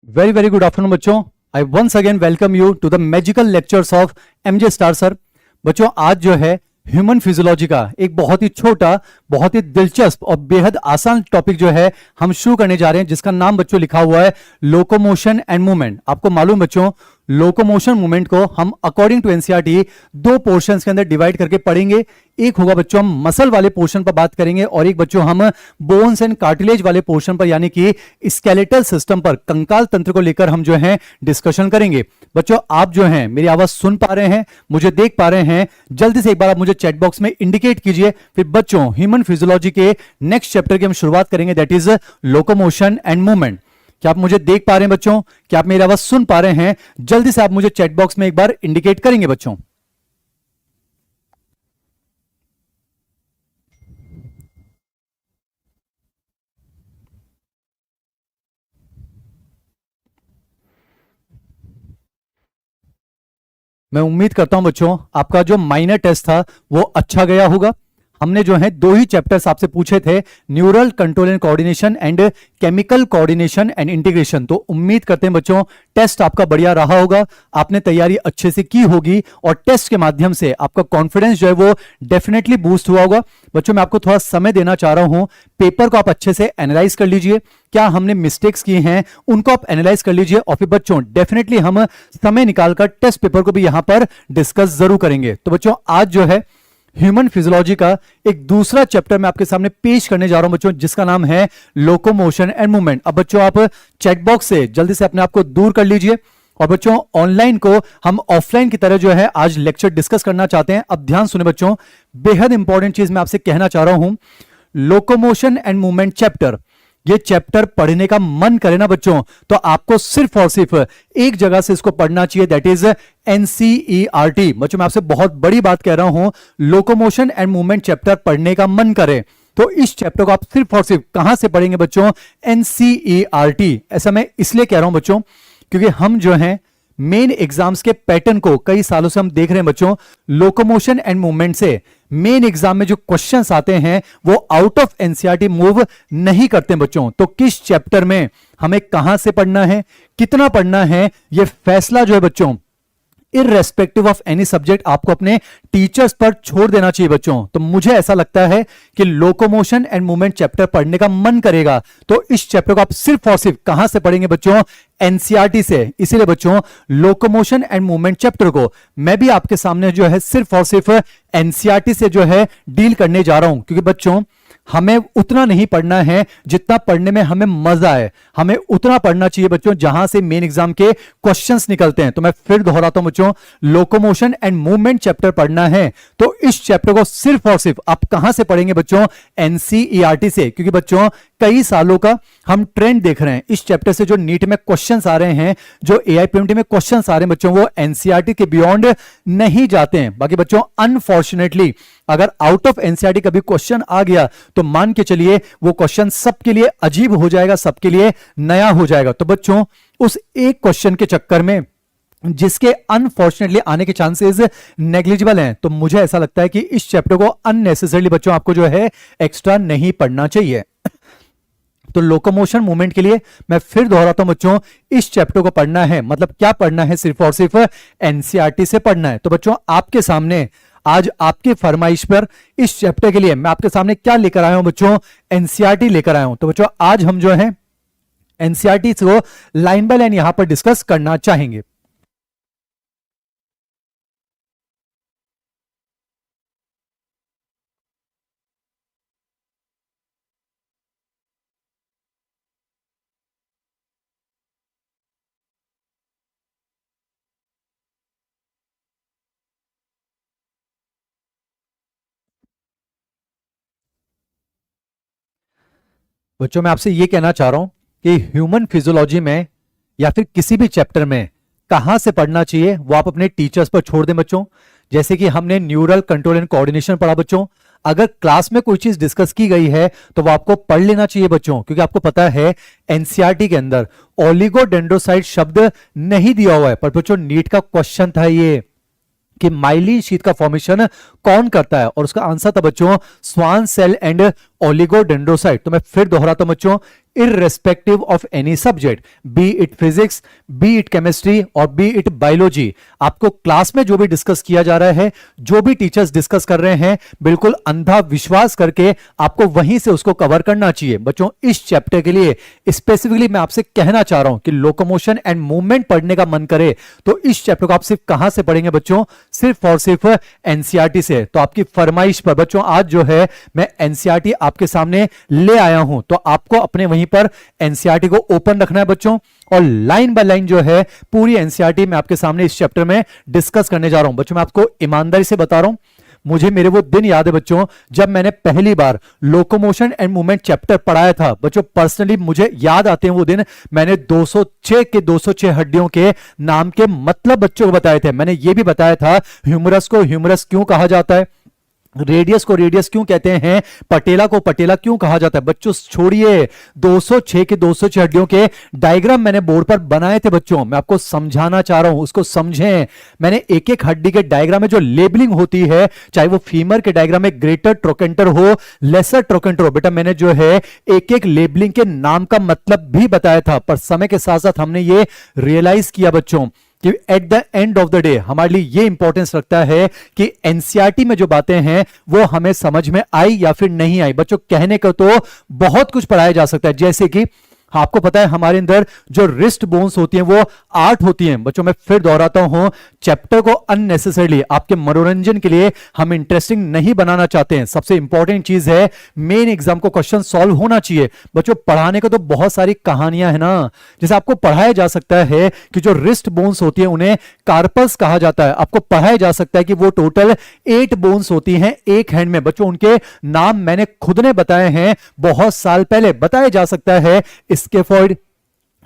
Very very good afternoon बच्चों। I once again welcome you to the magical lectures of MJ star sir. बच्चों आज जो है human physiology का एक बहुत ही छोटा, बहुत ही दिलचस्प और बेहद आसान टॉपिक जो है हम शुरू करने जा रहे हैं, जिसका नाम बच्चों लिखा हुआ है लोकोमोशन एंड मूवमेंट। आपको मालूम बच्चों, लोकोमोशन मूवमेंट को हम अकॉर्डिंग टू एनसीईआरटी दो पोर्शंस के अंदर डिवाइड करके पढ़ेंगे। एक होगा बच्चों हम मसल वाले पोर्शन पर बात करेंगे, और एक बच्चों हम बोन्स एंड कार्टिलेज वाले पोर्शन पर यानी कि स्केलेटल सिस्टम पर, कंकाल तंत्र को लेकर हम जो है डिस्कशन करेंगे। बच्चों आप जो हैं मेरी आवाज सुन पा रहे हैं, मुझे देख पा रहे हैं, जल्दी से एक बार आप मुझे चैट बॉक्स में इंडिकेट कीजिए। फिर बच्चों ह्यूमन फिजियोलॉजी के नेक्स्ट चैप्टर की हम शुरुआत करेंगे, that is locomotion and movement. क्या आप मुझे देख पा रहे हैं बच्चों? क्या आप मेरी आवाज सुन पा रहे हैं? जल्दी से आप मुझे चैट बॉक्स में एक बार इंडिकेट करेंगे बच्चों। मैं उम्मीद करता हूं बच्चों आपका जो माइनर टेस्ट था वो अच्छा गया होगा। हमने जो है दो ही चैप्टर्स आपसे पूछे थे, neural control and coordination and chemical coordination and integration. तो उम्मीद करते हैं बच्चों टेस्ट आपका बढ़िया रहा होगा, आपने तैयारी अच्छे से की होगी और टेस्ट के माध्यम से आपका कॉन्फिडेंस जो है वो डेफिनेटली बूस्ट हुआ होगा। बच्चों मैं आपको थोड़ा समय देना चाह रहा हूं, पेपर को आप अच्छे से एनालाइज कर लीजिए, क्या हमने मिस्टेक्स किए हैं उनको आप एनालाइज कर लीजिए, और फिर बच्चों डेफिनेटली हम समय निकालकर टेस्ट पेपर को भी यहां पर डिस्कस जरूर करेंगे। तो बच्चों आज जो है ह्यूमन फिजियोलॉजी का एक दूसरा चैप्टर मैं आपके सामने पेश करने जा रहा हूं बच्चों, जिसका नाम है लोकोमोशन एंड मूवमेंट। अब बच्चों आप चैट बॉक्स से जल्दी से अपने आप को दूर कर लीजिए, और बच्चों ऑनलाइन को हम ऑफलाइन की तरह जो है आज लेक्चर डिस्कस करना चाहते हैं। अब ध्यान सुने बच्चों, बेहद इंपॉर्टेंट चीज मैं आपसे कहना चाह रहा हूं, लोकोमोशन एंड मूवमेंट चैप्टर, ये चैप्टर पढ़ने का मन करे ना बच्चों तो आपको सिर्फ और सिर्फ एक जगह से इसको पढ़ना चाहिए, दैट इज एनसीईआरटी। बच्चों मैं आपसे बहुत बड़ी बात कह रहा हूं, लोकोमोशन एंड मूवमेंट चैप्टर पढ़ने का मन करे तो इस चैप्टर को आप सिर्फ और सिर्फ कहां से पढ़ेंगे बच्चों? एनसीईआरटी। ऐसा मैं इसलिए कह रहा हूं बच्चों क्योंकि हम जो हैं मेन एग्जाम्स के पैटर्न को कई सालों से हम देख रहे हैं बच्चों। लोकोमोशन एंड मूवमेंट से मेन एग्जाम में जो क्वेश्चंस आते हैं वो आउट ऑफ एनसीईआरटी मूव नहीं करते बच्चों। तो किस चैप्टर में हमें कहां से पढ़ना है, कितना पढ़ना है, ये फैसला जो है बच्चों इररेस्पेक्टिव ऑफ एनी सब्जेक्ट आपको अपने टीचर्स पर छोड़ देना चाहिए बच्चों। तो मुझे ऐसा लगता है कि लोकोमोशन एंड मूवमेंट चैप्टर पढ़ने का मन करेगा तो इस चैप्टर को आप सिर्फ और सिर्फ कहां से पढ़ेंगे बच्चों? एनसीईआरटी से। इसीलिए बच्चों लोकोमोशन एंड मूवमेंट चैप्टर को मैं भी आपके सामने जो है सिर्फ और सिर्फ एनसीईआरटी से जो है डील करने जा रहा हूं, क्योंकि बच्चों हमें उतना नहीं पढ़ना है जितना पढ़ने में हमें मजा आए, हमें उतना पढ़ना चाहिए बच्चों जहां से मेन एग्जाम के क्वेश्चंस निकलते हैं। तो मैं फिर दोहराता हूं बच्चों, लोकोमोशन एंड मूवमेंट चैप्टर पढ़ना है तो इस चैप्टर को सिर्फ और सिर्फ आप कहां से पढ़ेंगे बच्चों? एनसीईआरटी से। क्योंकि बच्चों कई सालों का हम ट्रेंड देख रहे हैं, इस चैप्टर से जो नीट में क्वेश्चंस आ रहे हैं, जो एआईपीएमटी में क्वेश्चंस आ रहे हैं बच्चों, वो एनसीईआरटी के बियॉन्ड नहीं जाते हैं। बाकी बच्चों अनफॉर्चुनेटली अगर आउट ऑफ एनसीईआरटी कभी क्वेश्चन आ गया तो मान के चलिए वो क्वेश्चन सबके लिए अजीब हो जाएगा, सबके लिए नया हो जाएगा। तो बच्चों उस एक क्वेश्चन के चक्कर में जिसके अनफॉर्चुनेटली आने के चांसेस नेग्लिजिबल हैं, तो मुझे ऐसा लगता है कि इस चैप्टर को अननेसेसरली बच्चों आपको जो है एक्स्ट्रा नहीं पढ़ना चाहिए। तो लोकोमोशन मूवमेंट के लिए मैं फिर दोहराता हूं बच्चों, इस चैप्टर को पढ़ना है, मतलब क्या पढ़ना है? सिर्फ और सिर्फ एनसीईआरटी से पढ़ना है। तो बच्चों आपके सामने आज आपके फरमाइश पर इस चैप्टर के लिए मैं आपके सामने क्या लेकर आया हूं बच्चों? एनसीईआरटी लेकर आया हूं। तो बच्चों आज हम जो है एनसीईआरटी को लाइन बाय लाइन यहां पर डिस्कस करना चाहेंगे। बच्चों मैं आपसे यह कहना चाह रहा हूं कि ह्यूमन फिजियोलॉजी में या फिर किसी भी चैप्टर में कहां से पढ़ना चाहिए वो आप अपने टीचर्स पर छोड़ दें बच्चों। जैसे कि हमने न्यूरल कंट्रोल एंड कोऑर्डिनेशन पढ़ा बच्चों, अगर क्लास में कोई चीज डिस्कस की गई है तो वो आपको पढ़ लेना चाहिए बच्चों, क्योंकि आपको पता है एनसीईआरटी के अंदर ओलिगोडेंड्रोसाइट शब्द नहीं दिया हुआ है, पर बच्चों नीट का क्वेश्चन था ये कि माइलिन शीथ का फॉर्मेशन कौन करता है, और उसका आंसर था बच्चों स्वान सेल एंड ओलिगोडेंड्रोसाइट। तो मैं फिर दोहराता हूं बच्चों, irrespective of any subject, be it physics, be it chemistry और be it biology, आपको क्लास में जो भी डिस्कस किया जा रहा है, जो भी टीचर्स डिस्कस कर रहे हैं, बिल्कुल अंधा विश्वास करके आपको वहीं से उसको कवर करना चाहिए। बच्चों इस चैप्टर के लिए स्पेसिफिकली मैं आपसे कहना चाह रहा हूं कि लोकोमोशन एंड मूवमेंट पढ़ने का मन करे तो इस चैप्टर को आप सिर्फ कहां से पढ़ेंगे बच्चों, सिर्फ और सिर्फ एनसीईआरटी से। तो आपकी फरमाइश पर बच्चों आज जो है मैं एनसीईआरटी आपके सामने ले आया हूं, तो आपको अपने वहीं पर एनसीईआरटी को ओपन रखना है बच्चों, और लाइन बाय लाइन जो है पूरी एनसीईआरटी मैं आपके सामने इस चैप्टर में डिस्कस करने जा रहा हूं। बच्चों मैं आपको ईमानदारी से बता रहा हूं, मुझे मेरे वो दिन याद है बच्चों जब मैंने पहली बार लोकोमोशन एंड मूवमेंट चैप्टर पढ़ाया था। बच्चों पर्सनली मुझे याद आते हैं वो दिन, मैंने 206 के 206 हड्डियों के नाम के मतलब बच्चों को बताए थे। मैंने ये भी बताया था ह्यूमरस को ह्यूमरस क्यों कहा जाता है, रेडियस को रेडियस क्यों कहते हैं, पटेला को पटेला क्यों कहा जाता है। बच्चों छोड़िए 206 के 206 हड्डियों के डायग्राम मैंने बोर्ड पर बनाए थे बच्चों, मैं आपको समझाना चाह रहा हूं, उसको समझें। मैंने एक एक हड्डी के डायग्राम में जो लेबलिंग होती है, चाहे वो फीमर के डायग्राम में ग्रेटर ट्रोकेंटर हो, लेसर ट्रोकेंटर हो, बेटा मैंने जो है एक एक लेबलिंग के नाम का मतलब भी बताया था। पर समय के साथ साथ हमने ये रियलाइज किया बच्चों कि at the end of the day हमारे लिए ये इंपॉर्टेंस रखता है कि एनसीईआरटी में जो बातें हैं वो हमें समझ में आई या फिर नहीं आई। बच्चों कहने को तो बहुत कुछ पढ़ाया जा सकता है, जैसे कि आपको पता है हमारे अंदर जो रिस्ट बोन्स होती हैं वो 8 होती हैं। बच्चों मैं फिर दोहराता हूं, चैप्टर को अननेसेसरली आपके मनोरंजन के लिए हम इंटरेस्टिंग नहीं बनाना चाहते हैं। सबसे इंपॉर्टेंट चीज है मेन एग्जाम को क्वेश्चन सॉल्व होना चाहिए। बच्चों पढ़ाने को तो बहुत सारी कहानियां है ना, जैसे आपको पढ़ाया जा सकता है कि जो रिस्ट बोन्स होती है उन्हें कार्पस कहा जाता है। आपको पढ़ाया जा सकता है कि वो टोटल 8 बोन्स होती हैं एक हैंड में। बच्चों उनके नाम मैंने खुद ने बताए हैं, बहुत साल पहले बताया जा सकता है, scaphoid,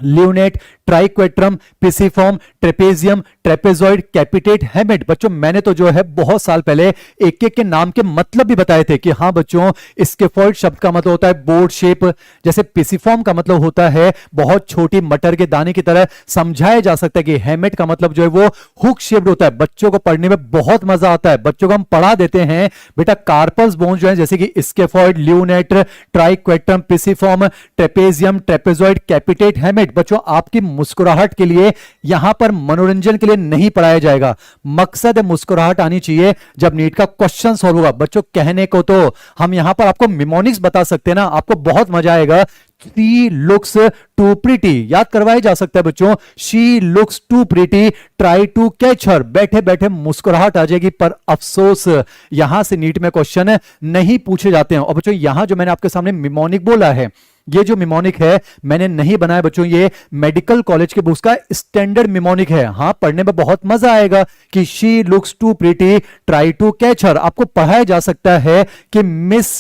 लियोनेट, triquetrum, pisiform, trapezium, trapezoid, कैपिटेट, hamate. बच्चों मैंने तो जो है बहुत साल पहले एक एक के नाम के मतलब भी बताए थे कि हाँ बच्चों स्केफॉइड शब्द का मतलब होता है बोर्ड शेप, जैसे पिसिफॉर्म का मतलब होता है बहुत छोटी मटर के दाने की तरह समझाया जा सकता है कि हेमेट का मतलब जो है वो हुक शेप्ड होता है। बच्चों को पढ़ने में बहुत मजा आता है, बच्चों को हम पढ़ा देते हैं बेटा कार्पस बोन जो है जैसे कि scaphoid, लियोनेट, triquetrum, pisiform, trapezium, trapezoid, कैपिटेट, hamate. बच्चों आपकी मुस्कुराहट के लिए यहां पर मनोरंजन के लिए नहीं पढ़ाया जाएगा, मकसद है मुस्कुराहट आनी चाहिए जब नीट का क्वेश्चन सॉल्व होगा। बच्चों कहने को तो हम यहां पर आपको मिमोनिक्स बता सकते हैं ना, आपको बहुत मजा आएगा। She looks too pretty याद करवाया जा सकता है बच्चों, she looks too pretty, try to catch her। बैठे बैठे मुस्कुराहट आ जाएगी, पर अफसोस यहां से नीट में क्वेश्चन नहीं पूछे जाते हैं। और बच्चों यहां जो मैंने आपके सामने मिमोनिक बोला है, ये जो मिमोनिक है मैंने नहीं बनाया बच्चों, ये मेडिकल कॉलेज के बुक्स का स्टैंडर्ड मिमोनिक है। हाँ पढ़ने में बहुत मजा आएगा कि she looks too pretty, try to catch her. आपको पढ़ाया जा सकता है कि मिस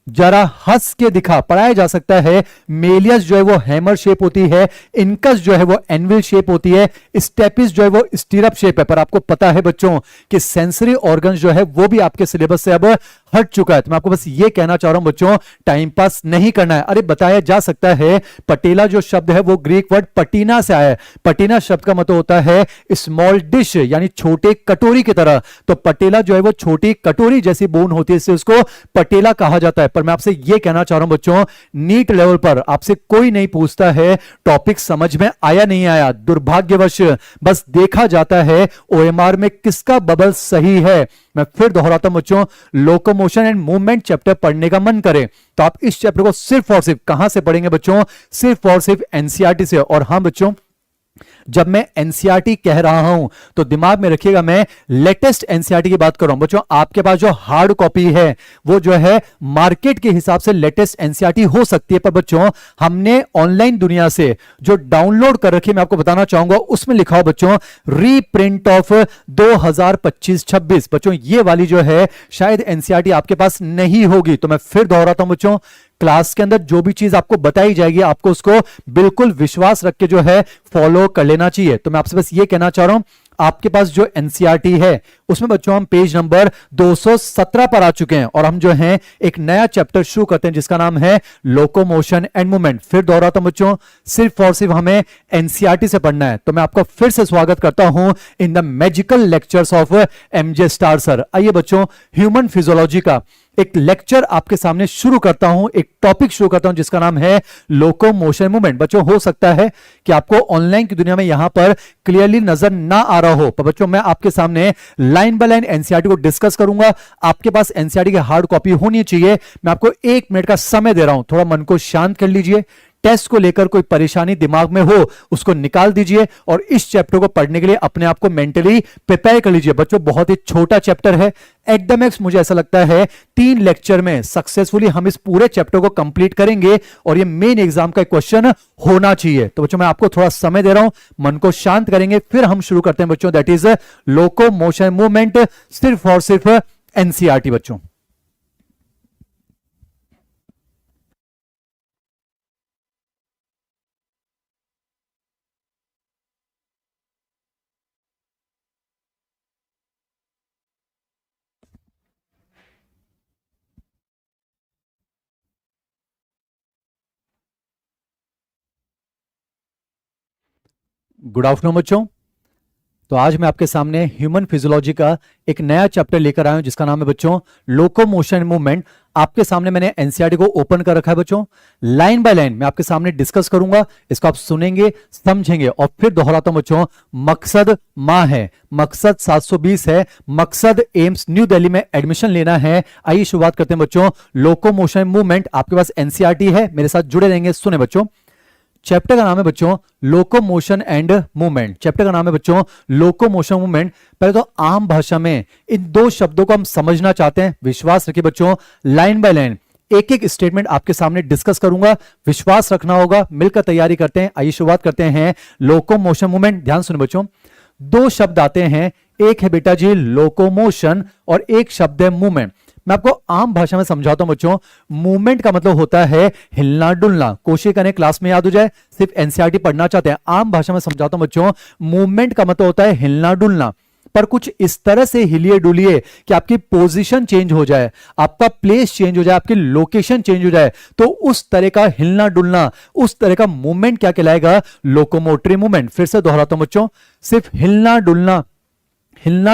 जरा हंस के दिखा, पढ़ाया जा सकता है मेलियस जो है वो हैमर शेप होती है, इनकस जो है वो एनविल शेप होती है, स्टेपिस जो है वो स्टीरअप शेप है। पर आपको पता है बच्चों कि सेंसरी ऑर्गन जो है वो भी आपके सिलेबस से अब हट चुका है। तो मैं आपको बस ये कहना चाह रहा हूं बच्चों टाइम पास नहीं करना है। अरे बताया जा सकता है पटेला जो शब्द है वो ग्रीक वर्ड पटीना से आया है। पटीना शब्द का मतलब होता है स्मॉल डिश यानी छोटे कटोरी की तरह। तो पटेला जो है वो छोटी कटोरी जैसी बोन होती है, इससे उसको पटेला कहा जाता है। पर मैं आपसे यह कहना चाह रहा हूं बच्चों नीट लेवल पर आपसे कोई नहीं पूछता है टॉपिक समझ में आया नहीं आया, दुर्भाग्यवश बस देखा जाता है ओएमआर में किसका बबल सही है। मैं फिर दोहराता हूं बच्चों, लोकोमोशन एंड मूवमेंट चैप्टर पढ़ने का मन करे तो आप इस चैप्टर को सिर्फ और सिर्फ कहां से पढ़ेंगे बच्चों, सिर्फ और सिर्फ एनसीईआरटी से। और हां बच्चों जब मैं एनसीईआरटी कह रहा हूं तो दिमाग में रखिएगा मैं लेटेस्ट एनसीईआरटी की बात कर रहा हूं। बच्चों आपके पास जो हार्ड कॉपी है वो जो है मार्केट के हिसाब से लेटेस्ट एनसीईआरटी हो सकती है, पर बच्चों हमने ऑनलाइन दुनिया से जो डाउनलोड कर रखी है मैं आपको बताना चाहूंगा, उसमें लिखा हो बच्चों रीप्रिंट ऑफ 2025-26। बच्चों ये वाली जो है शायद एनसीईआरटी आपके पास नहीं होगी। तो मैं फिर दोहराता हूं बच्चों, क्लास के अंदर जो भी चीज आपको बताई जाएगी आपको उसको बिल्कुल विश्वास रख के जो है फॉलो कर लेना चाहिए। तो मैं आपसे बस ये कहना चाह रहा हूं आपके पास जो एनसीईआरटी है उसमें बच्चों हम पेज नंबर 217 पर आ चुके हैं और हम जो हैं एक नया चैप्टर शुरू करते हैं जिसका नाम है लोकोमोशन एंड मूवमेंट। फिर दोहराता हूं बच्चों सिर्फ और सिर्फ हमें एनसीईआरटी से पढ़ना है। तो मैं आपका फिर से स्वागत करता हूं in the magical lectures of MJ star sir. आइए बच्चों ह्यूमन फिजियोलॉजी का एक लेक्चर आपके सामने शुरू करता हूं, एक टॉपिक शुरू करता हूं जिसका नाम है लोकोमोशन मूवमेंट। बच्चों हो सकता है कि आपको ऑनलाइन की दुनिया में यहां पर क्लियरली नजर ना आ रहा हो, पर बच्चों मैं आपके सामने लाइन बाय लाइन एनसीईआरटी को डिस्कस करूंगा। आपके पास एनसीईआरटी की हार्ड कॉपी होनी चाहिए। मैं आपको 1 मिनट का समय दे रहा हूं, थोड़ा मन को शांत कर लीजिए। टेस्ट को लेकर कोई परेशानी दिमाग में हो उसको निकाल दीजिए और इस चैप्टर को पढ़ने के लिए अपने आप को मेंटली प्रिपेयर कर लीजिए। बच्चों बहुत ही छोटा चैप्टर है, एकदम मुझे ऐसा लगता है 3 लेक्चर में सक्सेसफुली हम इस पूरे चैप्टर को कंप्लीट करेंगे और ये मेन एग्जाम का क्वेश्चन होना चाहिए। तो बच्चों मैं आपको थोड़ा समय दे रहा हूं, मन को शांत करेंगे, फिर हम शुरू करते हैं बच्चों, दैट इज लोकोमोशन मूवमेंट, सिर्फ और सिर्फ एनसीईआरटी बच्चों। गुड आफ्टरनून बच्चों। तो आज मैं आपके सामने ह्यूमन फिजियोलॉजी का एक नया चैप्टर लेकर आया हूं जिसका नाम है बच्चों लोकोमोशन मूवमेंट। आपके सामने मैंने एनसीईआरटी को ओपन कर रखा है बच्चों, लाइन बाय लाइन मैं आपके सामने डिस्कस करूंगा, इसको आप सुनेंगे, समझेंगे और फिर दोहराता हूं बच्चों। मकसद मां है, मकसद 720 है, मकसद एम्स न्यू दिल्ली में एडमिशन लेना है। आइए शुरुआत करते हैं बच्चों। लोकोमोशन मूवमेंट आपके पास एनसीईआरटी है, मेरे साथ जुड़े रहेंगे, सुने बच्चों। चैप्टर का नाम है बच्चों लोकोमोशन एंड मूवमेंट। चैप्टर का नाम है बच्चों लोकोमोशन मूवमेंट। पहले तो आम भाषा में इन 2 शब्दों को हम समझना चाहते हैं। विश्वास रखिए बच्चों, लाइन बाय लाइन एक एक स्टेटमेंट आपके सामने डिस्कस करूंगा, विश्वास रखना होगा। मिलकर तैयारी करते हैं। आइए शुरुआत करते हैं लोकोमोशन मूवमेंट। ध्यान सुनो बच्चों, 2 शब्द आते हैं, एक है बेटा जी लोकोमोशन और एक शब्द है मूवमेंट। मैं आपको आम भाषा में समझाता हूं बच्चों। मूवमेंट का मतलब होता है हिलना डुलना। कोशिश करें क्लास में याद हो जाए, सिर्फ एनसीईआरटी पढ़ना चाहते हैं। आम भाषा में समझाता हूं बच्चों, मूवमेंट का मतलब होता है हिलना डुलना, पर कुछ इस तरह से हिलिए डुलिए कि आपकी पोजीशन चेंज हो जाए, आपका प्लेस चेंज हो जाए, आपकी लोकेशन चेंज हो जाए। तो उस तरह का हिलना डुलना, उस तरह का मूवमेंट क्या कहलाएगा? Locomotory movement. फिर से दोहराता हूं बच्चों, सिर्फ हिलना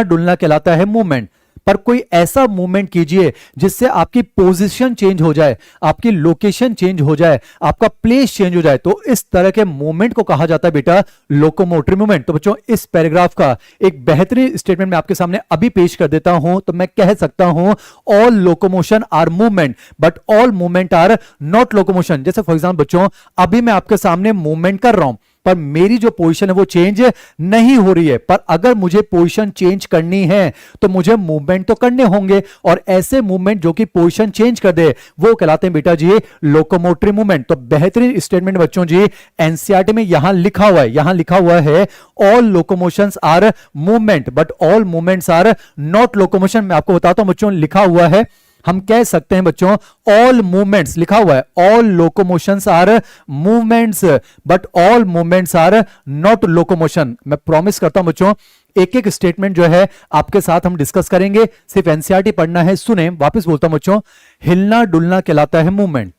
डुलना कहलाता है मूवमेंट। पर कोई ऐसा मूवमेंट कीजिए जिससे आपकी पोजीशन चेंज हो जाए, आपकी लोकेशन चेंज हो जाए, आपका प्लेस चेंज हो जाए, तो इस तरह के मूवमेंट को कहा जाता है बेटा लोकोमोटरी मूवमेंट। तो बच्चों इस पैराग्राफ का एक बेहतरीन स्टेटमेंट मैं आपके सामने अभी पेश कर देता हूं। तो मैं कह सकता हूं all locomotion are movement but all movement are not locomotion. जैसे फॉर एग्जाम्पल बच्चों अभी मैं आपके सामने मूवमेंट कर रहा हूं पर मेरी जो पोजीशन है वो चेंज नहीं हो रही है, पर अगर मुझे पोजीशन चेंज करनी है तो मुझे मूवमेंट तो करने होंगे, और ऐसे मूवमेंट जो कि पोजीशन चेंज कर दे वो कहलाते हैं बेटा जी लोकोमोटरी मूवमेंट। तो बेहतरीन स्टेटमेंट बच्चों जी एनसीईआरटी में यहां लिखा हुआ है all locomotions are movement but all movements are not locomotion. मैं आपको बताता हूं बच्चों, लिखा हुआ है, हम कह सकते हैं बच्चों ऑल मूवमेंट्स, लिखा हुआ है all locomotions are movements but all movements are not locomotion. मैं प्रॉमिस करता हूं बच्चों एक एक स्टेटमेंट जो है आपके साथ हम डिस्कस करेंगे, सिर्फ एनसीईआरटी पढ़ना है। सुने, वापस बोलता हूं बच्चों, हिलना डुलना कहलाता है मूवमेंट।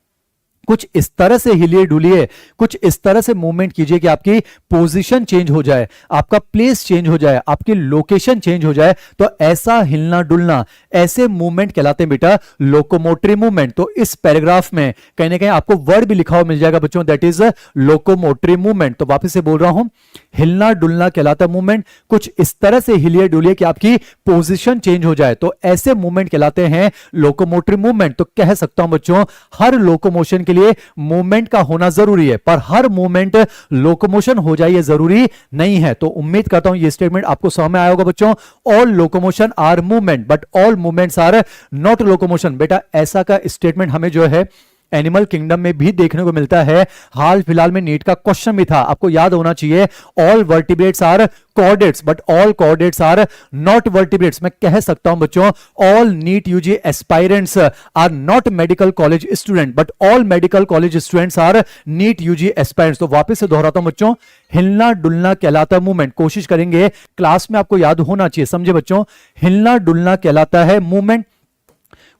कुछ इस तरह से हिलिए डुलिए, कुछ इस तरह से मूवमेंट कीजिए कि आपकी पोजीशन चेंज हो जाए, आपका प्लेस चेंज हो जाए, आपकी लोकेशन चेंज हो जाए, तो ऐसा हिलना डुलना, ऐसे मूवमेंट कहलाते हैं बेटा लोकोमोटरी मूवमेंट। तो इस पैराग्राफ में कहीं ना कहीं आपको वर्ड भी लिखा हुआ मिल जाएगा बच्चों, दैट इज लोकोमोटरी मूवमेंट। तो वापस से बोल रहा हूं, हिलना डुलना कहलाता है मूवमेंट, कुछ इस तरह से हिलिए डुलिए कि आपकी पोजीशन चेंज हो जाए, तो ऐसे मूवमेंट कहलाते हैं लोकोमोटरी मूवमेंट। तो कह सकता हूं बच्चों हर लोकोमोशन के लिए मूवमेंट का होना जरूरी है, पर हर मूवमेंट लोकोमोशन हो जाए ये जरूरी नहीं है। तो उम्मीद करता हूं ये स्टेटमेंट आपको समझ में आया होगा बच्चों। All locomotion are movement but all movements are not locomotion. बेटा ऐसा का स्टेटमेंट हमें जो है एनिमल किंगडम में भी देखने को मिलता है। हाल फिलहाल में नीट का क्वेश्चन भी था, आपको याद होना चाहिए, all vertebrates are chordates but all chordates are not vertebrates. मैं कह सकता हूं बच्चों all NEET UG aspirants are not medical college student but all medical college students are NEET UG aspirants. तो वापस से दोहराता हूं बच्चों, हिलना डुलना कहलाता है मूवमेंट। कोशिश करेंगे क्लास में आपको याद होना चाहिए, समझे बच्चों, हिलना डुलना कहलाता है मूवमेंट।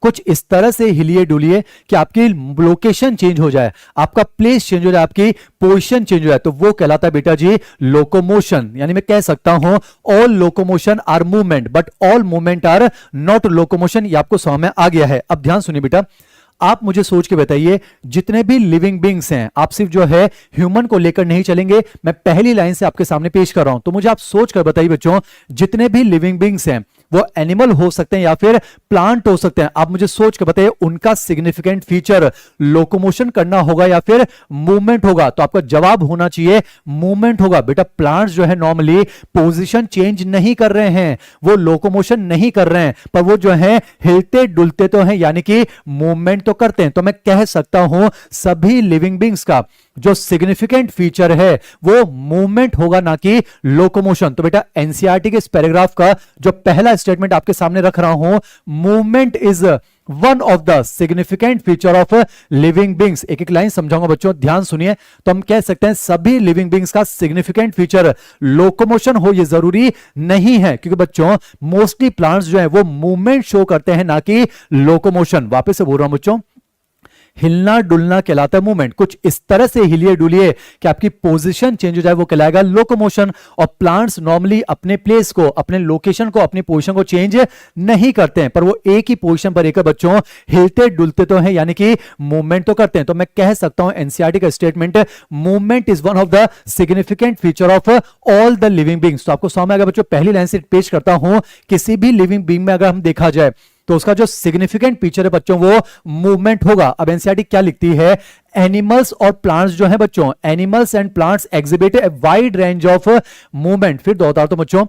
कुछ इस तरह से हिलिए डुलिए कि आपकी लोकेशन चेंज हो जाए, आपका प्लेस चेंज हो जाए, आपकी पोजीशन चेंज हो जाए, तो वो कहलाता है बेटा जी लोकोमोशन। यानी मैं कह सकता हूं all locomotion are movement but all movement are not locomotion. ये आपको समझ में आ गया है। अब ध्यान सुनिए बेटा, आप मुझे सोच के बताइए, जितने भी लिविंग बींग्स हैं, आप सिर्फ जो है ह्यूमन को लेकर नहीं चलेंगे, मैं पहली लाइन से आपके सामने पेश कर रहा हूं, तो मुझे आप सोच कर बताइए बच्चों, जितने भी लिविंग बींग्स हैं वो एनिमल हो सकते हैं या फिर प्लांट हो सकते हैं, आप मुझे सोच कर बताइए उनका सिग्निफिकेंट फीचर लोकोमोशन करना होगा या फिर मूवमेंट होगा? तो आपका जवाब होना चाहिए मूवमेंट होगा। बेटा प्लांट्स जो है नॉर्मली पोजीशन चेंज नहीं कर रहे हैं, वो लोकोमोशन नहीं कर रहे हैं, पर वो जो है हिलते डुलते तो हैं, यानी कि मूवमेंट तो करते हैं। तो मैं कह सकता हूं सभी लिविंग बींग्स का जो सिग्निफिकेंट फीचर है वो मूवमेंट होगा, ना कि लोकोमोशन। तो बेटा एनसीईआरटी के इस पैराग्राफ का जो पहला स्टेटमेंट आपके सामने रख रहा हूं, movement is one of the significant feature of living beings. एक एक लाइन समझाऊंगा बच्चों, ध्यान सुनिए। तो हम कह सकते हैं सभी लिविंग बींग्स का सिग्निफिकेंट फीचर लोकोमोशन हो, ये जरूरी नहीं है, क्योंकि बच्चों मोस्टली प्लांट्स जो है वो मूवमेंट शो करते हैं, ना कि लोकोमोशन। वापस से बोल रहा हूं बच्चों, हिलना डुलना कहलाता है मूवमेंट। कुछ इस तरह से हिलिए डुलिए कि आपकी पोजीशन चेंज हो जाए, वो कहलाएगा लोकोमोशन। और प्लांट्स नॉर्मली अपने प्लेस को, अपने लोकेशन को, अपनी पोजीशन को चेंज नहीं करते हैं, पर वो एक ही पोजीशन पर रहकर बच्चों हिलते डुलते तो हैं, यानी कि मूवमेंट तो करते हैं। तो मैं कह सकता हूं एनसीईआरटी का statement, movement is one of the significant feature of all the living beings. तो आपको समझ में आएगा बच्चों, पहली लाइन से पेश करता हूं, किसी भी लिविंग बींग में अगर हम देखा जाए तो उसका जो सिग्निफिकेंट फीचर है बच्चों वो मूवमेंट होगा। अब एनसीईआरटी क्या लिखती है, एनिमल्स और प्लांट्स जो है बच्चों, animals and plants exhibit a wide range of movement. फिर दोहराता हूं बच्चों,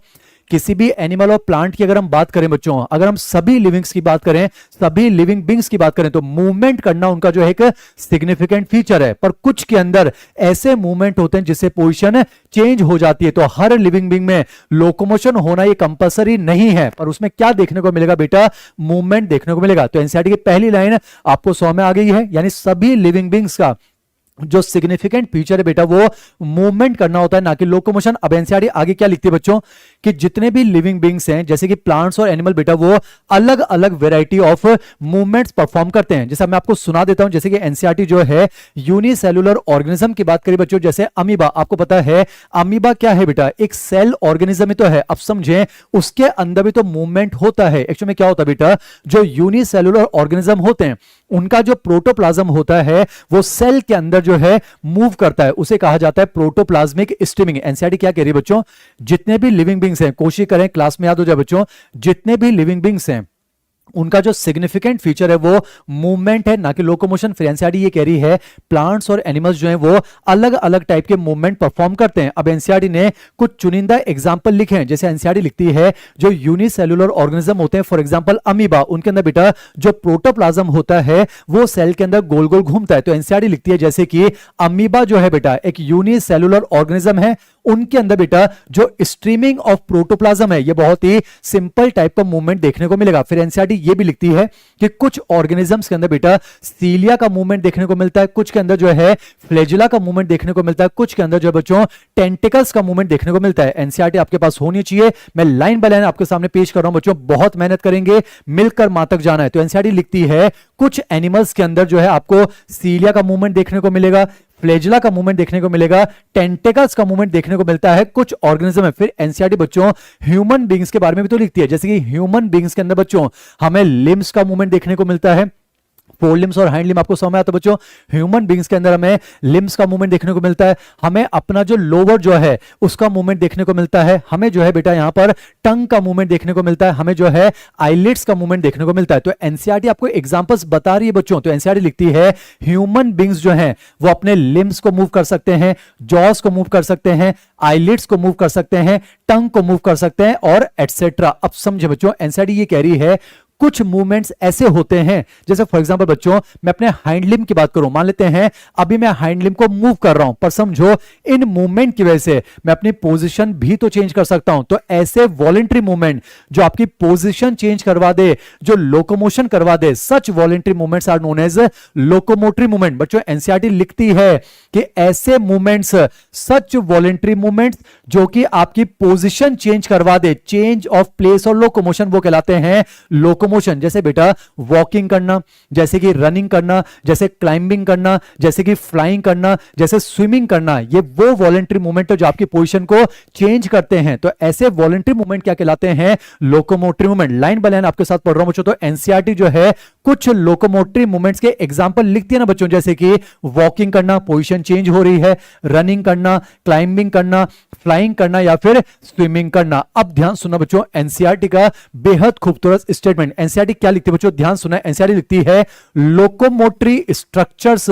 किसी भी एनिमल और प्लांट की अगर हम बात करें बच्चों, अगर हम सभी लिविंग्स की बात करें, सभी लिविंग बींग्स की बात करें, तो मूवमेंट करना उनका जो है एक सिग्निफिकेंट फीचर है। पर कुछ के अंदर ऐसे मूवमेंट होते हैं जिससे पोजीशन चेंज हो जाती है। तो हर लिविंग बींग में लोकोमोशन होना ये कंपलसरी नहीं है, पर उसमें क्या देखने को मिलेगा बेटा, मूवमेंट देखने को मिलेगा। तो एनसीईआरटी की पहली लाइन आपको समझ में आ गई है, यानी सभी लिविंग बींग्स का जो सिग्निफिकेंट फीचर है बेटा वो मूवमेंट करना होता है, ना कि लोकोमोशन। अब एनसीईआरटी आगे क्या लिखती है बच्चों, कि जितने भी लिविंग बींग्स हैं जैसे कि प्लांट्स और एनिमल बेटा, वो अलग अलग वेराइटी ऑफ मूवमेंट्स परफॉर्म करते हैं। जैसे मैं आपको सुना देता हूं, जैसे कि एनसीईआरटी जो है यूनिसेलुलर ऑर्गेनिज्म की बात करें बच्चों, जैसे अमीबा। आपको पता है अमीबा क्या है बेटा, एक सेल ऑर्गेनिज्म ही तो है। अब समझें उसके अंदर भी तो मूवमेंट होता है। एक्चुअली में क्या होता है बेटा, जो यूनिसेलुलर ऑर्गेनिज्म होते हैं उनका जो प्रोटोप्लाज्म होता है वो सेल के अंदर जो है मूव करता है, उसे कहा जाता है प्रोटोप्लाज्मिक स्ट्रीमिंग। एनसीईआरटी क्या कह रही है बच्चों, जितने भी लिविंग बींग्स हैं, कोशिश करें क्लास में याद हो जाए बच्चों, जितने भी लिविंग बींग्स हैं उनका जो सिग्निफिकेंट फीचर है वो मूवमेंट है, ना कि लोकोमोशन। फिर एनसीईआरटी ये कह रही है प्लांट्स और एनिमल्स जो हैं वो अलग अलग टाइप के मूवमेंट परफॉर्म करते हैं। अब एनसीईआरटी ने कुछ चुनिंदा एग्जांपल लिखे हैं। जैसे एनसीईआरटी लिखती है जो यूनिसेलुलर ऑर्गेनिज्म होते हैं, फॉर एग्जांपल अमीबा, उनके अंदर बेटा जो प्रोटोप्लाज्म होता है वो सेल के अंदर गोल गोल घूमता है। तो एनसीईआरटी लिखती है जैसे कि अमीबा जो है बेटा एक यूनिसेलुलर ऑर्गेनिज्म है, उनके अंदर बेटा जो स्ट्रीमिंग ऑफ प्रोटोप्लाज्म है ये बहुत ही सिंपल टाइप का मूवमेंट देखने को मिलेगा। फिर एनसीईआरटी ये भी लिखती है कि कुछ ऑर्गेनिजम्स के अंदर बेटा सीलिया का मूवमेंट देखने को मिलता है, कुछ के अंदर जो है फ्लैजिला का मूवमेंट देखने को मिलता है, कुछ के अंदर जो बच्चों टेंटिकल्स का मूवमेंट देखने को मिलता है। एनसीईआरटी आपके पास होनी चाहिए, मैं लाइन बाय लाइन आपके सामने पेश कर रहा हूं बच्चों, बहुत मेहनत करेंगे, मिलकर मां तक जाना है। तो एनसीईआरटी लिखती है कुछ एनिमल्स के अंदर जो है आपको सीलिया का मूवमेंट देखने को मिलेगा, फ्लैजिला का मूवमेंट देखने को मिलेगा, टेंटिकल्स का मूवमेंट देखने को मिलता है कुछ ऑर्गेनिज्म है। फिर एनसीईआरटी बच्चों ह्यूमन बींग्स के बारे में भी तो लिखती है, जैसे कि ह्यूमन बींग्स के अंदर बच्चों हमें लिम्स का मूवमेंट देखने को मिलता है, फोर लिम्स और हैंड लिम आपको समझ में आता है बच्चों। ह्यूमन बींग्स के अंदर हमें लिम्स का मूवमेंट देखने को मिलता है, हमें अपना जो लोअर जो है उसका मूवमेंट देखने को मिलता है, हमें जो है बेटा यहां पर टंग का मूवमेंट देखने को मिलता है, हमें जो है आईलिड्स का मूवमेंट देखने को मिलता है। तो एनसीईआरटी आपको एग्जांपल्स बता रही है बच्चों। तो एनसीईआरटी लिखती है ह्यूमन बींग्स जो है वो अपने लिम्स को मूव कर सकते हैं, जॉस को मूव कर सकते हैं, आईलिड्स को मूव कर सकते हैं, टंग को मूव कर सकते हैं और एटसेट्रा। अब समझे बच्चों, एनसीईआरटी ये कह रही है कुछ मूवमेंट्स ऐसे होते हैं, जैसे फॉर एग्जांपल बच्चों मैं अपने हाइंड लिम्ब की बात करूं, मान लेते हैं अभी मैं हाइंड लिम्ब को मूव कर रहा हूं, पर समझो इन मूवमेंट की वजह से मैं अपनी पोजीशन भी तो चेंज कर सकता हूं। तो ऐसे वॉलेंट्री मूवमेंट जो आपकी पोजीशन चेंज करवा दे, जो लोकोमोशन करवा दे, such voluntary movements are known as locomotory movement. बच्चों एनसीईआरटी लिखती है कि ऐसे मूवमेंट्स, सच वॉलेंट्री मूवमेंट्स जो कि आपकी पोजीशन चेंज करवा दे, चेंज ऑफ प्लेस और लोकोमोशन, वो कहलाते हैं लोकोमोशन लोकोमोशन, जैसे बेटा वॉकिंग करना, जैसे कि रनिंग करना, जैसे क्लाइंबिंग करना, जैसे कि फ्लाइंग करना, जैसे स्विमिंग करना, ये वो वॉलेंट्री मूवमेंट है जो आपकी पोजीशन को चेंज करते हैं। तो ऐसे वॉलेंट्री मूवमेंट क्या कहलाते हैं? Locomotory movement. Line by line आपके साथ पढ़ रहा हूं बच्चों। तो एनसीईआरटी जो है कुछ लोकोमोटरी मूवमेंट्स के एग्जांपल लिखती है ना बच्चों, जैसे कि वॉकिंग करना, पोजीशन चेंज हो रही है, रनिंग करना, क्लाइंबिंग करना, फ्लाइंग करना या फिर स्विमिंग करना। अब ध्यान सुनना बच्चों, एनसीईआरटी का बेहद खूबसूरत स्टेटमेंट। एनसीईआरटी क्या लिखती है बच्चों? ध्यान सुना, एनसीईआरटी लिखती है locomotory structures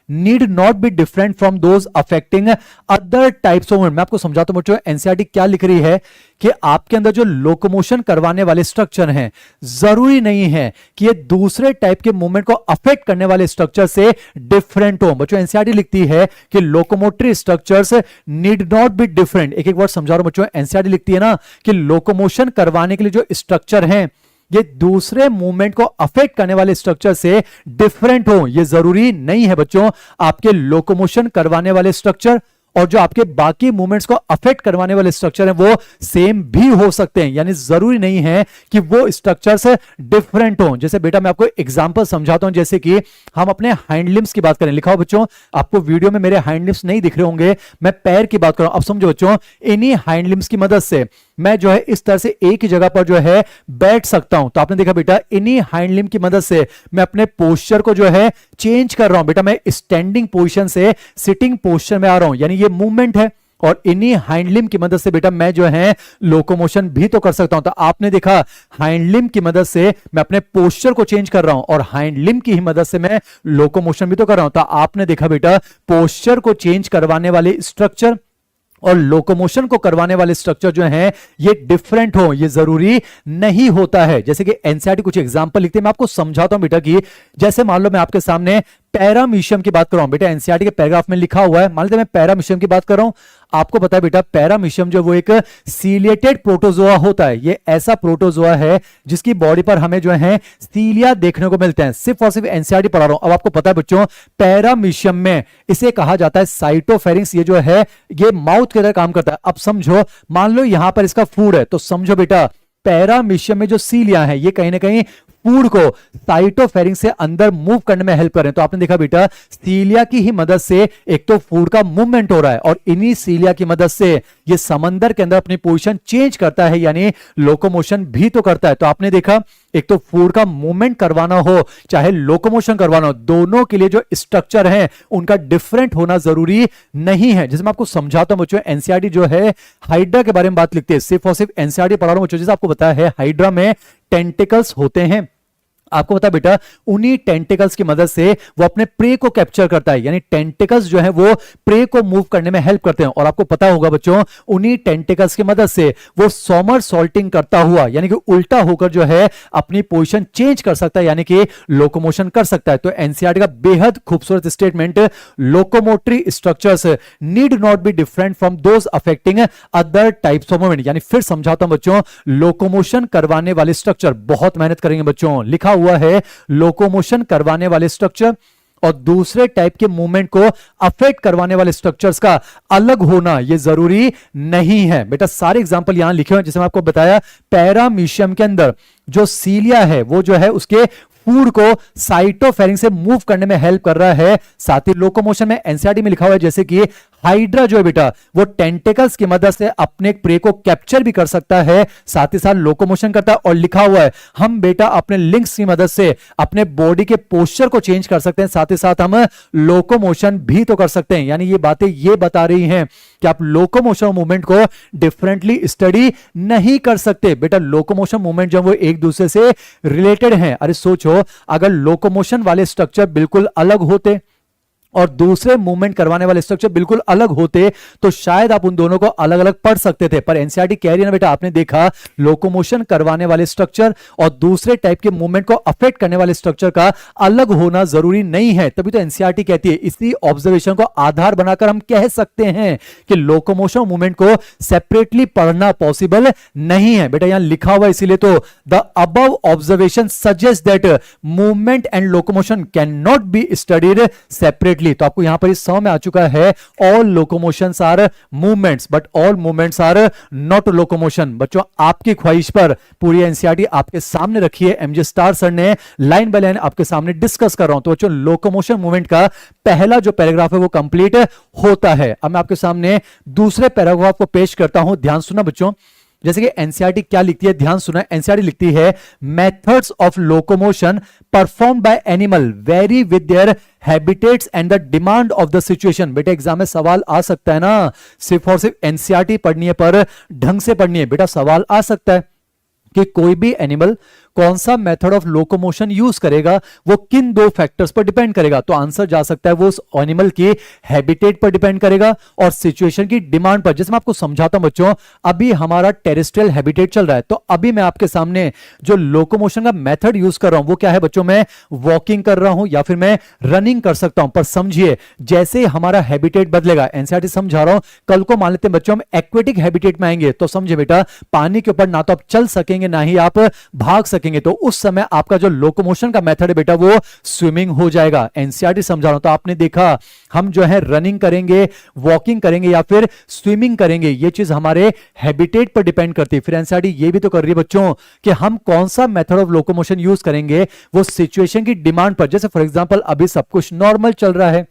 need not be different from those affecting other types of movement। मैं आपको समझाता हूं बच्चों, एनसीईआरटी क्या लिख रही है कि आपके अंदर जो लोकोमोशन करवाने वाले स्ट्रक्चर हैं, जरूरी नहीं है कि ये दूसरे टाइप के मूवमेंट को अफेक्ट करने वाले स्ट्रक्चर से डिफरेंट हो। बच्चों एनसीईआरटी लिखती है कि locomotory structures need not be different. एक एक वर्ड समझा रहा हूं बच्चों, एनसीईआरटी लिखती है ना कि लोकोमोशन करवाने के लिए जो स्ट्रक्चर हैं ये दूसरे मूवमेंट को अफेक्ट करने वाले स्ट्रक्चर से डिफरेंट हो, ये जरूरी नहीं है बच्चों। आपके लोकोमोशन करवाने वाले स्ट्रक्चर और जो आपके बाकी मूवमेंट्स को अफेक्ट करवाने वाले स्ट्रक्चर हैं वो सेम भी हो सकते हैं, यानी जरूरी नहीं है कि वो स्ट्रक्चर्स डिफरेंट हो। जैसे बेटा मैं आपको एग्जांपल समझाता हूं, जैसे कि हम अपने हाइंड लिम्स की बात करें। लिखा हो बच्चों, आपको वीडियो में मेरे हाइंड लिम्स नहीं दिख रहे होंगे, मैं पैर की बात कर रहा हूं। अब समझो बच्चों, इन्हीं हाइंड लिम्स की मदद से मैं जो है इस तरह से एक ही जगह पर जो है बैठ सकता हूं। तो आपने देखा बेटा, इन्हीं हाइंड लिम्ब की मदद से मैं अपने पोस्चर को जो है चेंज कर रहा हूं। बेटा मैं स्टैंडिंग पोजीशन से सिटिंग पोस्चर में आ रहा हूं, यानी ये मूवमेंट है। और इन्हीं हाइंड लिम्ब की मदद से बेटा मैं जो है लोकोमोशन भी तो कर सकता हूं। तो आपने देखा, हाइंड लिम्ब की मदद से मैं अपने पोस्चर को चेंज कर रहा हूं और हाइंड लिम्ब की ही मदद से मैं लोकोमोशन भी तो कर रहा हूं। तो आपने देखा बेटा, पोस्चर को चेंज करवाने वाले स्ट्रक्चर और लोकोमोशन को करवाने वाले स्ट्रक्चर जो हैं ये डिफरेंट हो, ये जरूरी नहीं होता है। जैसे कि एनसीईआरटी कुछ एग्जांपल लिखते हैं, मैं आपको समझाता हूं बेटा कि जैसे मान लो मैं आपके सामने पैरामीशियम की बात कर रहा हूं। बेटा एनसीईआरटी के पैराग्राफ में लिखा हुआ है, मान लीजिए मैं पैरामीशियम की बात कर रहा हूं। आपको पता है बेटा, पैरामीशियम जो वो एक सीलिएटेड प्रोटोजोआ होता है। ये ऐसा प्रोटोजोआ है जिसकी बॉडी पर हमें जो है सीलिया देखने को मिलते हैं। सिर्फ और सिर्फ एनसीईआरटी पढ़ा रहा हूं। अब आपको पता है बच्चों, पैरामीशियम में इसे कहा जाता है साइटोफेरिंक्स। ये जो है ये माउथ की तरह काम करता है। अब समझो, मान लो यहां पर इसका फूड है, तो समझो बेटा पैरामीशियम में जो सीलिया है ये कहीं ना कहीं फूड को साइटोफेरिंक्स से अंदर मूव करने में हेल्प कर रहे हैं। तो आपने देखा बेटा, सीलिया की ही मदद से एक तो फूड का मूवमेंट हो रहा है और इन्हीं सीलिया की मदद से ये समंदर के अंदर अपनी पोजीशन चेंज करता है, यानी लोकोमोशन भी तो करता है। तो आपने देखा, एक तो फूड का मूवमेंट करवाना हो चाहे लोकोमोशन करवाना हो, दोनों के लिए जो स्ट्रक्चर है उनका डिफरेंट होना जरूरी नहीं है। जैसे मैं आपको समझाता हूं बच्चों, एनसीईआरटी जो है हाइड्रा के बारे में बात लिखते हैं। सिर्फ और सिर्फ एनसीईआरटी पढ़ा रहा हूं बच्चों। जैसे आपको बताया है, हाइड्रा में टेंटिकल्स होते हैं। आपको पता है बेटा, उन्हीं टेंटिकल्स की मदद से वो अपने प्रे को कैप्चर करता है, यानी टेंटिकल्स जो है वो प्रे को मूव करने में हेल्प करते हैं। और आपको पता होगा बच्चों, उन्हीं टेंटिकल्स की मदद से वो सोमर सॉल्टिंग करता हुआ, यानी कि उल्टा होकर जो है अपनी पोजीशन चेंज कर सकता है, यानी कि लोकोमोशन कर सकता है। तो एनसीईआरटी का बेहद खूबसूरत statement, locomotory structures need not be different from those affecting other types of movement. यानी फिर समझाता हूं बच्चों, लोकोमोशन करवाने वाले स्ट्रक्चर, बहुत मेहनत करेंगे बच्चों, लिखा हुआ है लोकोमोशन करवाने वाले स्ट्रक्चर और दूसरे टाइप के मूवमेंट को अफेक्ट करवाने वाले स्ट्रक्चर्स का अलग होना ये जरूरी नहीं है। बेटा सारे एग्जांपल यहां लिखे हुए हैं। जैसे मैं आपको बताया, पैरामीशियम के अंदर जो सीलिया है वो जो है उसके फूड को साइटोफेरिंक्स से मूव करने में हेल्प कर रहा है। साथ ही लोकोमोशन में एनसीईआरटी में लिखा हुआ है, जैसे कि हाइड्रा जो है बेटा वो टेंटिकल्स की मदद से अपने प्रे को कैप्चर भी कर सकता है, साथ ही साथ लोकोमोशन करता है। और लिखा हुआ है, हम बेटा अपने लिंक्स की मदद से अपने बॉडी के पोस्चर को चेंज कर सकते हैं, साथ ही साथ हम लोकोमोशन भी तो कर सकते हैं। यानी ये बातें ये बता रही हैं कि आप लोकोमोशन मूवमेंट को डिफरेंटली स्टडी नहीं कर सकते। बेटा लोकोमोशन मूवमेंट जब वो एक दूसरे से रिलेटेड हैं, अरे सोचो, अगर लोकोमोशन वाले स्ट्रक्चर बिल्कुल अलग होते और दूसरे मूवमेंट करवाने वाले स्ट्रक्चर बिल्कुल अलग होते तो शायद आप उन दोनों को अलग अलग पढ़ सकते थे। पर एनसीईआरटी कह रही है ना बेटा, आपने देखा लोकोमोशन करवाने वाले स्ट्रक्चर और दूसरे टाइप के मूवमेंट को अफेक्ट करने वाले स्ट्रक्चर का अलग होना जरूरी नहीं है। तभी तो एनसीईआरटी कहती है, इसी ऑब्जर्वेशन को आधार बनाकर हम कह सकते हैं कि लोकोमोशन मूवमेंट को सेपरेटली पढ़ना पॉसिबल नहीं है। बेटा यहां लिखा हुआ, इसीलिए तो the above observation suggest that movement and locomotion can not be studied separately. Completely. तो आपको यहां पर इस समझ में आ चुका है all locomotions are movements but all movements are not locomotion. बच्चों आपकी ख्वाहिश पर पूरी एनसीईआरटी आपके सामने रखी है, एमजे स्टार सर ने लाइन बाय लाइन आपके सामने डिस्कस कर रहा हूं। तो बच्चों लोकोमोशन मूवमेंट का पहला जो पैराग्राफ है वो कंप्लीट होता है। अब मैं आपके सामने दूसरे पैराग्राफ को पेश करता हूं, ध्यान सुना बच्चों। जैसे कि एनसीईआरटी क्या लिखती है, ध्यान सुना। एनसीईआरटी लिखती है methods of locomotion perform by animal very with their habitats and the demand of the situation. बेटा एग्जाम में सवाल आ सकता है ना, सिर्फ और सिर्फ एनसीईआरटी पढ़नी है पर ढंग से पढ़नी है। बेटा सवाल आ सकता है कि कोई भी एनिमल कौन सा मेथड ऑफ लोकोमोशन यूज करेगा, वो किन दो फैक्टर्स पर डिपेंड करेगा। तो आंसर जा सकता है वो उस एनिमल की हैबिटेट पर डिपेंड करेगा और सिचुएशन की डिमांड पर। जैसे मैं आपको समझाता हूं बच्चों, अभी हमारा टेरेस्ट्रियल हैबिटेट चल रहा है, तो अभी मैं आपके सामने जो लोकोमोशन का मेथड यूज कर रहा हूं वो क्या है बच्चों, मैं वॉकिंग कर रहा हूं या फिर मैं रनिंग कर सकता हूं। पर समझिए जैसे हमारा हैबिटेट बदलेगा, एनसीईआरटी समझा रहा हूं, कल को मान लेते हैं बच्चों हम एक्वेटिक हैबिटेट में आएंगे, तो समझे बेटा पानी के ऊपर ना तो आप चल सकेंगे ना ही आप भाग सकेंगे। तो उस समय आपका जो लोकोमोशन का मेथड है बेटा वो स्विमिंग हो जाएगा। एनसीईआरटी समझा रहा हूं। तो आपने देखा हम जो है रनिंग करेंगे, वॉकिंग करेंगे या फिर स्विमिंग करेंगे, ये चीज हमारे हैबिटेट पर डिपेंड करती है। फिर एनसीईआरटी ये भी तो कर रही है बच्चों कि हम कौन सा मेथड ऑफ लोकोमोशन यूज करेंगे वो सिचुएशन की डिमांड पर। जैसे फॉर एग्जांपल अभी सब कुछ नॉर्मल चल रहा है,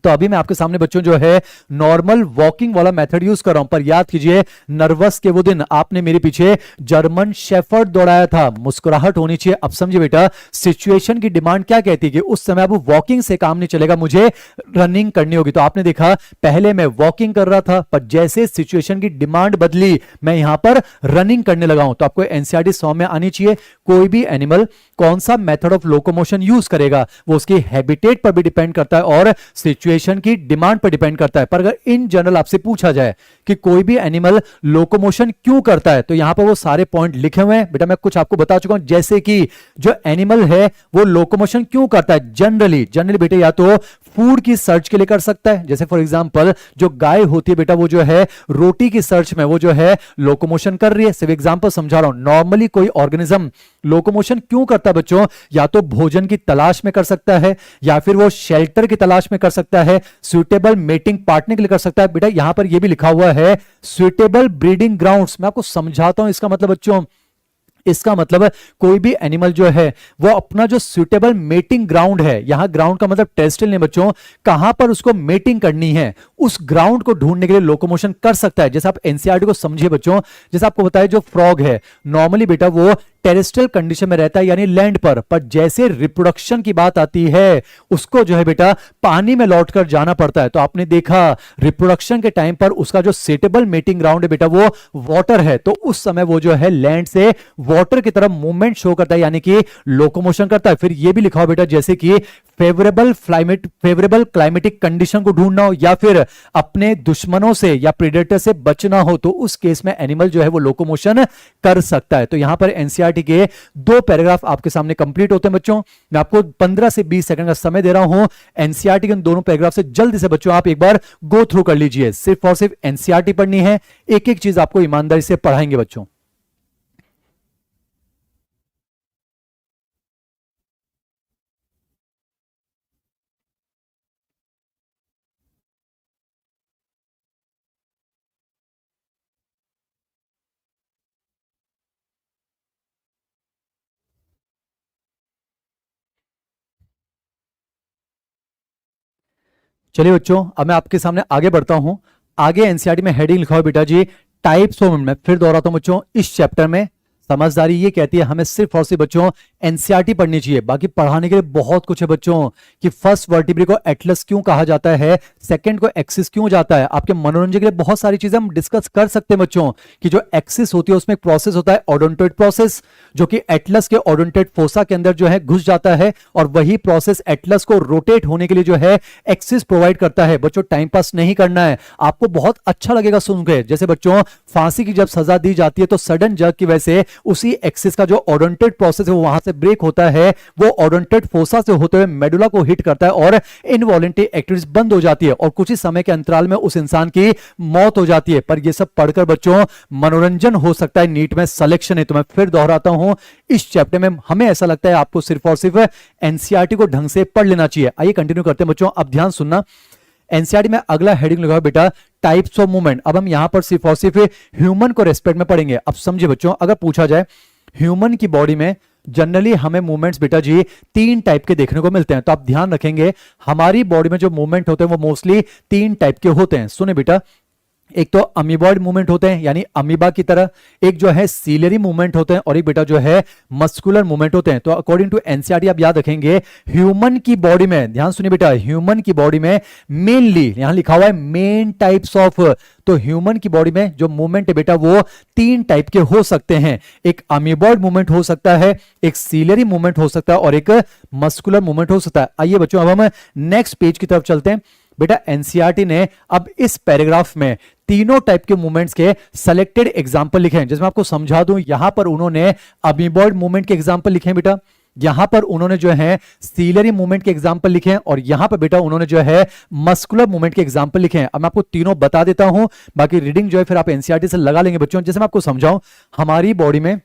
तो अभी मैं आपके सामने बच्चों जो है नॉर्मल वॉकिंग वाला मेथड यूज कर रहा हूं। पर याद कीजिए नर्वस के वो दिन आपने मेरे पीछे जर्मन शेफर्ड दौड़ाया था, मुस्कुराहट होनी चाहिए। अब समझिए बेटा सिचुएशन की डिमांड क्या कहती है कि उस समय अब वॉकिंग से काम नहीं चलेगा, मुझे रनिंग करनी होगी। तो आपने देखा पहले मैं वॉकिंग कर रहा था, पर जैसे सिचुएशन की डिमांड बदली मैं यहां पर रनिंग करने लगा हूं। तो आपको एनसीईआरटी समझ में आनी चाहिए, कोई भी एनिमल कौन सा मेथड ऑफ लोकोमोशन यूज करेगा वो उसकी हैबिटेट पर भी डिपेंड करता है और सिचुएशन की डिमांड पर डिपेंड करता है। पर अगर इन जनरल आपसे पूछा जाए कि कोई भी एनिमल लोकोमोशन क्यों करता है, तो यहां पर वो सारे पॉइंट लिखे हुए हैं। बेटा मैं कुछ आपको बता चुका हूं, जैसे कि जो एनिमल है वो लोकोमोशन क्यों करता है। जनरली बेटा या तो फूड की सर्च के लिए कर सकता है, जैसे फॉर एग्जांपल जो गाय होती है बेटा वो जो है रोटी की सर्च में वो जो है लोकोमोशन कर रही है। सिर्फ एग्जांपल समझा रहा हूं। नॉर्मली कोई ऑर्गेनिज्म लोकोमोशन क्यों करता है बच्चों, या तो भोजन की तलाश में कर सकता है या फिर वो शेल्टर की तलाश में कर सकता है, सुइटेबल मेटिंग पार्टनर के लिए कर सकता है। बेटा यहां पर यह भी लिखा हुआ है सुइटेबल ब्रीडिंग ग्राउंड्स। मैं आपको समझाता हूं इसका मतलब बच्चों, इसका मतलब कोई भी एनिमल जो है वो अपना जो सुइटेबल मेटिंग ग्राउंड है, यहां ग्राउंड का मतलब टेरेस्ट्रियल नहीं बच्चों, कहां पर उसको मेटिंग करनी है उस ग्राउंड को ढूंढने के लिए लोकोमोशन कर सकता है। जैसे आप एनसीईआरटी को समझिए बच्चों, जैसे आपको बताया जो फ्रॉग है नॉर्मली बेटा वो टेरेस्ट्रियल कंडीशन में रहता है यानी लैंड पर जैसे रिप्रोडक्शन की बात आती है उसको जो है बेटा पानी में लौटकर जाना पड़ता है। तो आपने देखा रिप्रोडक्शन के टाइम पर उसका जो सुइटेबल मेटिंग ग्राउंड है बेटा वो वाटर है, तो उस समय वो जो है लैंड से वाटर की तरफ मूवमेंट शो करता है यानी कि लोकोमोशन करता है। फिर ये भी लिखा हो बेटा जैसे कि फेवरेबल क्लाइमेटिक कंडीशन को ढूंढना हो या फिर अपने दुश्मनों से या प्रेडेटर से बचना हो, तो उस केस में एनिमल जो है वो लोकोमोशन कर सकता है। तो यहां पर एनसीईआरटी के दो पैराग्राफ आपके सामने कंप्लीट होते हैं बच्चों। मैं आपको 15 से 20 सेकंड का समय दे रहा हूं, एनसीईआरटी के दोनों पैराग्राफ से जल्दी से बच्चों आप एक बार गो थ्रू कर लीजिए। सिर्फ और सिर्फ एनसीईआरटी पढ़नी है, एक एक चीज आपको ईमानदारी से पढ़ाएंगे बच्चों। चलिए बच्चों अब मैं आपके सामने आगे बढ़ता हूं। आगे एनसीईआरटी में हेडिंग लिखा हुआ है बेटा जी टाइप्स ऑफ मूवमेंट। फिर दोहराता हूं बच्चों, इस चैप्टर में समझदारी ये कहती है हमें सिर्फ और सिर्फ बच्चों एनसीईआरटी पढ़नी चाहिए, बाकी पढ़ाने के लिए बहुत कुछ है बच्चों। कि फर्स्ट वर्टिब्रे को एटलस क्यों कहा जाता है, सेकंड को एक्सिस क्यों जाता है, आपके मनोरंजन के लिए बहुत सारी चीजें हम डिस्कस कर सकते हैं बच्चों। कि जो एक्सिस होती है उसमें एक प्रोसेस होता है ओडोंटोइड प्रोसेस, जो कि एटलस के ओडोंटोइड फोसा के अंदर जो है घुस जाता है और वही प्रोसेस एटलस को रोटेट होने के लिए जो है एक्सिस प्रोवाइड करता है। बच्चों टाइम पास नहीं करना है, आपको बहुत अच्छा लगेगा सुन के। जैसे बच्चों फांसी की जब सजा दी जाती है तो सडन जर्क की वजह से उसी एक्सिस का जो ओडोंटोइड प्रोसेस है वो वहां से ब्रेक होता है वो ओडोंटेड फोसा से होते हुए मेडुला को हिट करता है और इनवॉलेंटरी एक्टिविटीज बंद हो जाती है और कुछ ही समय के अंतराल में उस इंसान की मौत हो जाती है। पर ये सब पढ़कर बच्चों मनोरंजन हो सकता है, नीट में सिलेक्शन है। तो मैं फिर दोहराता हूं, इस चैप्टर में हमें ऐसा लगता है आपको सिर्फ और सिर्फ एनसीईआरटी को ढंग से पढ़ लेना चाहिए। आइए कंटिन्यू करते हैं बच्चों, अब ध्यान सुनना। एनसीईआरटी में अगला हेडिंग लगा बेटा टाइप्स ऑफ मूवमेंट। अब हम यहां पर सिर्फ और सिर्फ ह्यूमन को रेस्पेक्ट में पढ़ेंगे। अब समझिए बच्चों, अगर पूछा जाए ह्यूमन की बॉडी में जनरली हमें मूवमेंट्स बेटा जी 3 टाइप के देखने को मिलते हैं। तो आप ध्यान रखेंगे हमारी बॉडी में जो मूवमेंट होते हैं वो मोस्टली 3 टाइप के होते हैं। सुने बेटा, एक तो अमीबॉइड मूवमेंट होते हैं यानी अमीबा की तरह, एक जो है सीलरी मूवमेंट होते हैं और एक बेटा जो है मस्कुलर मूवमेंट होते हैं। तो अकॉर्डिंग टू एनसीईआरटी आप याद रखेंगे ह्यूमन की बॉडी में, ध्यान सुनिए बेटा, ह्यूमन की बॉडी में मेनली यहां लिखा हुआ है मेन टाइप्स ऑफ, तो ह्यूमन की बॉडी में जो मूवमेंट है बेटा वो 3 टाइप के हो सकते हैं। एक अमीबॉइड मूवमेंट हो सकता है, एक सीलरी मूवमेंट हो सकता है और एक मस्कुलर मूवमेंट हो सकता है। आइए बच्चों अब हम नेक्स्ट पेज की तरफ चलते हैं। बेटा एनसीईआरटी ने अब इस पैराग्राफ में तीनों टाइप के मूवमेंट्स के सेलेक्टेड एग्जांपल लिखे हैं। जिसमें आपको समझा दूं, यहां पर उन्होंने अमीबॉइड मूवमेंट के एग्जांपल लिखे हैं बेटा, यहां पर उन्होंने जो है सीलरी मूवमेंट के एग्जांपल लिखे हैं और यहां पर बेटा उन्होंने जो है मस्कुलर मूवमेंट के एग्जांपल लिखे हैं। अब मैं आपको तीनों बता देता हूं, बाकी रीडिंग जो है फिर आप एनसीईआरटी से लगा लेंगे बच्चों। जैसे मैं आपको समझाऊं, हमारी बॉडी में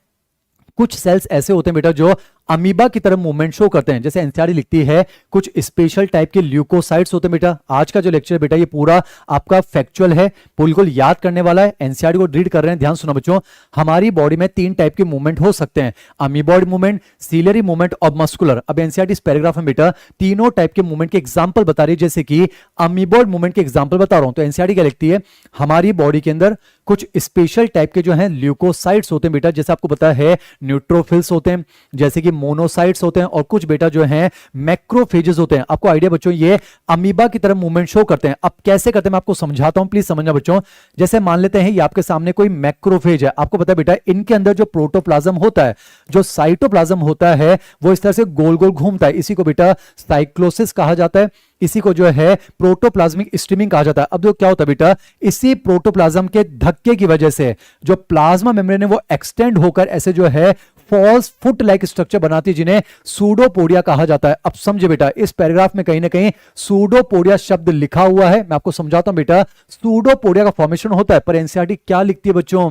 कुछ सेल्स ऐसे होते हैं बेटा जो अमीबा की तरह मूवमेंट शो करते हैं। जैसे एनसीईआरटी लिखती है कुछ स्पेशल टाइप के ल्यूकोसाइट्स होते हैं बेटा। आज का जो लेक्चर है बेटा ये पूरा आपका फैक्चुअल है, बिल्कुल याद करने वाला है। एनसीईआरटी को रीड कर रहे हैं, ध्यान सुनो बच्चों। हमारी बॉडी में 3 टाइप के मूवमेंट हो सकते हैं, अमीबॉइड मूवमेंट, सीलरी मूवमेंट और मस्कुलर। अब एनसीईआरटी इस पैराग्राफ में बेटा तीनों टाइप के मूवमेंट के एग्जाम्पल बता रही है। जैसे कि अमीबॉइड मूवमेंट के एग्जाम्पल बता रहा हूं, तो एनसीईआरटी क्या लिखती है, हमारी बॉडी के अंदर कुछ स्पेशल टाइप के जो है ल्यूकोसाइट्स होते हैं बेटा। जैसे आपको पता है न्यूट्रोफिल्स होते हैं, जैसे कि मोनोसाइट्स होते हैं और कुछ बेटा जो है मैक्रोफेजेस होते हैं। आपको आइडिया बच्चों, ये अमीबा की तरह मूवमेंट शो करते हैं। अब कैसे करते हैं मैं आपको समझाता हूं, प्लीज समझना बच्चों। जैसे मान लेते हैं ये आपके सामने कोई मैक्रोफेज है, आपको पता है बेटा इनके अंदर जो प्रोटोप्लाज्म होता है, जो साइटोप्लाज्म होता है वो इस तरह से गोल गोल घूमता है। इसी को बेटा साइक्लोसिस कहा जाता है, इसी को जो है प्रोटोप्लाज्मिक स्ट्रीमिंग कहा जाता है। अब जो क्या होता है बेटा, इसी प्रोटोप्लाज्म के धक्के की वजह से जो प्लाज्मा मेम्ब्रेन है वो एक्सटेंड होकर ऐसे जो है फॉल्स फुट लाइक स्ट्रक्चर बनाती है, जिन्हें सूडोपोडिया कहा जाता है। अब समझे बेटा, इस पैराग्राफ में कहीं ना कहीं सूडोपोडिया शब्द लिखा हुआ है। मैं आपको समझाता हूं बेटा, सूडोपोडिया का फॉर्मेशन होता है। पर एनसीईआरटी क्या लिखती है बच्चों,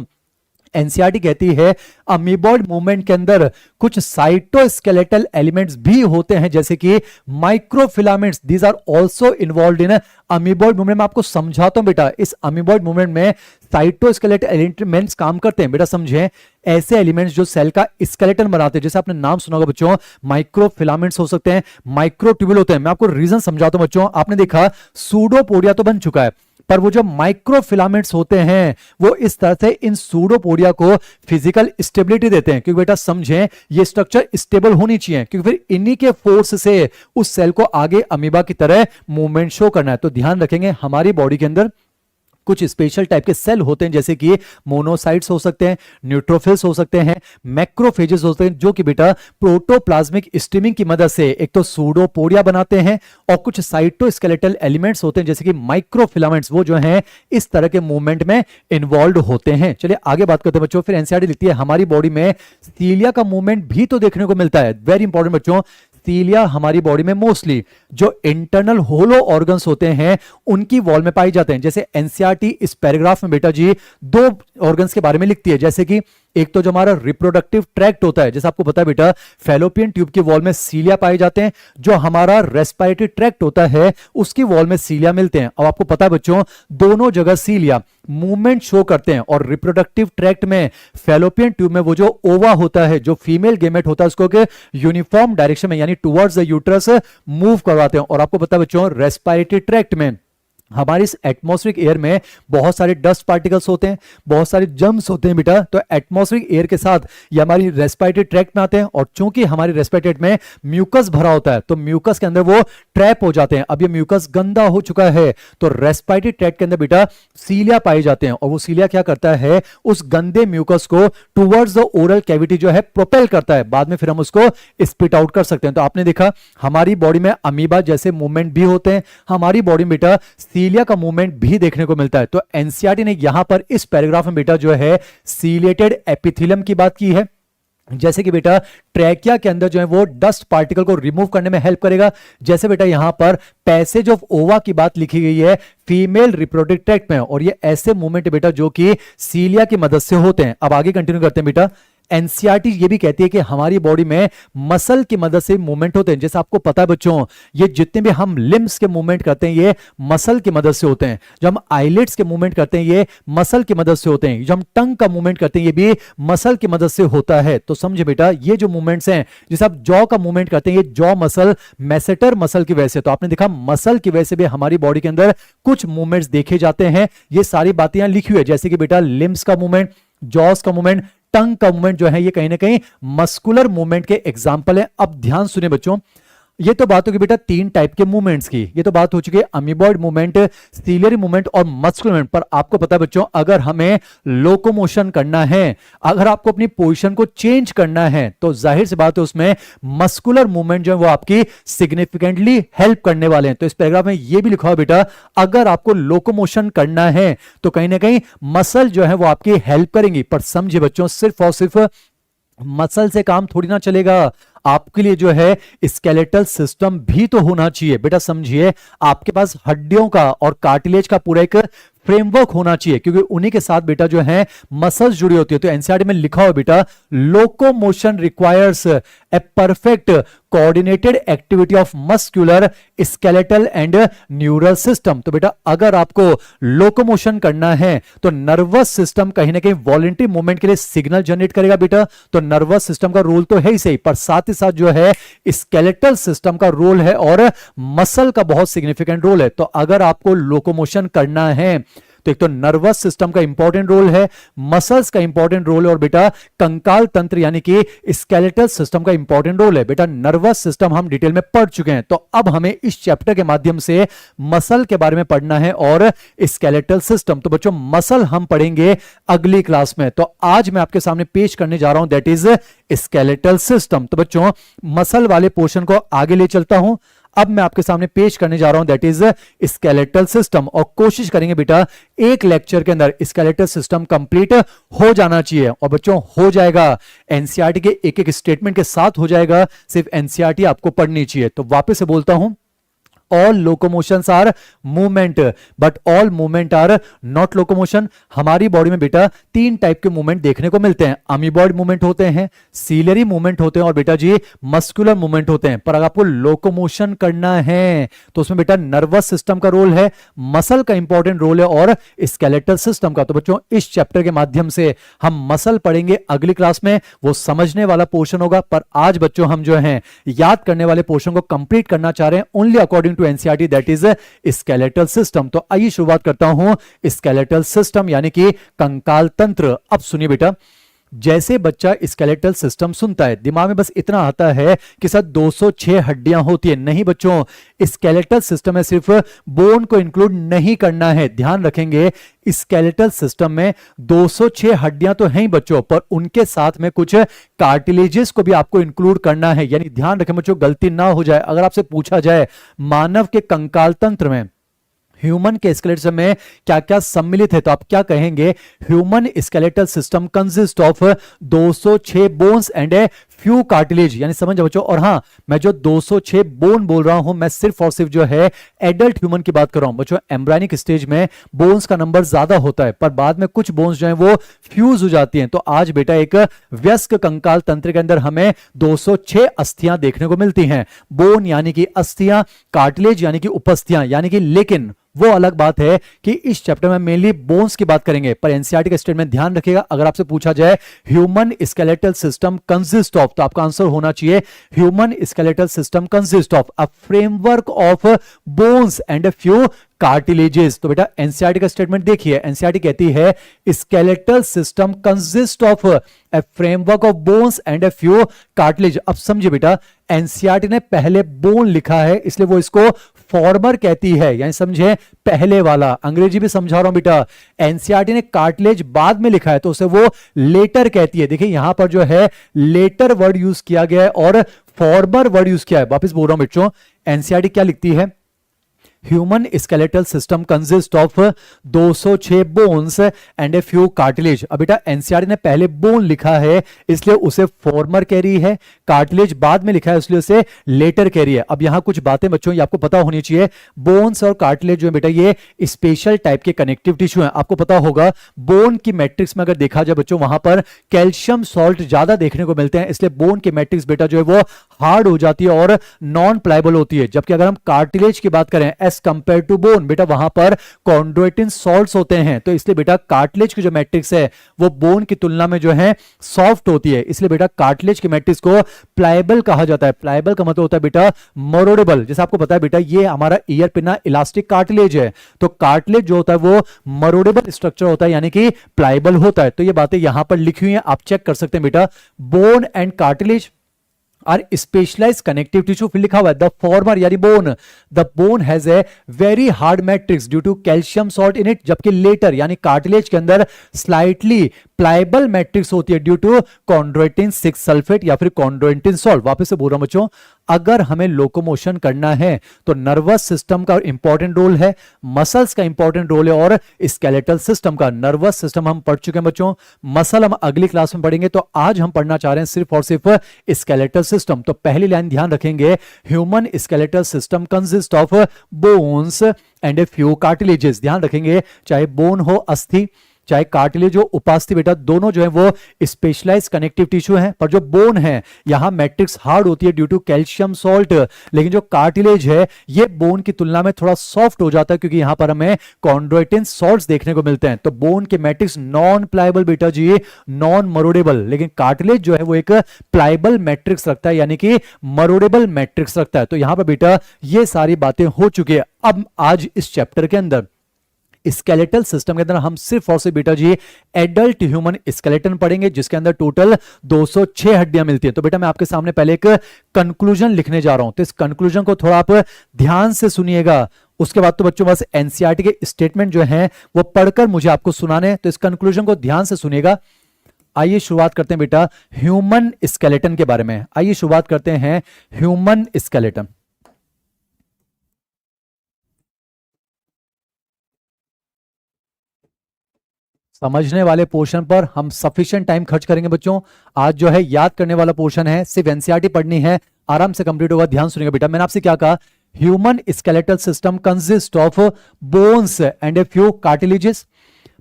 एनसीईआरटी कहती है अमीबॉइड मूवमेंट के अंदर कुछ साइटोस्केलेटल एलिमेंट्स भी होते हैं, जैसे कि microfilaments, these are also involved in amoeboid movement. मैं आपको समझाता हूं बेटा, इस अमीबॉइड मूवमेंट में साइटोस्केलेटल एलिमेंट्स काम करते हैं बेटा। समझे, ऐसे एलिमेंट्स जो सेल का स्केलेटन बनाते हैं, जैसे आपने नाम सुना होगा बच्चों, माइक्रोफिलामेंट्स हो सकते हैं, माइक्रोट्यूब्यूल होते हैं। मैं आपको रीजन समझाता हूं बच्चों। आपने देखा सूडोपोडिया तो बन चुका है, पर वो जो माइक्रोफिलामेंट्स होते हैं वो इस तरह से इन सूडोपोडिया को फिजिकल स्टेबिलिटी देते हैं। क्योंकि बेटा समझें, ये स्ट्रक्चर स्टेबल होनी चाहिए, क्योंकि फिर इन्हीं के फोर्स से उस सेल को आगे अमीबा की तरह मूवमेंट शो करना है। तो ध्यान रखेंगे, हमारी बॉडी के अंदर कुछ स्पेशल टाइप के सेल होते हैं, जैसे कि मोनोसाइट्स हो सकते हैं, न्यूट्रोफिल्स हो सकते हैं, मैक्रोफेजेस होते हैं, जो कि बेटा प्रोटोप्लाज्मिक स्ट्रीमिंग की मदद से एक तो सूडोपोडिया बनाते हैं और कुछ साइटोस्केलेटल एलिमेंट्स होते हैं, जैसे कि माइक्रोफिलामेंट्स, वो जो हैं इस तरह के मूवमेंट में इन्वॉल्व होते हैं। चलिए आगे बात करते हैं बच्चों। फिर एनसीईआरटी लिखती है हमारी बॉडी में सीलिया का मूवमेंट भी तो देखने को मिलता है। वेरी इंपॉर्टेंट बच्चों, सीलिया हमारी बॉडी में मोस्टली जो इंटरनल होलो ऑर्गन्स होते हैं उनकी वॉल में पाई जाते हैं। जैसे एनसीईआरटी इस पैराग्राफ में बेटा जी 2 ऑर्गन्स के बारे में लिखती है, जैसे कि एक तो जो हमारा रिप्रोडक्टिव ट्रैक्ट होता है, जैसे आपको पता है बेटा फैलोपियन ट्यूब की वॉल में सीलिया पाए जाते हैं। जो हमारा रेस्पिरेटरी ट्रैक्ट होता है उसकी वॉल में सीलिया मिलते हैं। अब आपको पता है बच्चों, दोनों जगह सीलिया मूवमेंट शो करते हैं और रिप्रोडक्टिव ट्रैक्ट में फैलोपियन ट्यूब में वो जो ओवा होता है, जो फीमेल गेमेट होता है, उसको के यूनिफॉर्म डायरेक्शन में यानी टुवर्ड्स द यूट्रस मूव करवाते हैं। और आपको पता है बच्चों, रेस्पिरेटरी ट्रैक्ट में हमारी इस एटमॉस्फेरिक एयर में बहुत सारे डस्ट पार्टिकल्स होते हैं, बहुत सारे जर्म्स होते हैं बेटा। तो एटमॉस्फेरिक एयर के साथ ये हमारी रेस्पिरेटरी ट्रैक्ट में आते हैं और चूंकि हमारी रेस्पिरेटरी ट्रैक्ट में म्यूकस भरा होता है तो म्यूकस के अंदर वो ट्रैप हो जाते हैं। अब ये म्यूकस गंदा हो चुका है तो रेस्पिरेटरी ट्रैक्ट के अंदर बेटा सीलिया पाए जाते हैं और वो सीलिया क्या करता है, उस गंदे म्यूकस को टुवर्ड्स द ओरल कैविटी जो है प्रोपेल करता है। बाद में फिर हम उसको स्पिट आउट कर सकते हैं। तो आपने देखा हमारी बॉडी में अमीबा जैसे मूवमेंट भी होते हैं, हमारी बॉडी में बेटा सीलिया का मूवमेंट भी देखने को मिलता है। तो एनसीईआरटी ने यहां पर इस पैराग्राफ में बेटा जो है सीलिएटेड एपिथेलियम की बात की है। जैसे कि बेटा ट्रैकिया के अंदर जो है वो डस्ट पार्टिकल को रिमूव करने में हेल्प करेगा। जैसे बेटा यहां पर पैसेज ऑफ ओवा की बात लिखी गई है फीमेल रिप्रोडक्टिव ट्रैक्ट में, और ये ऐसे मूवमेंट बेटा जो कि सीलिया की मदद से होते हैं। अब आगे कंटिन्यू करते हैं बेटा। एनसीईआरटी ये भी कहती है कि हमारी बॉडी में मसल की मदद से मूवमेंट होते हैं। जैसे आपको पता है बच्चों, ये जितने भी हम लिम्स के मूवमेंट करते हैं ये मसल की मदद से होते हैं। जो हम आईलिड्स के मूवमेंट करते हैं ये मसल की मदद से होते हैं। जो हम टंग का मूवमेंट करते हैं ये भी मसल की मदद से होता है। तो समझे बेटा, ये जो मूवमेंट्स हैं, जैसे आप जॉ का मूवमेंट करते हैं ये जॉ मसल मैसेटर मसल की वजह से, तो आपने देखा मसल की वजह से भी हमारी बॉडी के अंदर कुछ मूवमेंट्स देखे जाते हैं। ये सारी बातें यहां लिखी हुई है, जैसे कि बेटा लिम्स का मूवमेंट, जॉस का मूवमेंट, टंग का मूवमेंट जो है ये कहीं ना कहीं मस्कुलर मूवमेंट के एग्जाम्पल है। अब ध्यान सुनिए बच्चों, ये तो बात होगी बेटा तीन टाइप के मूवमेंट्स की। ये तो बात हो चुकी है अमीबॉइड मूवमेंट, सीलियरी मूवमेंट और मस्कुलर मूवमेंट। पर आपको पता है बच्चों, अगर हमें लोकोमोशन करना है, अगर आपको अपनी पोजीशन को चेंज करना है, तो जाहिर सी बात है उसमें मस्कुलर मूवमेंट जो है वो आपकी सिग्निफिकेंटली हेल्प करने वाले हैं। तो इस पैराग्राफ में ये भी लिखा हुआ बेटा, अगर आपको लोकोमोशन करना है तो कहीं ना कहीं मसल जो है वो आपकी हेल्प करेंगी। पर समझे बच्चों, सिर्फ और सिर्फ मसल से काम थोड़ी ना चलेगा, आपके लिए जो है स्केलेटल सिस्टम भी तो होना चाहिए। बेटा समझिए, आपके पास हड्डियों का और कार्टिलेज का पूरा एक फ्रेमवर्क होना चाहिए, क्योंकि उन्हीं के साथ बेटा जो है मसल्स जुड़ी होती है। तो एनसीईआरटी में लिखा हुआ बेटा, locomotion requires a perfect coordinated activity of muscular, skeletal and neural system. तो बेटा अगर आपको लोकोमोशन करना है तो नर्वस सिस्टम कहीं ना कहीं वॉलंटरी मूवमेंट के लिए सिग्नल जनरेट करेगा बेटा। तो नर्वस सिस्टम का रोल तो है ही सही, पर साथ ही साथ जो है स्केलेटल सिस्टम का रोल है और मसल का बहुत सिग्निफिकेंट रोल है। तो अगर आपको लोकोमोशन करना है तो एक तो नर्वस सिस्टम का इंपॉर्टेंट रोल है, मसल्स का इंपॉर्टेंट रोल है, और बेटा कंकाल तंत्र यानी कि स्केलेटल सिस्टम का इंपॉर्टेंट रोल है। बेटा नर्वस सिस्टम हम डिटेल में पढ़ चुके हैं, तो अब हमें इस चैप्टर के माध्यम से मसल के बारे में पढ़ना है और स्केलेटल सिस्टम। तो बच्चों मसल हम पढ़ेंगे अगली क्लास में। तो आज मैं आपके सामने पेश करने जा रहा हूं दैट इज स्केलेटल सिस्टम। तो बच्चों मसल वाले पोर्शन को आगे ले चलता हूं। अब मैं आपके सामने पेश करने जा रहा हूं दैट इज स्केलेटल सिस्टम, और कोशिश करेंगे बेटा एक लेक्चर के अंदर स्केलेटल सिस्टम कंप्लीट हो जाना चाहिए। और बच्चों हो जाएगा, एनसीईआरटी के एक एक स्टेटमेंट के साथ हो जाएगा, सिर्फ एनसीईआरटी आपको पढ़नी चाहिए। तो वापस से बोलता हूं, all locomotions are movement but all movement are not locomotion. हमारी बॉडी में बेटा तीन टाइप के मूवमेंट देखने को मिलते हैं, अमीबॉइड मूवमेंट होते हैं, सीलियरी मूवमेंट होते हैं, और बेटा जी मस्कुलर मूवमेंट होते हैं। पर अगर आपको लोकोमोशन करना है तो उसमें बेटा नर्वस सिस्टम का रोल है, मसल का इंपॉर्टेंट रोल है और स्केलेटल सिस्टम का। तो बच्चों इस चैप्टर के माध्यम से हम मसल पढ़ेंगे अगली क्लास में, वो समझने वाला पोर्शन होगा। पर आज बच्चों हम जो है याद करने वाले पोर्शन को कंप्लीट करना चाह रहे हैं only according to NCERT that is skeletal system. तो आइए शुरुआत करता हूं स्केलेटल सिस्टम यानी कि कंकाल तंत्र। अब सुनिए बेटा, जैसे बच्चा स्केलेटल सिस्टम सुनता है दिमाग में बस इतना आता है कि सर 206 हड्डियां होती है। नहीं बच्चों, स्केलेटल सिस्टम में सिर्फ बोन को इंक्लूड नहीं करना है। ध्यान रखेंगे स्केलेटल सिस्टम में 206 हड्डियां तो हैं ही बच्चों, पर उनके साथ में कुछ कार्टिलेजेस को भी आपको इंक्लूड करना है। यानी ध्यान रखें बच्चों, गलती ना हो जाए। अगर आपसे पूछा जाए मानव के कंकाल तंत्र में, ह्यूमन के स्केलेटल में क्या क्या सम्मिलित है, तो आप क्या कहेंगे? Human skeletal system consist of 206 bones and a few cartilage. यानी समझ बच्चों, और हां मैं जो 206 बोन बोल रहा हूं मैं सिर्फ और सिर्फ जो है एडल्ट ह्यूमन की बात कर रहा हूं बच्चों। एम्ब्रायनिक स्टेज में बोन्स का नंबर ज्यादा होता है, पर बाद में कुछ बोन्स जो है वो फ्यूज हो जाती हैं। तो आज बेटा एक वयस्क कंकाल तंत्र के अंदर हमें 206 अस्थियां देखने को मिलती हैं। बोन यानी कि अस्थियां, कार्टिलेज यानी कि उपस्थियां, यानी कि लेकिन वो अलग बात है कि इस चैप्टर में मेनली बोन्स की बात करेंगे। पर एनसीईआरटी का स्टेटमेंट ध्यान रखिएगा, अगर आपसे पूछा जाए human skeletal system consist of, तो आपका आंसर होना चाहिए human skeletal system consist of a framework of bones and a few cartilages. तो बेटा एनसीईआरटी का स्टेटमेंट देखिए, एनसीईआरटी कहती है skeletal system consist of A framework of bones and a few cartilage. अब समझिए बेटा, एनसीईआरटी ने पहले बोन लिखा है इसलिए वो इसको फॉर्मर कहती है, यानी समझे पहले वाला। अंग्रेजी भी समझा रहा हूं बेटा, एनसीईआरटी ने कार्टिलेज बाद में लिखा है तो उसे वो लेटर कहती है। देखिए यहां पर जो है लेटर वर्ड यूज किया गया है और फॉर्मर वर्ड यूज किया है। वापस बोल रहा हूं बच्चों, एनसीईआरटी क्या लिखती है? Human skeletal system consist of 206 bones and a few cartilage. अब बेटा एनसीईआरटी ने पहले बोन लिखा है इसलिए उसे फॉर्मर कह रही है, कार्टिलेज बाद में लिखा है इसलिए उसे लेटर कह रही है। अब यहां कुछ बातें बच्चों ये आपको पता होनी चाहिए, बोन्स और कार्टिलेज जो है बेटा ये स्पेशल टाइप के कनेक्टिव टिश्यू है। आपको पता होगा बोन की मैट्रिक्स में अगर देखा जाए बच्चों वहां पर कैल्शियम सॉल्ट ज्यादा देखने को मिलते हैं, इसलिए बोन की मैट्रिक्स बेटा जो है वो हार्ड हो जाती है और नॉन प्लायबल होती है। जबकि अगर हम कार्टिलेज की बात करें एज कंपेयर टू बोन, बेटा वहां पर कॉन्ड्रोइटिन सॉल्ट्स होते हैं, तो इसलिए बेटा कार्टिलेज की जो मैट्रिक्स है वो बोन की तुलना में जो है सॉफ्ट होती है, इसलिए बेटा कार्टिलेज की मैट्रिक्स को प्लायबल कहा जाता है। प्लायबल का मतलब होता है बेटा मोरोडेबल। जैसे आपको पता है बेटा ये हमारा ईयर पिना इलास्टिक कार्टिलेज है, तो कार्टिलेज जो होता है वो मोरोडेबल स्ट्रक्चर होता है यानी कि प्लायबल होता है। तो ये बातें यहां पर लिखी हुई हैं, आप चेक कर सकते हैं बेटा। Bone and cartilage are specialised connective tissue, फिर लिखा हुआ है द फॉर्मर यानी bone, the bone has a very hard matrix due to calcium salt in it, जबकि लेटर यानी कार्टिलेज के अंदर स्लाइटली प्लायबल मैट्रिक्स होती है ड्यू टू कॉन्ड्रोइटिन 6 सल्फेट या फिर कॉन्ड्रोइटिन सॉल्ट। वापस से बोल रहा हूं बच्चों, अगर हमें लोकोमोशन करना है तो नर्वस सिस्टम का इंपॉर्टेंट रोल है, मसल्स का इंपॉर्टेंट रोल है और स्केलेटल सिस्टम का। नर्वस सिस्टम हम पढ़ चुके हैं बच्चों, मसल हम अगली क्लास में पढ़ेंगे, तो आज हम पढ़ना चाह रहे हैं सिर्फ और सिर्फ स्केलेटल सिस्टम। तो पहली लाइन ध्यान रखेंगे, human skeletal system consist of bones and a few cartilages. ध्यान रखेंगे चाहे बोन हो अस्थि, चाहे कार्टिलेज हो उपास्थि, बेटा दोनों जो है वो स्पेशलाइज्ड कनेक्टिव टिश्यू हैं, पर जो बोन है यहां मैट्रिक्स हार्ड होती है ड्यू टू कैल्शियम सॉल्ट, लेकिन जो कार्टिलेज है ये बोन की तुलना में थोड़ा सॉफ्ट हो जाता है क्योंकि यहां पर हमें कॉन्ड्रोइटिन सॉल्ट्स देखने को मिलते हैं। तो बोन के मैट्रिक्स नॉन प्लायबल बेटा जी, नॉन मरोडेबल, लेकिन कार्टिलेज जो है वो एक प्लायबल मैट्रिक्स रखता है यानी कि मरोडेबल मैट्रिक्स रखता है। तो यहां पर बेटा ये सारी बातें हो चुकी है। अब आज इस चैप्टर के अंदर स्केलेटल सिस्टम के अंदर हम सिर्फ और सिर्फ बेटा जी एडल्ट ह्यूमन स्केलेटन पढ़ेंगे, जिसके अंदर टोटल 206 हड्डियां मिलती है। तो बेटा मैं आपके सामने पहले एक कंक्लूजन लिखने जा रहा हूं, तो इस कंक्लूजन को थोड़ा आप ध्यान से सुनिएगा। उसके बाद तो बच्चों बस एनसीईआरटी के स्टेटमेंट जो हैं वो पढ़कर मुझे आपको सुनाने, तो इस कंक्लूजन को ध्यान से सुनिएगा। आइए शुरुआत करते हैं बेटा ह्यूमन स्केलेटन के बारे में। आइए शुरुआत करते हैं ह्यूमन स्केलेटन। समझने वाले पोर्शन पर हम सफिशिएंट टाइम खर्च करेंगे बच्चों। आज जो है याद करने वाला पोर्शन है, सिर्फ एनसीईआरटी पढ़नी है, आराम से कंप्लीट होगा। ध्यान सुनिएगा बेटा, मैंने आपसे क्या कहा, human skeletal system consist of bones and a few cartilages,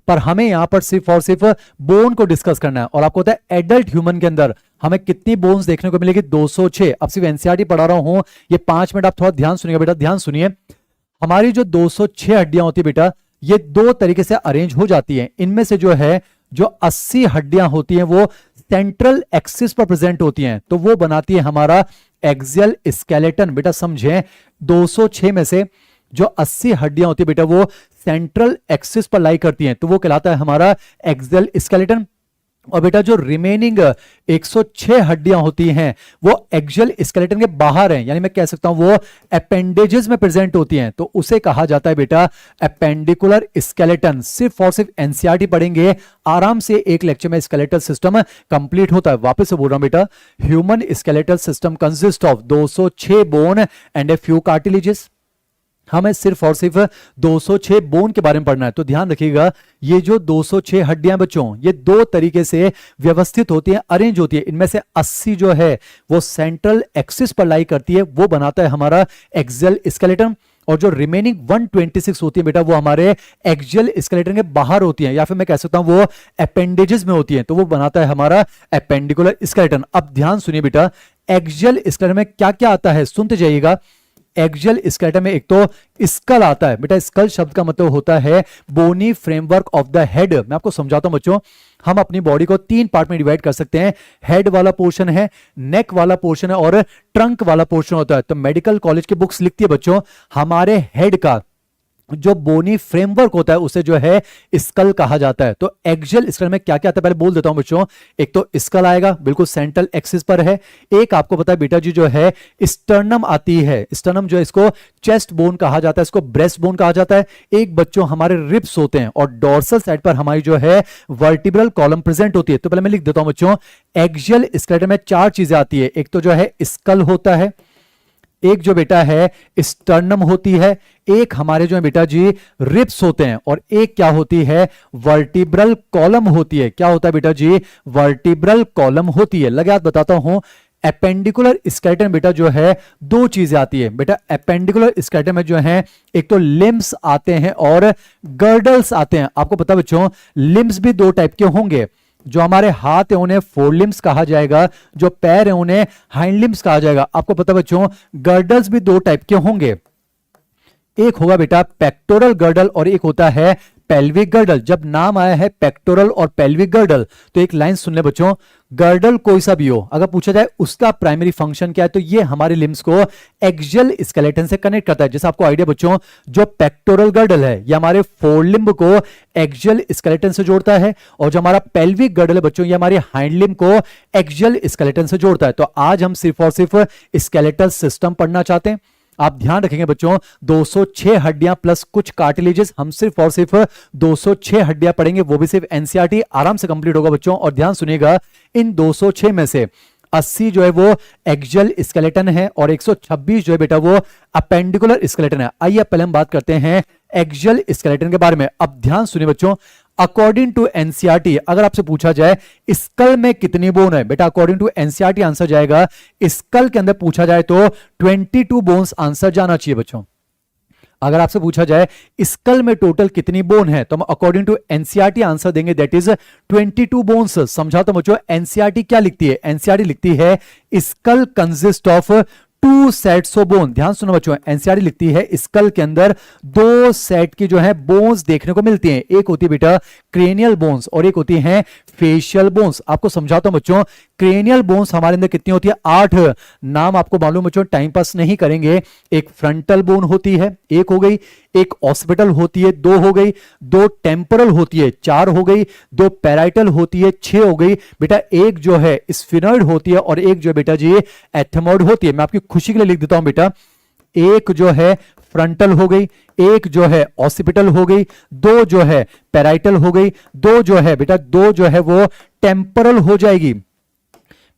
पर हमें यहां पर सिर्फ और सिर्फ बोन को डिस्कस करना है। और आपको पता है एडल्ट ह्यूमन के अंदर हमें कितनी बोन्स देखने को मिलेगी, 206। अब सिर्फ एनसीईआरटी पढ़ा रहा हूं, ये 5 मिनट आप थोड़ा ध्यान सुनिएगा बेटा, ध्यान सुनिए। हमारी जो 206 हड्डियां होती है बेटा ये दो तरीके से अरेंज हो जाती हैं। इनमें से जो है जो 80 हड्डियां होती हैं वो सेंट्रल एक्सिस पर प्रेजेंट होती हैं, तो वो बनाती है हमारा एक्सियल स्केलेटन। बेटा समझें 206 में से जो 80 हड्डियां होती है बेटा वो सेंट्रल एक्सिस पर लाई करती हैं, तो वो कहलाता है हमारा एक्सियल स्केलेटन। और बेटा जो रिमेनिंग 106 हड्डियां होती हैं वो एक्सियल स्केलेटन के बाहर हैं, यानी मैं कह सकता हूं वो अपेंडेजेस में प्रेजेंट होती हैं, तो उसे कहा जाता है बेटा अपेंडिकुलर स्केलेटन। सिर्फ और सिर्फ एनसीईआरटी पढ़ेंगे, आराम से एक लेक्चर में स्केलेटल सिस्टम कंप्लीट होता है। वापस से बोल रहा हूं बेटा, human skeletal system consist of 206 bone and a few cartilages. हमें सिर्फ और सिर्फ 206 बोन के बारे में पढ़ना है, तो ध्यान रखिएगा ये जो 206 हड्डियां बच्चों ये दो तरीके से व्यवस्थित होती हैं, अरेंज होती है। इनमें से 80 जो है वो सेंट्रल एक्सिस पर लाई करती है, वो बनाता है हमारा एक्सियल स्केलेटन। और जो रिमेनिंग 126 होती है बेटा वो हमारे एक्सियल स्केलेटन के बाहर होती हैं, या फिर मैं कह सकता हूं वो अपेंडेजेस में होती हैं, तो वो बनाता है हमारा अपेंडिकुलर स्केलेटन। अब ध्यान सुनिए बेटा, एक्सियल स्केलेटन में क्या क्या आता है सुनते जाइएगा। एक्सियल स्केलेटन में एक तो स्कल आता है बेटा, स्कल शब्द का मतलब होता है बोनी फ्रेमवर्क ऑफ द हेड। मैं आपको समझाता हूं बच्चों, हम अपनी बॉडी को 3 पार्ट में डिवाइड कर सकते हैं, हेड वाला पोर्शन है, नेक वाला पोर्शन है और ट्रंक वाला पोर्शन होता है। तो मेडिकल कॉलेज की बुक्स लिखती है बच्चों हमारे हेड का जो बोनी फ्रेमवर्क होता है उसे जो है स्कल कहा जाता है। तो एक्सियल स्कल में क्या क्या आता है पहले बोल देता हूं बच्चों। एक तो स्कल आएगा, बिल्कुल सेंट्रल एक्सिस पर है। एक आपको पता है बेटा जी जो है स्टर्नम आती है, स्टर्नम जो है इसको चेस्ट बोन कहा जाता है, इसको ब्रेस्ट बोन कहा जाता है। एक बच्चों हमारे रिब्स होते हैं और डोर्सल साइड पर हमारी जो है वर्टिब्रल कॉलम प्रेजेंट होती है। तो पहले मैं लिख देता हूं बच्चों, एक्सियल स्केलेटन में 4 चीजें आती है। एक तो जो है स्कल होता है, एक जो बेटा है स्टर्नम होती है, एक हमारे जो है बेटा जी रिब्स होते हैं, और एक क्या होती है वर्टिब्रल कॉलम होती है। क्या होता है बेटा जी वर्टिब्रल कॉलम होती है। लगे हाथ बताता हूं, एपेंडिकुलर स्केलेटन बेटा जो है दो चीजें आती है बेटा। एपेंडिकुलर स्केलेटन में जो है एक तो लिम्स आते हैं और गर्डल्स आते हैं। आपको पता बच्चों लिम्स भी दो टाइप के होंगे, जो हमारे हाथ है उन्हें फोर लिम्स कहा जाएगा, जो पैर है उन्हें हाइंड लिम्स कहा जाएगा। आपको पता बच्चों गर्डल्स भी दो टाइप के होंगे, एक होगा बेटा पेक्टोरल गर्डल और एक होता है पेल्विक गर्डल। जब नाम आया है पेक्टोरल और पेल्विक गर्डल तो एक लाइन सुन ले बच्चों, गर्डल कोई सा भी हो अगर पूछा जाए उसका प्राइमरी फंक्शन क्या है, तो ये हमारे लिम्स को एक्सियल स्केलेटन से कनेक्ट करता है। जैसे आपको आइडिया बच्चों, जो पेक्टोरल गर्डल है ये हमारे फोर लिम्ब को एक्सियल स्केलेटन से जोड़ता है, और जो हमारा पेल्विक गर्डल है बच्चों ये हमारे हाइंड लिम्ब को एक्सियल स्केलेटन से जोड़ता है। तो आज हम सिर्फ और सिर्फ स्केलेटल सिस्टम पढ़ना चाहते हैं। आप ध्यान रखेंगे बच्चों 206 हड्डियां प्लस कुछ कार्टिलेजेस, हम सिर्फ और सिर्फ 206 हड्डियां पढ़ेंगे, वो भी सिर्फ एनसीईआरटी आराम से कंप्लीट होगा बच्चों। और ध्यान सुनिएगा, इन 206 में से 80 जो है वो एक्सियल स्केलेटन है और 126 जो है बेटा वो अपेंडिकुलर स्केलेटन है। आइए पहले हम बात करते हैं एक्सियल स्केलेटन के बारे में। अब ध्यान सुनिए बच्चों, अकॉर्डिंग टू एनसीईआरटी अगर आपसे पूछा जाए स्कल में कितनी बोन है, बेटा अकॉर्डिंग टू एनसीईआरटी आंसर जाएगा, स्कल के अंदर पूछा जाए तो 22 बोन्स आंसर जाना चाहिए बच्चों। अगर आपसे पूछा जाए स्कल में टोटल कितनी बोन है तो हम अकॉर्डिंग टू एनसीईआरटी आंसर देंगे दैट इज 22 बोन्स। समझाता हूं बच्चों, एनसीईआरटी क्या लिखती है, एनसीईआरटी लिखती है skull consist of 2 sets of bone. ध्यान सुनो बच्चों, एनसीईआरटी लिखती है स्कल के अंदर 2 सेट की जो है बोन्स देखने को मिलती हैं, एक होती है बेटा क्रेनियल बोन्स और एक होती है फेशियल बोन्स। आपको समझाता हूं बच्चों, क्रेनियल बोन्स हमारे अंदर कितनी होती है 8। नाम आपको मालूम बच्चों, टाइम पास नहीं करेंगे। एक फ्रंटल बोन होती है, एक हो गई, एक ऑक्सिपिटल होती है 2 हो गई, 2 टेम्पोरल होती है 4 हो गई, 2 पैराइटल होती है 6 हो गई बेटा, एक जो है स्फिनॉइड होती है और एक जो है बेटा जी एथमॉइड होती है। मैं आपकी खुशी के लिए लिख देता हूं बेटा, एक जो है फ्रंटल हो गई, एक जो है ऑक्सिपिटल हो गई, 2 जो है पैराइटल हो गई, 2 जो है बेटा 2 जो है वो टेम्पोरल हो जाएगी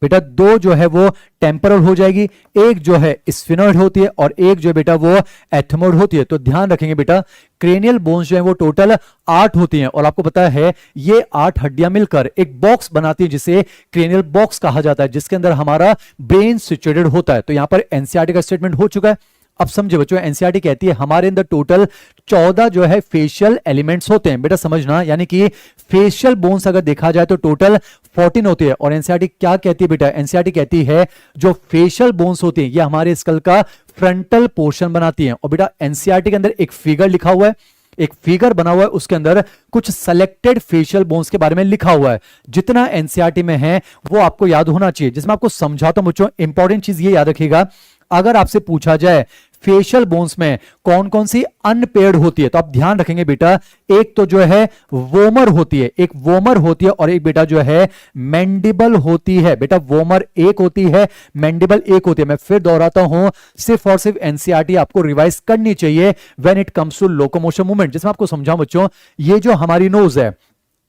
बेटा, 2 जो है वो टेम्पोरल हो जाएगी, एक जो है स्फिनॉइड होती है और एक जो है बेटा वो एथमॉइड होती है। तो ध्यान रखेंगे बेटा क्रेनियल बोन्स जो है वो टोटल 8 होती हैं और आपको पता है ये 8 हड्डियां मिलकर एक बॉक्स बनाती है जिसे क्रेनियल बॉक्स कहा जाता है, जिसके अंदर हमारा ब्रेन सिचुएटेड होता है। तो यहां पर एनसीईआरटी का स्टेटमेंट हो चुका है। अब समझे बच्चों, एनसीईआरटी कहती है हमारे अंदर टोटल 14 जो है फेशियल एलिमेंट्स होते हैं बेटा, समझना, यानी कि फेशियल बोन्स अगर देखा जाए तो टोटल 14 होती है। और एनसीईआरटी क्या कहती है बेटा, एनसीईआरटी कहती है जो फेशियल बोन्स होती हैं ये हमारे स्कल का फ्रंटल पोर्शन बनाती हैं। और बेटा एनसीईआरटी के अंदर एक फिगर लिखा हुआ है, एक फिगर बना हुआ है, उसके अंदर कुछ सेलेक्टेड फेशियल बोन्स के बारे में लिखा हुआ है। जितना एनसीईआरटी में है वो आपको याद होना चाहिए। जिसमें आपको समझाता हूं बच्चों, इंपॉर्टेंट चीज ये याद रखिएगा, अगर आपसे पूछा जाए फेशियल बोन्स में कौन कौन सी अनपेयर्ड होती है तो आप ध्यान रखेंगे बेटा, एक तो जो है वोमर होती है, एक वोमर होती है और एक बेटा जो है मैंडिबल होती है। बेटा वोमर एक होती है, मैंडिबल एक होती है। मैं फिर दोहराता हूं, सिर्फ और सिर्फ एनसीईआरटी आपको रिवाइज करनी चाहिए when it comes to locomotion movement. जिसमें आपको समझाऊं बच्चों, ये जो हमारी नोज है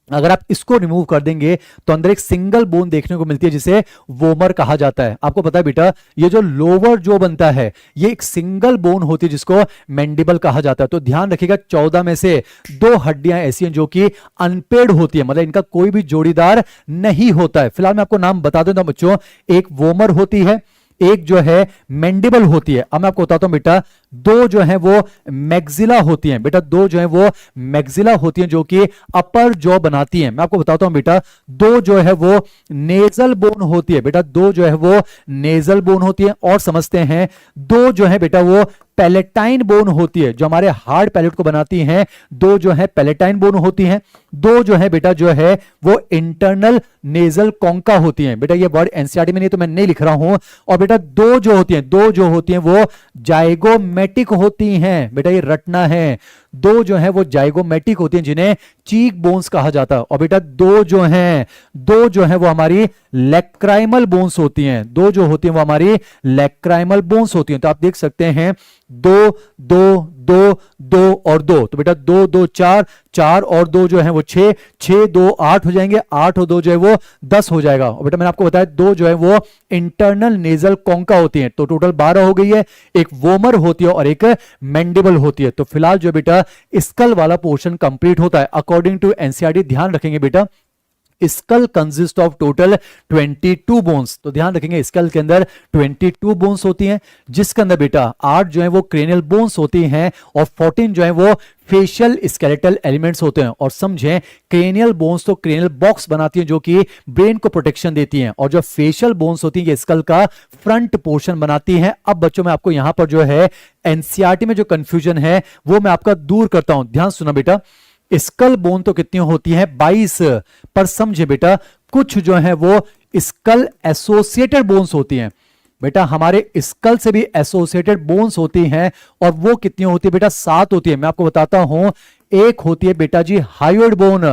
अगर आप इसको रिमूव कर देंगे तो अंदर एक सिंगल बोन देखने को मिलती है जिसे वोमर कहा जाता है। आपको पता है बेटा ये जो लोअर जो बनता है ये एक सिंगल बोन होती है जिसको मैंडिबल कहा जाता है। तो ध्यान रखिएगा 14 में से 2 हड्डियां ऐसी हैं जो कि अनपेड होती है, मतलब इनका कोई भी जोड़ीदार नहीं होता है। फिलहाल मैं आपको नाम बता देता हूं बच्चों, एक वोमर होती है, एक जो है मैंडिबल होती है। अब मैं आपको बताता हूं बेटा, 2 जो है वो मैक्सिला होती हैं बेटा, 2 जो है वो मैक्सिला होती हैं जो कि अपर जॉ बनाती हैं। मैं आपको बताता हूं बेटा, 2 जो है वो नेजल बोन होती है बेटा, 2 जो है वो नेजल बोन होती है। और समझते हैं 2 जो है बेटा वो पैलेटाइन बोन होती है जो हमारे हार्ड पैलेट को बनाती हैं, 2 जो है पैलेटाइन बोन होती हैं। 2 जो है बेटा जो है वो इंटरनल नेजल कॉन्का होती हैं। बेटा ये वर्ड एनसीईआरटी में नहीं तो मैं नहीं लिख रहा हूं। और बेटा 2 जो होती हैं, 2 जो होती हैं वो जाइगोमेटिक होती हैं। बेटा ये रटना है, 2 जो है वो जाइगोमेटिक होती हैं जिन्हें चीक बोन्स कहा जाता है। और बेटा 2 जो है वो हमारी लैक्राइमल बोन्स होती हैं, 2 जो होती हैं वो हमारी लैक्राइमल बोन्स होती हैं। तो आप देख सकते हैं 2 2 दो, दो और दो, तो बेटा दो दो चार, चार और दो जो है वो छह, छह दो आठ हो जाएंगे, आठ और दो जो है वो 10 हो जाएगा। और बेटा मैंने आपको बताया दो जो है वो इंटरनल नेजल कॉन्का होती है, तो टोटल 12 हो गई है। एक वोमर होती है और एक मैंडिबल होती है। तो फिलहाल जो बेटा स्कल वाला पोर्शन कंप्लीट होता है अकॉर्डिंग टू एनसीईआरटी। ध्यान रखेंगे बेटा skull consist of total 22 bones, तो ध्यान रखेंगे स्कल के अंदर 22 बोन्स होती हैं, जिसके अंदर बेटा 8 जो है वो क्रेनियल बोन्स होती हैं और 14 जो है वो फेशियल स्केलेटल एलिमेंट्स होते हैं। और समझें क्रेनियल बोन्स तो क्रेनियल बॉक्स बनाती हैं जो कि ब्रेन को प्रोटेक्शन देती हैं, और जो फेशियल बोन्स होती हैं ये स्कल का फ्रंट पोर्शन बनाती हैं। अब बच्चों में आपको यहां पर जो है एनसीईआरटी में जो कंफ्यूजन है वो मैं आपका दूर करता हूं। ध्यान सुना बेटा, स्कल बोन तो कितनी होती है 22, पर समझे बेटा कुछ जो है वो स्कल एसोसिएटेड बोन्स होती हैं। बेटा हमारे स्कल से भी एसोसिएटेड बोन्स होती हैं और वो कितनी होती है बेटा 7 होती है। मैं आपको बताता हूं, एक होती है बेटा जी हायोइड बोन,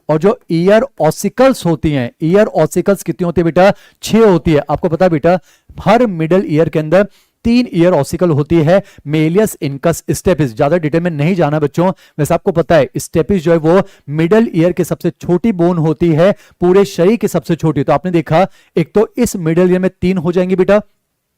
और जो ईयर ऑसिकल्स होती हैं, ईयर ऑसिकल्स कितनी होती है बेटा 6 होती है। आपको पता बेटा हर मिडल ईयर के अंदर 3 ईयर ऑसिकल होती है, मेलियस, इनकस, स्टेपिस। ज्यादा डिटेल में नहीं जाना बच्चों, वैसे आपको पता है स्टेपिस जो है वो मिडल ईयर की सबसे छोटी बोन होती है, पूरे शरीर की सबसे छोटी। तो आपने देखा एक तो इस मिडल ईयर में 3 हो जाएंगी बेटा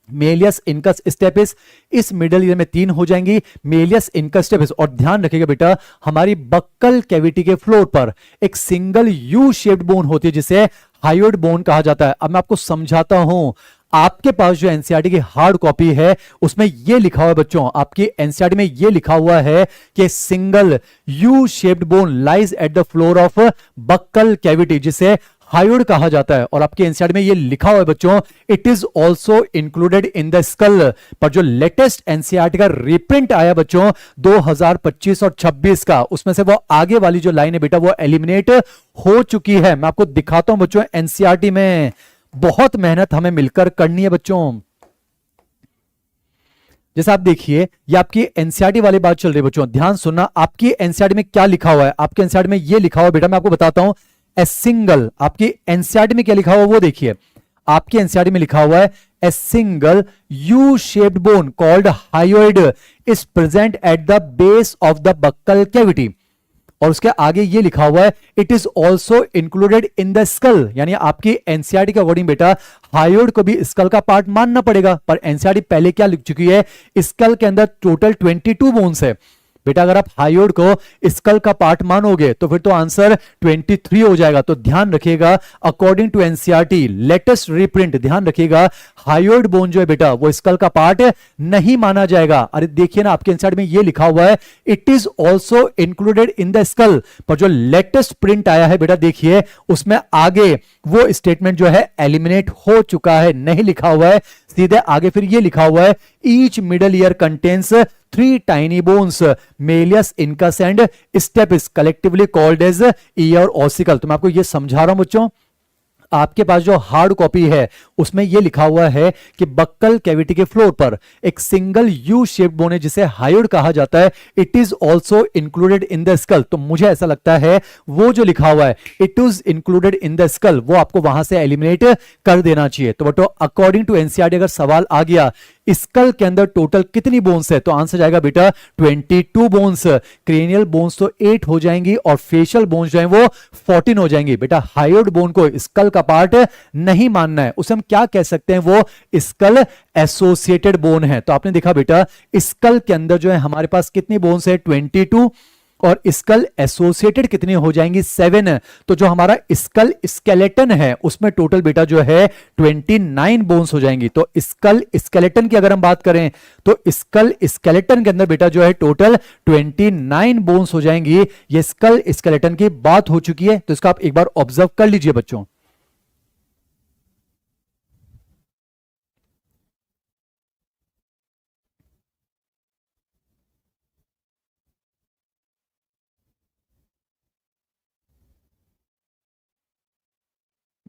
मेलियस, इनकस, स्टेपिस, इस मिडल ईयर में 3 हो जाएंगी मेलियस, इनकस, स्टेपिस। और ध्यान रखिएगा बेटा हमारी बक्कल कैविटी के फ्लोर पर एक सिंगल यू शेप्ड बोन होती है जिसे हायोइड बोन कहा जाता है। अब मैं आपको समझाता हूं, आपके पास जो एनसीईआरटी की हार्ड कॉपी है उसमें यह लिखा हुआ है बच्चों, आपकी एनसीईआरटी में यह लिखा हुआ है कि single U shaped bone lies at the floor of buccal cavity जिसे हायोइड कहा जाता है। और आपके एनसीईआरटी में यह लिखा हुआ है बच्चों, it is also included in the school. पर जो लेटेस्ट एनसीईआरटी का रिप्रिंट आया बच्चों 2025 और 26 का, उसमें से वो आगे वाली जो लाइन है बेटा वो एलिमिनेट हो चुकी है। मैं आपको दिखाता हूं बच्चों, एनसीईआरटी में बहुत मेहनत हमें मिलकर करनी है बच्चों। जैसे आप देखिए ये आपकी एनसीईआरटी वाली बात चल रही है बच्चों, ध्यान सुनना। आपकी एनसीईआरटी में क्या लिखा हुआ है, आपके एनसीईआरटी में ये लिखा हुआ है बेटा, मैं आपको बताता हूं ए सिंगल। आपकी एनसीईआरटी में क्या लिखा हुआ है वो देखिए, आपकी एनसीईआरटी में लिखा हुआ है a single U shaped bone called hyoid is present at the base of the buccal cavity. और उसके आगे ये लिखा हुआ है it is also included in the school. यानी आपकी एनसीईआरटी के अकॉर्डिंग बेटा हायोइड को भी स्कल का पार्ट मानना पड़ेगा। पर एनसीईआरटी पहले क्या लिख चुकी है, स्कल के अंदर टोटल 22 बोन्स है बेटा। अगर आप हायोइड को स्कल का पार्ट मानोगे तो फिर तो आंसर 23 हो जाएगा। तो ध्यान रखिएगा according to NCERT latest reprint, ध्यान रखिएगा हायोइड बोन जो है बेटा वो स्कल का पार्ट नहीं माना जाएगा। अरे देखिए ना आपके एनसीईआरटी में ये लिखा हुआ है it is also included in the school, पर जो लेटेस्ट प्रिंट आया है बेटा देखिए उसमें आगे वो स्टेटमेंट जो है एलिमिनेट हो चुका है, नहीं लिखा हुआ है। सीधे आगे फिर ये लिखा हुआ है each middle ear contains 3 tiny bones malleus, incus and stapes collectively called as ear ossicle. तो मैं आपको ये समझा रहा हूं बच्चों, आपके पास जो हार्ड कॉपी है उसमें यह लिखा हुआ है कि बक्कल कैविटी के फ्लोर पर एक सिंगल यू शेप्ड बोन है जिसे हायोइड कहा जाता है, it is also included in the skull. तो मुझे ऐसा लगता है वो जो लिखा हुआ है it is included in the school वो आपको वहां से एलिमिनेट कर देना चाहिए। तो बटो अकॉर्डिंग टू एनसीईआरटी अगर सवाल आ गया स्कल के अंदर टोटल कितनी बोन्स है, तो आंसर जाएगा बेटा 22 बोन्स। क्रेनियल बोन्स तो 8 हो जाएंगी और फेशियल बोन्स जो है वो 14 हो जाएंगी। बेटा हायोइड बोन को स्कल का पार्ट नहीं मानना है, उसे हम क्या कह सकते हैं, वो स्कल एसोसिएटेड बोन है। तो आपने देखा बेटा स्कल के अंदर जो है हमारे पास कितनी बोन्स है 22, और स्कल एसोसिएटेड कितनी हो जाएंगी 7। तो जो हमारा स्कल स्केलेटन है उसमें टोटल बेटा जो है 29 बोन्स हो जाएंगी। तो स्कल स्केलेटन की अगर हम बात करें तो स्कल स्केलेटन के अंदर बेटा जो है टोटल 29 बोन्स हो जाएंगी। ये स्कल स्केलेटन की बात हो चुकी है, तो इसका आप एक बार ऑब्जर्व कर लीजिए बच्चों।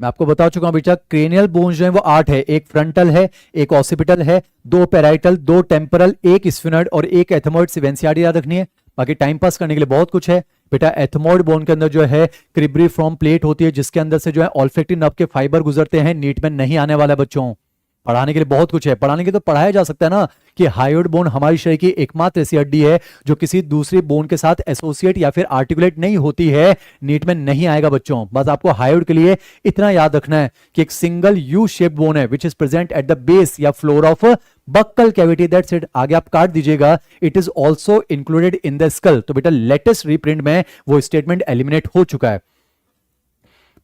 मैं आपको बता चुका हूं बेटा क्रेनियल बोन्स जो है वो 8 है, एक फ्रंटल है, एक ऑसिपिटल है, 2 पैराइटल, 2 टेम्परल, एक स्फिनॉइड और एक एथमोइड। सिर्फ एनसीईआरटी याद रखनी है, बाकी टाइम पास करने के लिए बहुत कुछ है बेटा। एथमोइड बोन के अंदर जो है क्रिब्रिफॉर्म प्लेट होती है जिसके अंदर से जो है ऑल्फैक्टरी नर्व के फाइबर गुजरते हैं, नीट में नहीं आने वाला बच्चों। पढ़ाने के लिए बहुत कुछ है, पढ़ाने के लिए तो पढ़ाया जा सकता है ना कि हायोइड बोन हमारी शरीर की एकमात्र ऐसी हड्डी है जो किसी दूसरी बोन के साथ एसोसिएट या फिर आर्टिकुलेट नहीं होती है। नीट में नहीं आएगा बच्चों, बस आपको हायोइड के लिए इतना याद रखना है कि एक सिंगल यू शेप बोन है which is present at the base या floor of buccal cavity, that's it. आगे आप काट दीजिएगा, it is also included in the skull. तो बेटा लेटेस्ट रीप्रिंट में वो स्टेटमेंट एलिमिनेट हो चुका है।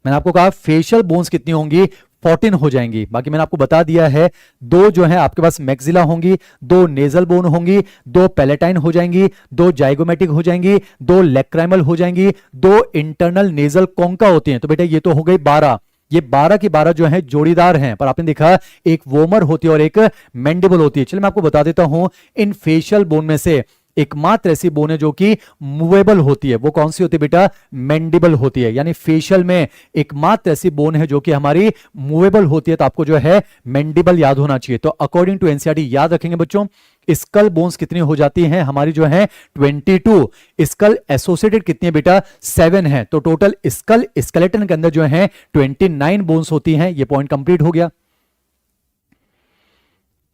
मैंने आपको कहा फेशियल बोन्स कितनी होंगी, 14 हो जाएंगी। बाकी मैंने आपको बता दिया है, दो जो है आपके पास मैक्सिला होंगी, दो नेजल बोन होंगी, दो पैलेटाइन हो जाएंगी, दो जाइगोमेटिक हो जाएंगी, दो लैक्राइमल हो जाएंगी, दो इंटरनल नेजल कोंका होती हैं। तो बेटा ये तो हो गई 12। ये 12 की 12 जो है जोड़ीदार हैं, पर आपने देखा एक वोमर होती है और एक मैंडिबल होती है। चलिए मैं आपको बता देता हूं, इन फेशियल बोन में से एकमात्र ऐसी बोन है जो कि मूवेबल होती है, वो कौन सी होती है बेटा, मैंडिबल होती है। यानी फेशियल में एकमात्र ऐसी बोन है जो कि हमारी मूवेबल होती है, तो आपको जो है मैंडिबल याद होना चाहिए। तो अकॉर्डिंग टू एनसीईआरटी याद रखेंगे बच्चों, स्कल बोन्स कितनी हो जाती हैं हमारी जो है 22, स्कल एसोसिएटेड कितनी है बेटा 7 है। तो टोटल स्कल स्केलेटन के अंदर जो है 29 बोन्स होती हैं। ये पॉइंट कंप्लीट हो गया।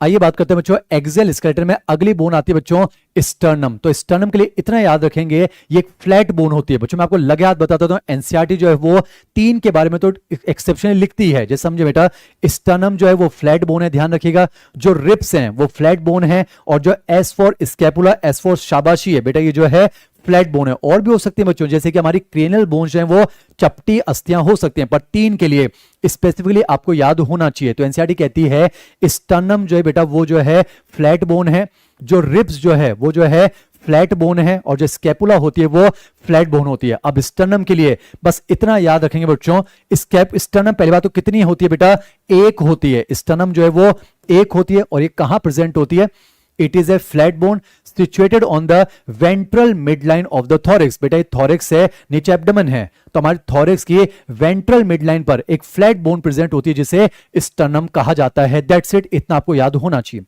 आइए बात करते हैं बच्चों एक्सियल स्केलेटन में अगली बोन आती है बच्चों स्टर्नम। तो स्टर्नम के लिए इतना याद रखेंगे, ये एक फ्लैट बोन होती है बच्चों। मैं आपको लगे हाथ बताता हूं, एनसीईआरटी जो है वो 3 के बारे में तो एक्सेप्शन लिखती है, जैसे समझे बेटा स्टर्नम जो है वो फ्लैट बोन है, ध्यान रखिएगा। जो रिब्स हैं वो फ्लैट बोन है, और जो S for scapula, S for शाबाशी है बेटा, ये जो है फ्लैट बोन है। और भी हो सकती है बच्चों, जैसे कि हमारी क्रेनियल बोन जो है वो चपटी अस्थियां हो सकती हैं, पर 3 के लिए स्पेसिफिकली आपको याद होना चाहिए। तो एनसीईआरटी कहती है स्टर्नम जो है बेटा वो जो है फ्लैट बोन है, जो रिब्स जो है वो जो है फ्लैट बोन है, और जो स्कैपुला होती है वो फ्लैट बोन होती है। अब स्टर्नम के लिए बस इतना याद रखेंगे बच्चों, स्टर्नम पहली बात तो कितनी होती है बेटा, एक होती है। स्टर्नम जो है वो एक होती है, और ये कहां प्रेजेंट होती है, it is a flat bone situated on the ventral midline of the thorax. बेटा ये थॉरिक्स है, नीचे एब्डोमेन है, तो हमारे थॉरिक्स की वेंट्रल मिडलाइन पर एक फ्लैट बोन प्रेजेंट होती है जिसे स्टर्नम कहा जाता है। दैट्स इट, इतना आपको याद होना चाहिए।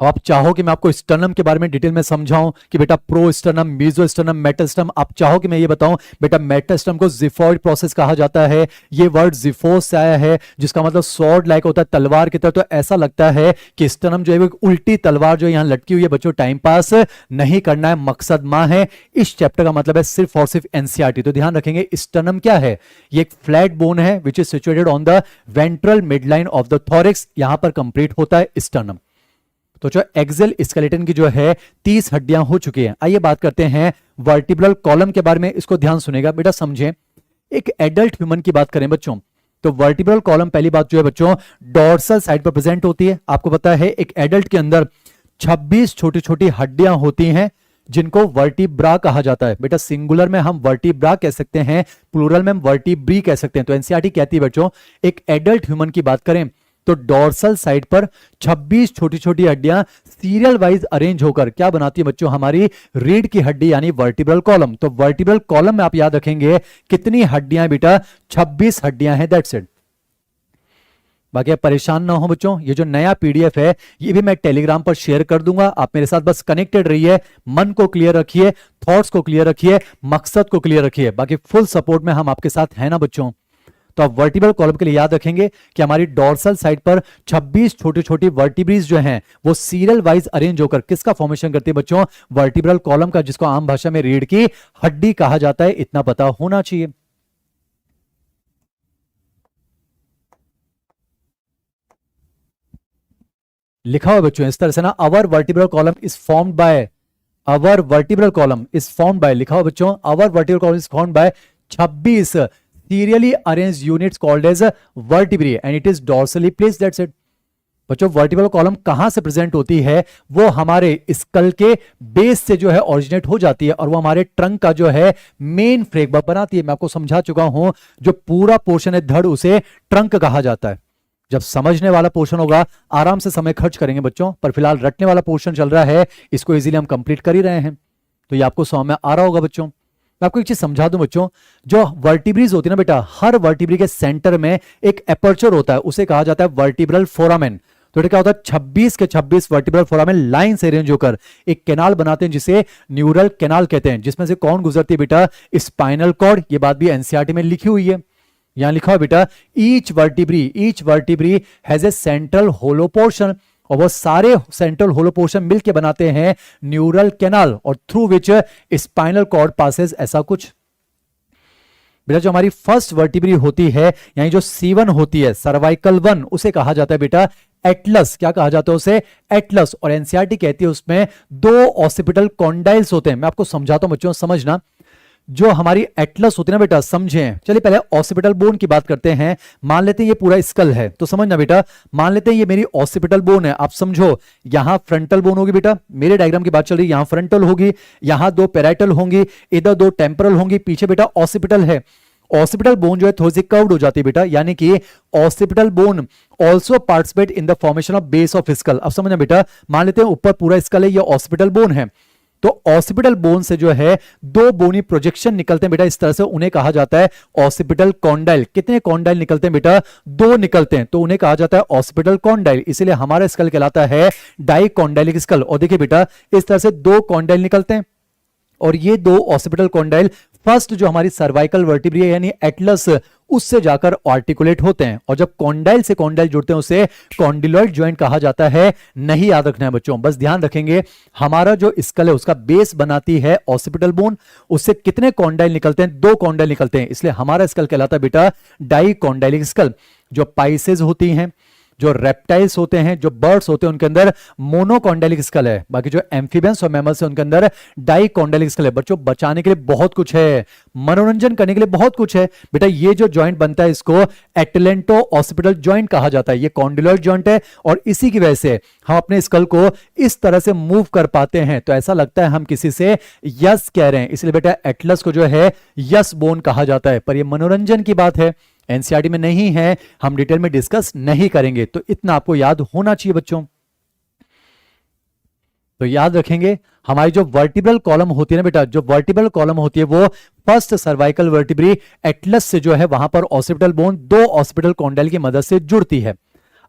अब आप चाहो कि मैं आपको स्टर्नम के बारे में डिटेल में समझाऊं कि बेटा pro sternum, meso sternum, meta sternum, आप चाहो कि मैं ये बताऊं बेटा मेटल स्टर्नम को जिफॉइड प्रोसेस कहा जाता है। ये वर्ड जिफोस से आया है, जिसका मतलब स्वॉर्ड लाइक होता है, तलवार की तरह। तो ऐसा लगता है कि स्टर्नम जो है वो उल्टी तलवार जो यहां लटकी हुई है बच्चों, टाइम पास नहीं करना है, मकसद मां है। इस चैप्टर का मतलब है सिर्फ और सिर्फ एनसीईआरटी। तो ध्यान रखेंगे स्टर्नम क्या है, ये एक फ्लैट बोन है which is situated on the ventral midline of the thorax, यहां पर कंप्लीट होता है स्टर्नम। तो जो एक्सियल स्केलेटन की जो है 30 हड्डियां हो चुकी हैं। आइए बात करते हैं वर्टिब्रल कॉलम के बारे में, इसको ध्यान सुनेगा बेटा, समझें। एक एडल्ट ह्यूमन की बात करें बच्चों, तो वर्टिब्रल कॉलम पहली बात जो है बच्चों डोर्सल साइड पर प्रेजेंट होती है। आपको पता है एक एडल्ट के अंदर 26 छोटी छोटी हड्डियां होती हैं जिनको वर्टिब्रा कहा जाता है। बेटा सिंगुलर में हम वर्टिब्रा कह सकते हैं, प्लूरल में हम वर्टिब्री कह सकते हैं। तो एनसीईआरटी कहती है बच्चों एक एडल्ट ह्यूमन की बात करें तो डोर्सल साइड पर 26 छोटी छोटी हड्डियां सीरियल वाइज अरेंज होकर क्या बनाती है बच्चों, हमारी रीढ़ की हड्डी यानी वर्टिब्रल कॉलम। तो वर्टिब्रल कॉलम में आप याद रखेंगे कितनी हड्डियां बेटा, 26 हड्डियां हैं, दैट्स इट। बाकी आप परेशान ना हो बच्चों, ये जो नया पीडीएफ है ये भी मैं टेलीग्राम पर शेयर कर दूंगा। आप मेरे साथ बस कनेक्टेड रहिए, मन को क्लियर रखिए, थॉट्स को क्लियर रखिए, मकसद को क्लियर रखिए। बाकी फुल सपोर्ट में हम आपके साथ हैं ना बच्चों। तो आप वर्टिब्रल कॉलम के लिए याद रखेंगे कि हमारी डोर्सल साइड पर 26 छोटी छोटी वर्टिब्रीज जो हैं वो सीरियल वाइज अरेंज होकर किसका फॉर्मेशन करती है बच्चों, वर्टिब्रल कॉलम का, जिसको आम भाषा में रीढ़ की हड्डी कहा जाता है। इतना पता होना चाहिए। लिखा हुआ बच्चों इस तरह से ना, our vertebral column is formed by, our vertebral column is formed by, लिखा हुआ बच्चों our vertebral column is formed by 26 serially arranged units called as vertebrae and it is dorsally placed, that's it। बच्चों vertebral column कहां से present होती है, वो हमारे स्कल के बेस से जो है ओरिजिनेट हो जाती है, और वो हमारे ट्रंक का जो है मेन फ्रेमवर्क बनाती है। मैं आपको समझा चुका हूं, जो पूरा पोर्शन है धड़ उसे ट्रंक कहा जाता है। जब समझने वाला पोर्शन होगा आराम से समय खर्च करेंगे बच्चों, पर फिलहाल रटने वाला पोर्शन चल रहा है, इसको इजीली हम कंप्लीट कर ही रहे हैं। तो ये आपको समझ में आ रहा होगा बच्चों। मैं आपको एक चीज समझा दूं बच्चों, जो वर्टिब्रीज होती है ना बेटा, हर वर्टिब्री के सेंटर में एक एपर्चर होता है, उसे कहा जाता है वर्टिब्रल फोरामेन। तो क्या होता है 26 के 26 वर्टिब्रल फोरामेन लाइन से अरेंज होकर एक कैनाल बनाते हैं जिसे न्यूरल कैनाल कहते हैं, जिसमें से कौन गुजरती है बेटा, स्पाइनल कॉर्ड। ये बात भी एनसीईआरटी में लिखी हुई है। यहां लिखा हुआ बेटा each vertebra has a central hollow portion, और वो सारे सेंट्रल होलो पोर्शन मिलके बनाते हैं न्यूरल कैनाल और through which spinal cord passes, ऐसा कुछ। बेटा जो हमारी फर्स्ट वर्टिब्री होती है यानी जो C1 होती है सर्वाइकल 1, उसे कहा जाता है बेटा एटलस। क्या कहा जाता है उसे? एटलस। और एनसीईआरटी कहती है उसमें 2 ऑसिपिटल कॉन्डाइल्स होते हैं। मैं आपको समझाता हूं बच्चों, समझना। जो हमारी एटलस होती है ना बेटा, समझें। चलिए पहले ऑसिपिटल बोन की बात करते हैं। मान लेते हैं ये पूरा स्कल है, तो समझना बेटा, मान लेते हैं ये मेरी ऑसिपिटल बोन है। आप समझो यहां फ्रंटल बोन होगी बेटा, मेरे डायग्राम की बात चल रही है, यहां फ्रंटल होगी, यहां 2 पैराइटल होंगी, इधर 2 टेम्पोरल होंगी, पीछे बेटा ऑसिपिटल है। ऑसिपिटल बोन जो है थोड़ी सी कर्व्ड हो जाती है बेटा, यानी कि occipital bone also participate in the formation of base of skull. अब समझना बेटा, मान लेते हैं ऊपर पूरा स्कल है, ये ऑसिपिटल बोन है, तो ऑसिपिटल बोन से जो है 2 बोनी प्रोजेक्शन निकलते हैं बेटा, इस तरह से, उन्हें कहा जाता है ऑसिपिटल कॉन्डाइल। कितने कॉन्डाइल निकलते हैं बेटा? 2 निकलते हैं, तो उन्हें कहा जाता है ऑसिपिटल कॉन्डाइल। इसीलिए हमारा स्कल कहलाता है डाइकॉन्डाइलिक स्कल। और देखिए बेटा, इस तरह से 2 कॉन्डाइल निकलते हैं, और ये 2 ऑसिपिटल कॉन्डाइल फर्स्ट जो हमारी सर्वाइकल वर्टिब्री है यानी एटलस, उससे जाकर आर्टिकुलेट होते हैं, और जब कॉन्डाइल से कॉन्डाइल जुड़ते हैं उसे कॉन्डिलॉइड जॉइंट कहा जाता है। नहीं याद रखना है बच्चों, बस ध्यान रखेंगे हमारा जो स्कल है उसका बेस बनाती है ऑसिपिटल बोन, उससे कितने कॉन्डाइल निकलते हैं? 2 कॉन्डाइल निकलते हैं, इसलिए हमारा स्कल कहलाता है बेटा डाइकॉन्डाइलिक स्कल। जो पाइसेस होती हैं, जो रेप्टाइल्स होते हैं, जो बर्ड्स होते हैं, उनके अंदर मोनोकॉन्डाइलिक स्कल है। बाकी जो एम्फीबियंस और मैमल्स हैं उनके अंदर डाइकॉन्डाइलिक स्कल है। बच्चों बचाने के लिए बहुत कुछ है, मनोरंजन करने के लिए बहुत कुछ है बेटा। ये जो जॉइंट बनता है इसको एटलेंटो ऑसिपिटल जॉइंट कहा जाता है। ये कॉन्डिलॉइड जॉइंट है, और इसी की वजह से हम अपने स्कल को इस तरह से मूव कर पाते हैं, तो ऐसा लगता है हम किसी से यस कह रहे हैं। इसलिए बेटा एटलस को जो है यस बोन कहा जाता है। पर ये मनोरंजन की बात है, एनसीईआरटी में नहीं है, हम डिटेल में डिस्कस नहीं करेंगे, तो इतना आपको याद होना चाहिए बच्चों। तो याद रखेंगे हमारी जो वर्टिब्रल कॉलम होती है ना बेटा, जो वर्टिब्रल कॉलम होती है वो फर्स्ट सर्वाइकल वर्टिब्री एटलस से जो है वहां पर ऑसिपिटल बोन 2 ऑसिपिटल कॉन्डाइल की मदद से जुड़ती है।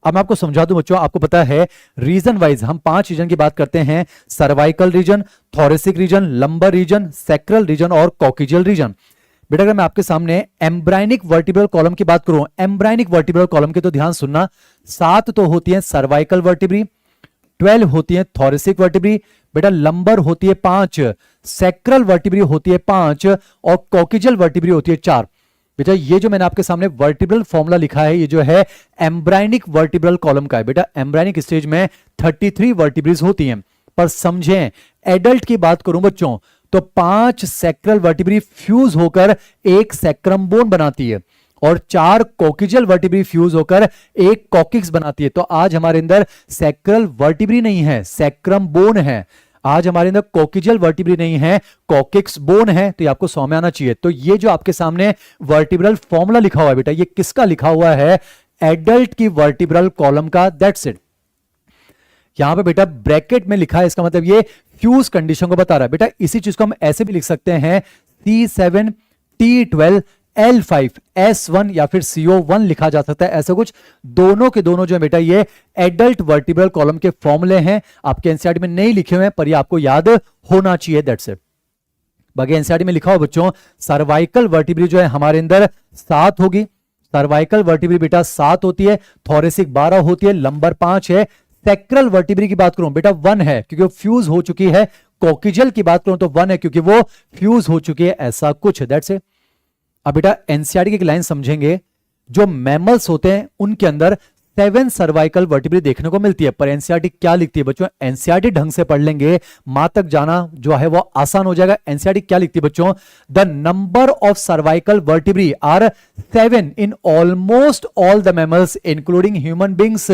अब मैं आपको समझा दूं बच्चों, आपको पता है रीजन वाइज हम 5 रीजन की बात करते हैं, cervical region, thoracic region, lumbar region, sacral region और कॉक्सियल रीजन। बेटा अगर मैं आपके सामने एम्ब्रायनिक वर्टिब्रल कॉलम की बात करूं, एम्ब्रायनिक वर्टिब्रल कॉलम की, तो ध्यान सुनना, 7 तो होती है सर्वाइकल वर्टिब्री, 12 होती है थोरेसिक वर्टिब्री, बेटा लंबर होती है 5, सैक्रल वर्टिब्री होती है 5, और कॉक्सियल वर्टिब्री होती है 4। बेटा ये जो मैंने आपके सामने वर्टिब्रल फॉर्मूला लिखा है, ये जो है एम्ब्रायनिक वर्टिब्रल कॉलम का है। बेटा एम्ब्रायनिक स्टेज में 33 वर्टिब्रीज होती हैं, पर समझें एडल्ट की बात करूं बच्चों, तो 5 सैक्रल वर्टिब्री फ्यूज होकर एक सैक्रम बोन बनाती है, और 4 कॉक्सियल वर्टिब्री फ्यूज होकर एक कॉक्सिक्स बनाती है। तो आज हमारे अंदर सैक्रल वर्टिब्री नहीं है, सैक्रम बोन है। आज हमारे अंदर कॉक्सियल वर्टिब्री नहीं है, कॉक्सिक्स बोन है। तो ये आपको समझ में आना चाहिए। तो ये जो आपके सामने वर्टिब्रल फॉर्मूला लिखा हुआ है बेटा, ये किसका लिखा हुआ है? एडल्ट की वर्टिब्रल कॉलम का, दैट्स इट। यहां पे बेटा ब्रैकेट में लिखा है, इसका मतलब ये फ्यूज कंडीशन को बता रहा है। बेटा इसी चीज को हम ऐसे भी लिख सकते हैं, C7 T12 L5 S1 या फिर CO1 लिखा जा सकता है, ऐसा कुछ। दोनों के दोनों जो है बेटा ये एडल्ट वर्टिब्रल कॉलम के फॉर्मूले हैं, आपके एनसीईआरटी में नहीं लिखे हुए हैं, पर ये आपको याद होना चाहिए, दैट्स इट। बाकी एनसीईआरटी में लिखा हो बच्चों, सर्वाइकल वर्टिब्री जो है हमारे अंदर 7 होगी, सर्वाइकल वर्टिब्री बेटा 7 होती है, थोरेसिक 12 होती है, लंबर 5 है। सैक्रल वर्टिब्री की बात करूं बेटा 1 है क्योंकि वो फ्यूज हो चुकी है। कॉक्सियल की बात करूं तो 1 है क्योंकि वो फ्यूज हो चुकी है, ऐसा कुछ, दैट्स इट। अब बेटा एनसीईआरटी की एक लाइन समझेंगे, जो मैमल्स होते हैं उनके अंदर 7 सर्वाइकल वर्टिब्री देखने को मिलती है, पर एनसीईआरटी क्या लिखती है बच्चों? एनसीईआरटी ढंग से पढ़ लेंगे, मां तक जाना जो है वो आसान हो जाएगा। एनसीईआरटी क्या लिखती है बच्चों? The number of cervical vertebrae are 7 in almost all the mammals including human beings.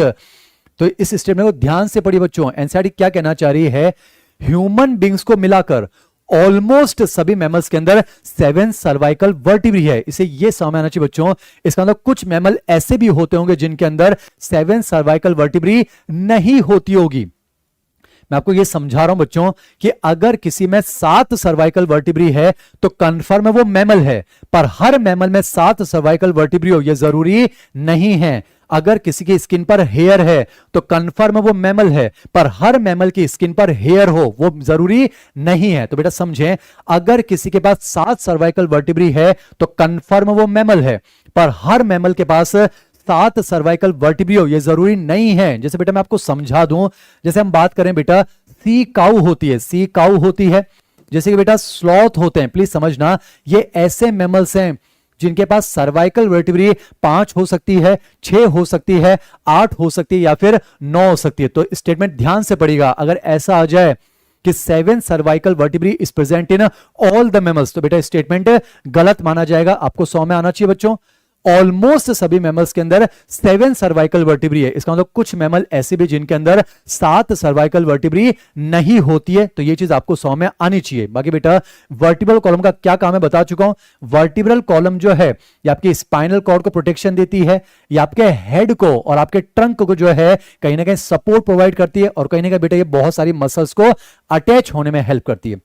तो इस स्टेटमेंट को ध्यान से पढ़िए बच्चों, एनसीईआरटी क्या कहना चाह रही है? ह्यूमन बींग्स को मिलाकर ऑलमोस्ट सभी मैमल्स के अंदर 7 सर्वाइकल वर्टिब्री है। इसे ये समझ आना चाहिए बच्चों, इसका मतलब कुछ मैमल ऐसे भी होते होंगे जिनके अंदर 7 सर्वाइकल वर्टिब्री नहीं होती होगी। मैं आपको ये समझा रहा हूं बच्चों कि अगर किसी में 7 सर्वाइकल वर्टिब्री है तो कंफर्म है वो मैमल है, पर हर मैमल में 7 सर्वाइकल वर्टिब्री हो ये जरूरी नहीं है। अगर किसी की स्किन पर हेयर है तो कंफर्म वो मैमल है, पर हर मैमल की स्किन पर हेयर हो वो जरूरी नहीं है। तो बेटा समझें, अगर किसी के पास 7 सर्वाइकल वर्टिब्री है तो कंफर्म वो मैमल है, पर हर मैमल के पास 7 सर्वाइकल वर्टिब्री हो ये जरूरी नहीं है। जैसे बेटा मैं आपको समझा दूं, जैसे हम बात करें बेटा सी काऊ होती है, सी काऊ होती है, जैसे कि बेटा स्लॉथ होते हैं, प्लीज समझना ये ऐसे मैमल्स हैं जिनके पास सर्वाइकल वर्टिब्री 5 हो सकती है, 6 हो सकती है, 8 हो सकती है या फिर 9 हो सकती है। तो स्टेटमेंट ध्यान से पढ़िएगा, अगर ऐसा आ जाए कि 7 cervical vertebrae is present in all the mammals तो बेटा स्टेटमेंट गलत माना जाएगा। आपको 100 में आना चाहिए बच्चों। ऑलमोस्ट सभी मैमल्स के अंदर 7 सर्वाइकल वर्टिब्री है, इसका मतलब कुछ मैमल ऐसे भी जिनके अंदर 7 सर्वाइकल वर्टिब्री नहीं होती है, तो ये चीज आपको 100 में आनी चाहिए। बाकी बेटा वर्टिब्रल कॉलम का क्या काम है बता चुका हूं। वर्टिब्रल कॉलम जो है ये आपकी स्पाइनल कॉर्ड को प्रोटेक्शन देती है, ये आपके हेड को और आपके ट्रंक को जो है कहीं ना कहीं सपोर्ट प्रोवाइड करती है, और कहीं ना कहीं बेटा ये बहुत सारी मसल्स को अटैच होने में हेल्प करती है।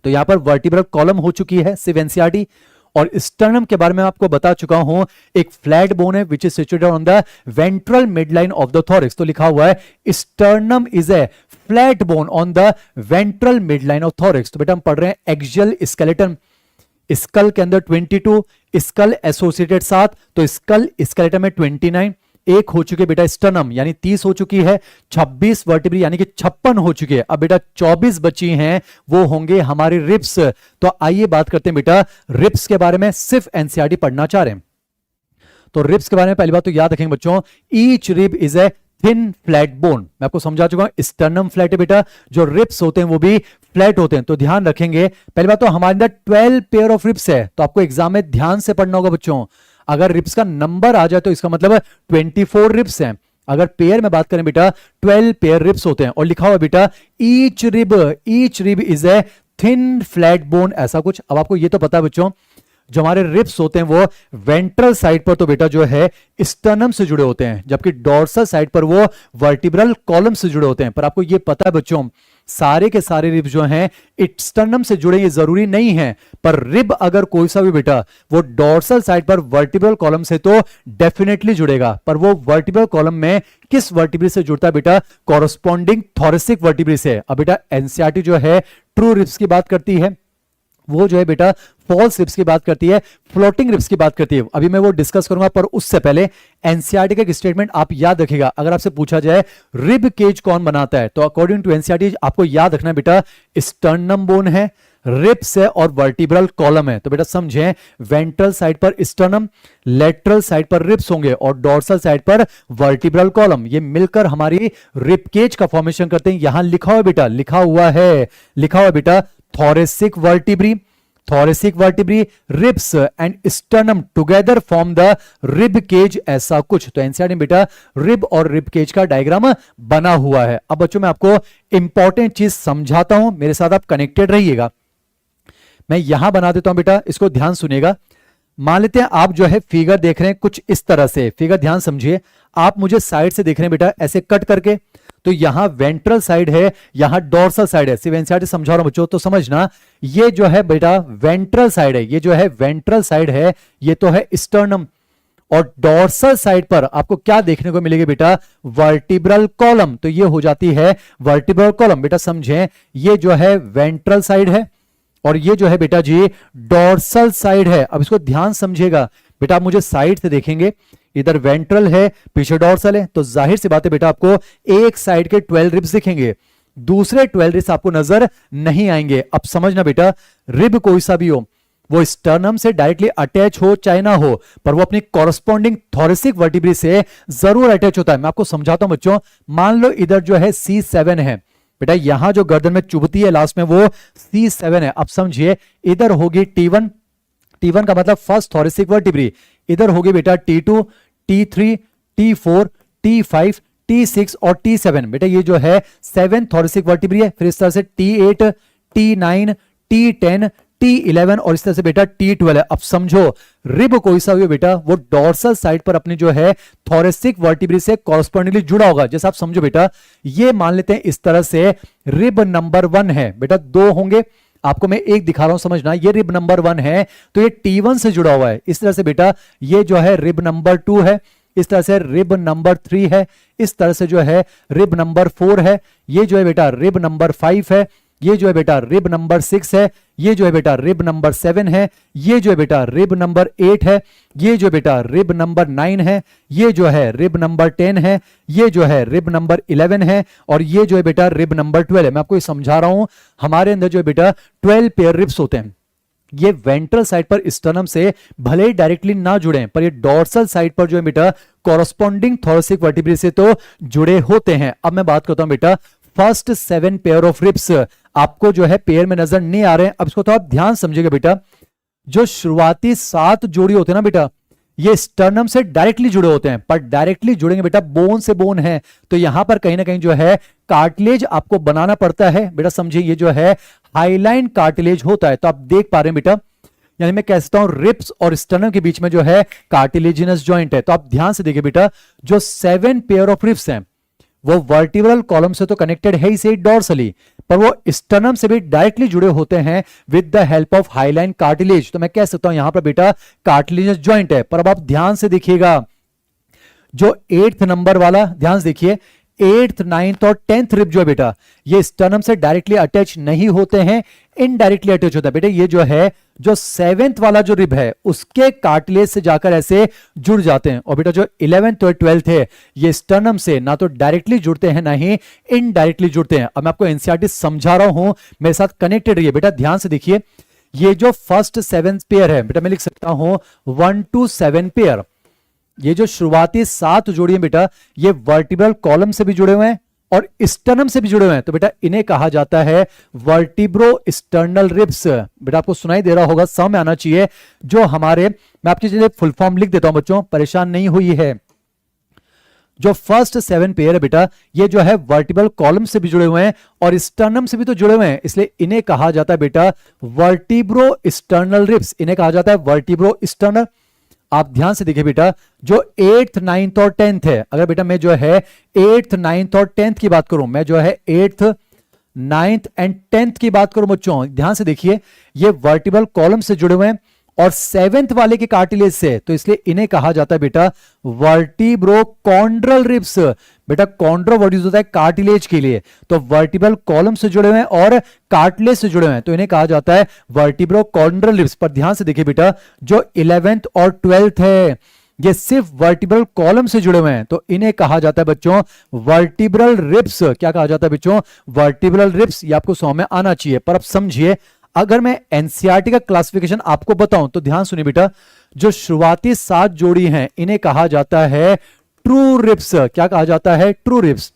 तो यहां पर वर्टिब्रल कॉलम हो चुकी है सिर्फ एनसीईआरटी। और स्टर्नम के बारे में आपको बता चुका हूं, एक फ्लैट बोन है which is situated on the ventral midline of the thorax. तो लिखा हुआ है sternum is a flat bone on the ventral midline of thorax. तो बेटा हम पढ़ रहे हैं एक्सियल स्केलेटन, स्कल के अंदर 22, स्कल एसोसिएटेड 7, तो स्कल स्केलेटन में 29, एक हो चुकी है बेटा स्टर्नम यानी 30 हो चुकी है, 26 वर्टिब्री यानी कि 56 हो चुकी है। अब बेटा 24 बची हैं, वो होंगे हमारी रिब्स। तो आइए बात करते हैं बेटा रिब्स के बारे में, सिर्फ एनसीईआरटी पढ़ना चाह रहे हैं तो रिब्स के बारे में पहली बात तो याद रखेंगे बच्चों, each rib is a thin flat bone. मैं आपको समझा चुका हूं स्टर्नम फ्लैट है बेटा, जो रिब्स होते हैं वो भी फ्लैट होते हैं। तो ध्यान रखेंगे पहली बात तो हमारे अंदर 12 पेयर ऑफ रिब्स है, तो आपको एग्जाम में ध्यान से पढ़ना होगा बच्चों। अगर रिब्स का नंबर आ जाए तो इसका मतलब 24 रिब्स हैं। अगर पेयर में बात करें बेटा 12 पेयर रिब्स होते हैं, और लिखा हुआ बेटा each rib is a thin flat bone, ऐसा कुछ। अब आपको ये तो पता है बच्चों, जो हमारे रिब्स होते हैं वो वेंट्रल साइड पर तो बेटा जो है स्टर्नम से जुड़े होते हैं, जबकि डोर्सल साइड पर वो वर्टिब्रल कॉलम से जुड़े होते हैं। पर आपको ये पता है बच्चों, सारे के सारे रिब जो हैं स्टर्नम से जुड़े ये जरूरी नहीं है, पर रिब अगर कोई सा भी बेटा वो डोर्सल साइड पर वर्टिब्रल कॉलम से तो डेफिनेटली जुड़ेगा, पर वो वर्टिब्रल कॉलम में किस वर्टिब्री से जुड़ता है बेटा, कॉरस्पॉन्डिंग थोरेसिक वर्टिब्री से। अब बेटा एनसीईआरटी जो है ट्रू रिब्स की बात करती है, वो जो है बेटा फॉल्स रिब्स की बात करती है, फ्लोटिंग रिब्स की बात करती है। अभी मैं वो डिस्कस करूंगा, पर उससे पहले एनसीईआरटी का एक स्टेटमेंट आप याद रखिएगा। अगर आपसे पूछा जाए रिब केज कौन बनाता है, तो अकॉर्डिंग टू एनसीईआरटी आपको याद रखना है बेटा स्टर्नम बोन है, रिब्स है और वर्टिब्रल कॉलम है। तो बेटा समझें, वेंट्रल साइड पर स्टर्नम, लेटरल साइड पर रिब्स होंगे और डोर्सल साइड पर वर्टिब्रल कॉलम, ये मिलकर हमारी रिब केज का फॉर्मेशन करते हैं। यहां लिखा हुआ बेटा, लिखा हुआ बेटा thoracic vertebrae, ribs and sternum together form the rib cage, ऐसा कुछ। तो एनसीईआरटी में बेटा रिब और रिब केज का डायग्राम बना हुआ है। अब बच्चों मैं आपको इंपॉर्टेंट चीज समझाता हूं, मेरे साथ आप कनेक्टेड रहिएगा। मैं यहां बना देता हूं बेटा, इसको ध्यान सुनिएगा। मान लेते हैं आप जो है फिगर देख रहे हैं कुछ इस तरह से, फिगर ध्यान समझिए, आप मुझे साइड से देख रहे हैं बेटा ऐसे कट करके, तो यहां वेंट्रल साइड है, यहां डोर्सल साइड है। सिर्फ एनसीईआरटी समझा रहा हूं बच्चों, तो समझना ये जो है बेटा वेंट्रल साइड है, ये जो है वेंट्रल साइड है, ये तो है स्टर्नम, और डोर्सल साइड पर आपको क्या देखने को मिलेगी बेटा, वर्टिब्रल कॉलम। तो ये हो जाती है वर्टिब्रल कॉलम। बेटा समझें, ये जो है वेंट्रल साइड है और ये जो है बेटा जी डोर्सल साइड है। अब इसको ध्यान समझिएगा बेटा, आप मुझे साइड से देखेंगे, इधर वेंट्रल है, पीछे डोर्सल है, तो जाहिर सी बात है बेटा आपको एक साइड के 12 रिब्स दिखेंगे, दूसरे 12 रिब्स आपको नजर नहीं आएंगे। अब समझना बेटा, रिब कोई सा भी हो, वो स्टर्नम से डायरेक्टली अटैच हो चाहे ना हो, पर वो अपनी कॉरस्पॉन्डिंग थोरेसिक वर्टिब्री से जरूर अटैच होता है। मैं आपको समझाता हूं बच्चों, मान लो इधर जो है C7 है बेटा, यहां जो गर्दन में चुभती है लास्ट में वो C7 है। अब समझिए, इधर होगी T1, T1 का मतलब फर्स्ट थोरेसिक वर्टिब्री, इधर होगी बेटा T2, T3, T4, T5, T6 और T7। बेटा ये जो है 7 थोरेसिक वर्टिब्री है। फिर इस तरह से T8, T9, T10, T11 और इस तरह से बेटा T12 है। अब समझो, रिब कोई सा भी बेटा वो डोर्सल साइड पर अपनी जो है थोरेसिक वर्टिब्री से कॉरस्पॉन्डिंगली जुड़ा होगा। जैसे आप समझो बेटा, ये मान लेते हैं इस तरह से रिब नंबर 1 है बेटा, 2 होंगे, आपको मैं एक दिखा रहा हूं, समझना, ये रिब नंबर 1 है तो ये T1 से जुड़ा हुआ है। इस तरह से बेटा ये जो है रिब नंबर 2 है, इस तरह से रिब नंबर 3 है, इस तरह से जो है रिब नंबर 4 है, ये जो है बेटा रिब नंबर 5 है, ये जो है बेटा रिब नंबर 6 है, ये जो है बेटा रिब नंबर 7 है, ये जो है बेटा रिब नंबर 8 है, ये जो बेटा रिब नंबर 9 है, ये जो है रिब नंबर 10 है, ये जो है रिब नंबर 11 है, और ये जो है बेटा रिब नंबर 12 है। मैं आपको ये समझा रहा हूं, हमारे अंदर जो है बेटा 12 पेयर रिब्स होते हैं। ये वेंट्रल साइड पर स्टर्नम से भले ही डायरेक्टली ना जुड़े, पर ये डॉर्सल साइड पर जो है बेटा कॉरस्पॉन्डिंग थोरेसिक वर्टिब्रे से तो जुड़े होते हैं। अब मैं बात करता हूं बेटा फर्स्ट 7 पेयर ऑफ रिब्स आपको जो है पेयर में नजर नहीं आ रहे हैं। अब इसको तो आप ध्यान समझिएगा बेटा, जो शुरुआती 7 जोड़ी होते हैं ना बेटा, ये स्टर्नम से डायरेक्टली जुड़े होते हैं, पर डायरेक्टली जुड़ेंगे बेटा बोन से बोन है, तो यहां पर कहीं ना कहीं जो है कार्टिलेज आपको बनाना पड़ता है बेटा। समझिए ये जो है हाईलाइन कार्टिलेज होता है, तो आप देख पा रहे हैं बेटा, यानी मैं कह सकता हूं रिब्स और स्टर्नम के बीच में जो है कार्टिलेजिनस जॉइंट है। तो आप ध्यान से देखिए बेटा, जो 7 पेयर ऑफ रिब्स हैं वो वर्टिब्रल कॉलम से तो कनेक्टेड है ही सही डॉर्सली, पर वो स्टर्नम से भी डायरेक्टली जुड़े होते हैं with the help of highline cartilage. तो मैं कह सकता हूं यहां पर बेटा कार्टिलेजिनस जॉइंट है। पर अब आप ध्यान से देखिएगा, जो 8th नंबर वाला, ध्यान से देखिए 8th 9th और 10th रिब जो है बेटा, ये स्टर्नम से डायरेक्टली अटैच नहीं होते हैं, इनडायरेक्टली अटैच होता है बेटा। ये जो है जो 7th वाला जो रिब है उसके कार्टिलेज से जाकर ऐसे जुड़ जाते हैं, और बेटा जो 11th और 12th है ये स्टर्नम से ना तो डायरेक्टली जुड़ते हैं ना ही इनडायरेक्टली जुड़ते हैं। अब मैं आपको एनसीईआरटी समझा रहा हूं, मेरे साथ कनेक्टेड रहिए बेटा। ध्यान से देखिए, ये जो फर्स्ट 7 पेयर है बेटा, मैं लिख सकता हूं 1 to 7 पेयर। ये जो शुरुआती 7 जोड़ी है बेटा, ये वर्टिब्रल कॉलम से भी जुड़े हुए हैं और स्टर्नम से भी जुड़े हुए हैं, तो बेटा इन्हें कहा जाता है वर्टिब्रो स्टर्नल रिब्स। बेटा आपको सुनाई दे रहा होगा, समझ में आना चाहिए। जो हमारे, मैं आपके लिए फुल फॉर्म लिख देता हूं बच्चों, परेशान नहीं हुई है। जो फर्स्ट 7 पेयर है बेटा, ये जो है वर्टिब्रल कॉलम से भी जुड़े हुए हैं और स्टर्नम से भी तो जुड़े हुए हैं, इसलिए इन्हें कहा जाता है बेटा वर्टिब्रो स्टर्नल रिब्स। इन्हें कहा जाता है वर्टिब्रो स्टर्नल। आप ध्यान से देखिए बेटा, जो 8th 9th और 10th है, अगर बेटा मैं जो है 8th 9th और 10th की बात करूं, मैं जो है 8th 9th एंड 10th की बात करूं बच्चों, ध्यान से देखिए ये वर्टिब्रल कॉलम से जुड़े हुए हैं और 7th वाले के कार्टिलेज से, तो इसलिए इन्हें कहा जाता है बेटा वर्टिब्रो कॉन्ड्रल रिब्स। बेटा कॉन्ड्रो वर्ड यूज होता है कार्टिलेज के लिए, तो वर्टिब्रल कॉलम से जुड़े हुए हैं और कार्टिलेज से जुड़े हुए हैं, तो इन्हें कहा जाता है वर्टिब्रो कॉन्ड्रल रिब्स। पर ध्यान से देखिए बेटा, जो 11th और 12th है ये सिर्फ वर्टिब्रल कॉलम से जुड़े हुए हैं, तो इन्हें कहा जाता है बच्चों वर्टिब्रल रिब्स। क्या कहा जाता है बच्चों? Vertebral ribs. ये आपको समझ में आना चाहिए। पर अब समझिए, अगर मैं एनसीईआरटी का क्लासिफिकेशन आपको बताऊं तो ध्यान सुनिए बेटा, जो शुरुआती 7 जोड़ी हैं इन्हें कहा जाता है ट्रू रिब्स। क्या कहा जाता है? True ribs.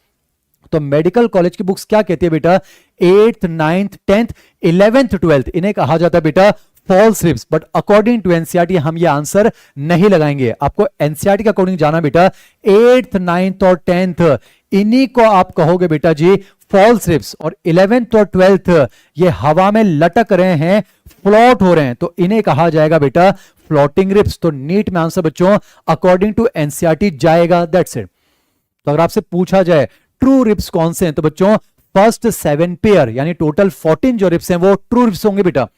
तो मेडिकल कॉलेज की बुक्स क्या कहती है बेटा? 8th 9th 10th 11th 12th इन्हें कहा जाता है बेटा false ribs. But according to NCERT हम ये आंसर नहीं लगाएंगे। आपको एनसीईआरटी के अकॉर्डिंग जाना बेटा 8th 9th और 10th इन्हीं को आप कहोगे बेटा जी फॉल्स रिब्स, और 11th और 12th ये हवा में लटक रहे हैं, फ्लोट हो रहे हैं, तो इन्हें कहा जाएगा बेटा फ्लोटिंग रिब्स। तो नीट में आंसर बच्चों अकॉर्डिंग टू एनसीईआरटी जाएगा, दैट्स इट। तो अगर आपसे पूछा जाए ट्रू रिब्स कौन से हैं, तो बच्चों फर्स्ट 7 पेयर यानी टोटल 14 जो रिब्स हैं वो ट्रू रिब्स होंगे बेटा।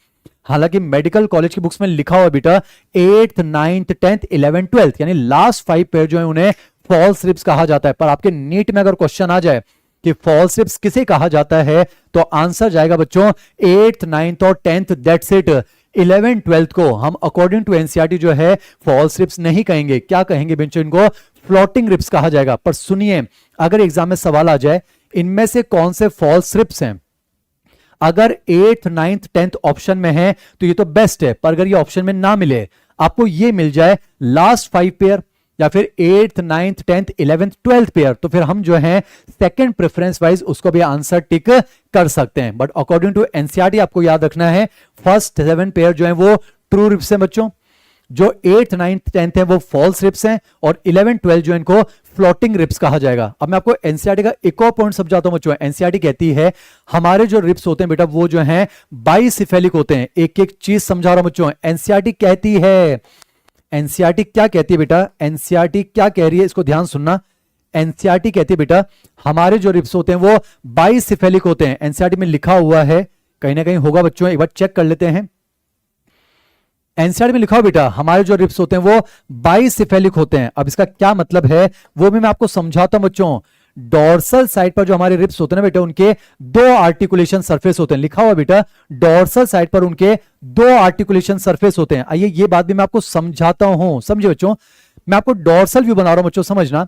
हालांकि मेडिकल कॉलेज की बुक्स में लिखा हुआ बेटा 8th 9th 10th 11th 12th यानी लास्ट 5 पेयर जो है उन्हें फॉल्स रिब्स कहा जाता है। पर आपके नीट में अगर क्वेश्चन आ जाए कि फॉल्स रिब्स किसे कहा जाता है, तो आंसर जाएगा बच्चों 8th 9th और 10th, that's it. 11th 12th को हम अकॉर्डिंग टू एनसीईआरटी जो है फॉल्स रिब्स नहीं कहेंगे, क्या कहेंगे बच्चों? इनको फ्लोटिंग रिब्स कहा जाएगा। पर सुनिए, अगर एग्जाम में सवाल आ जाए इनमें से कौन से फॉल्स रिब्स हैं, अगर 8th 9th 10th ऑप्शन में है तो ये तो बेस्ट है, पर अगर ये ऑप्शन में ना मिले, आपको ये मिल जाए लास्ट 5 पेयर या फिर 8th 9th 10th 11th 12th pair, तो फिर हम जो है सेकंड प्रेफरेंस वाइज उसको भी आंसर टिक कर सकते हैं। बट अकॉर्डिंग टू एनसीईआरटी आपको याद रखना है फर्स्ट 7 पेयर जो है वो ट्रू रिब्स हैं बच्चों, जो 8th 9th 10th है वो फॉल्स रिब्स हैं, और 11 12 जो इनको फ्लोटिंग रिब्स कहा जाएगा। अब मैं आपको एनसीईआरटी का एक और पॉइंट समझाता हूं बच्चों। एनसीईआरटी कहती है हमारे जो रिब्स होते हैं बेटा वो जो हैं बाइसिफेलिक होते हैं। एक एक चीज समझा रहा हूं बच्चों। एनसीईआरटी कहती है, एनसीईआरटी क्या कहती है बेटा? एनसीईआरटी क्या कह रही है, इसको ध्यान सुनना। एनसीईआरटी कहती है बेटा हमारे जो रिब्स होते हैं वो बाइसिफेलिक होते हैं। एनसीईआरटी में लिखा हुआ है, कहीं ना कहीं होगा बच्चों, एक बार चेक कर लेते हैं। एनसीईआरटी में लिखा हो बेटा, हमारे जो रिब्स होते हैं वो बाइसेफेलिक होते हैं। अब इसका क्या मतलब है वो भी मैं आपको समझाता हूं बच्चों। डॉर्सल साइड पर जो हमारे रिब्स होते हैं ना बेटा, उनके दो आर्टिकुलेशन सरफेस होते हैं। लिखा हुआ बेटा, डॉर्सल साइड पर उनके दो आर्टिकुलेशन सरफेस होते हैं। आइए ये बात भी मैं आपको समझाता हूं, समझे बच्चों। मैं आपको डॉर्सल व्यू बना रहा हूं बच्चों, समझना।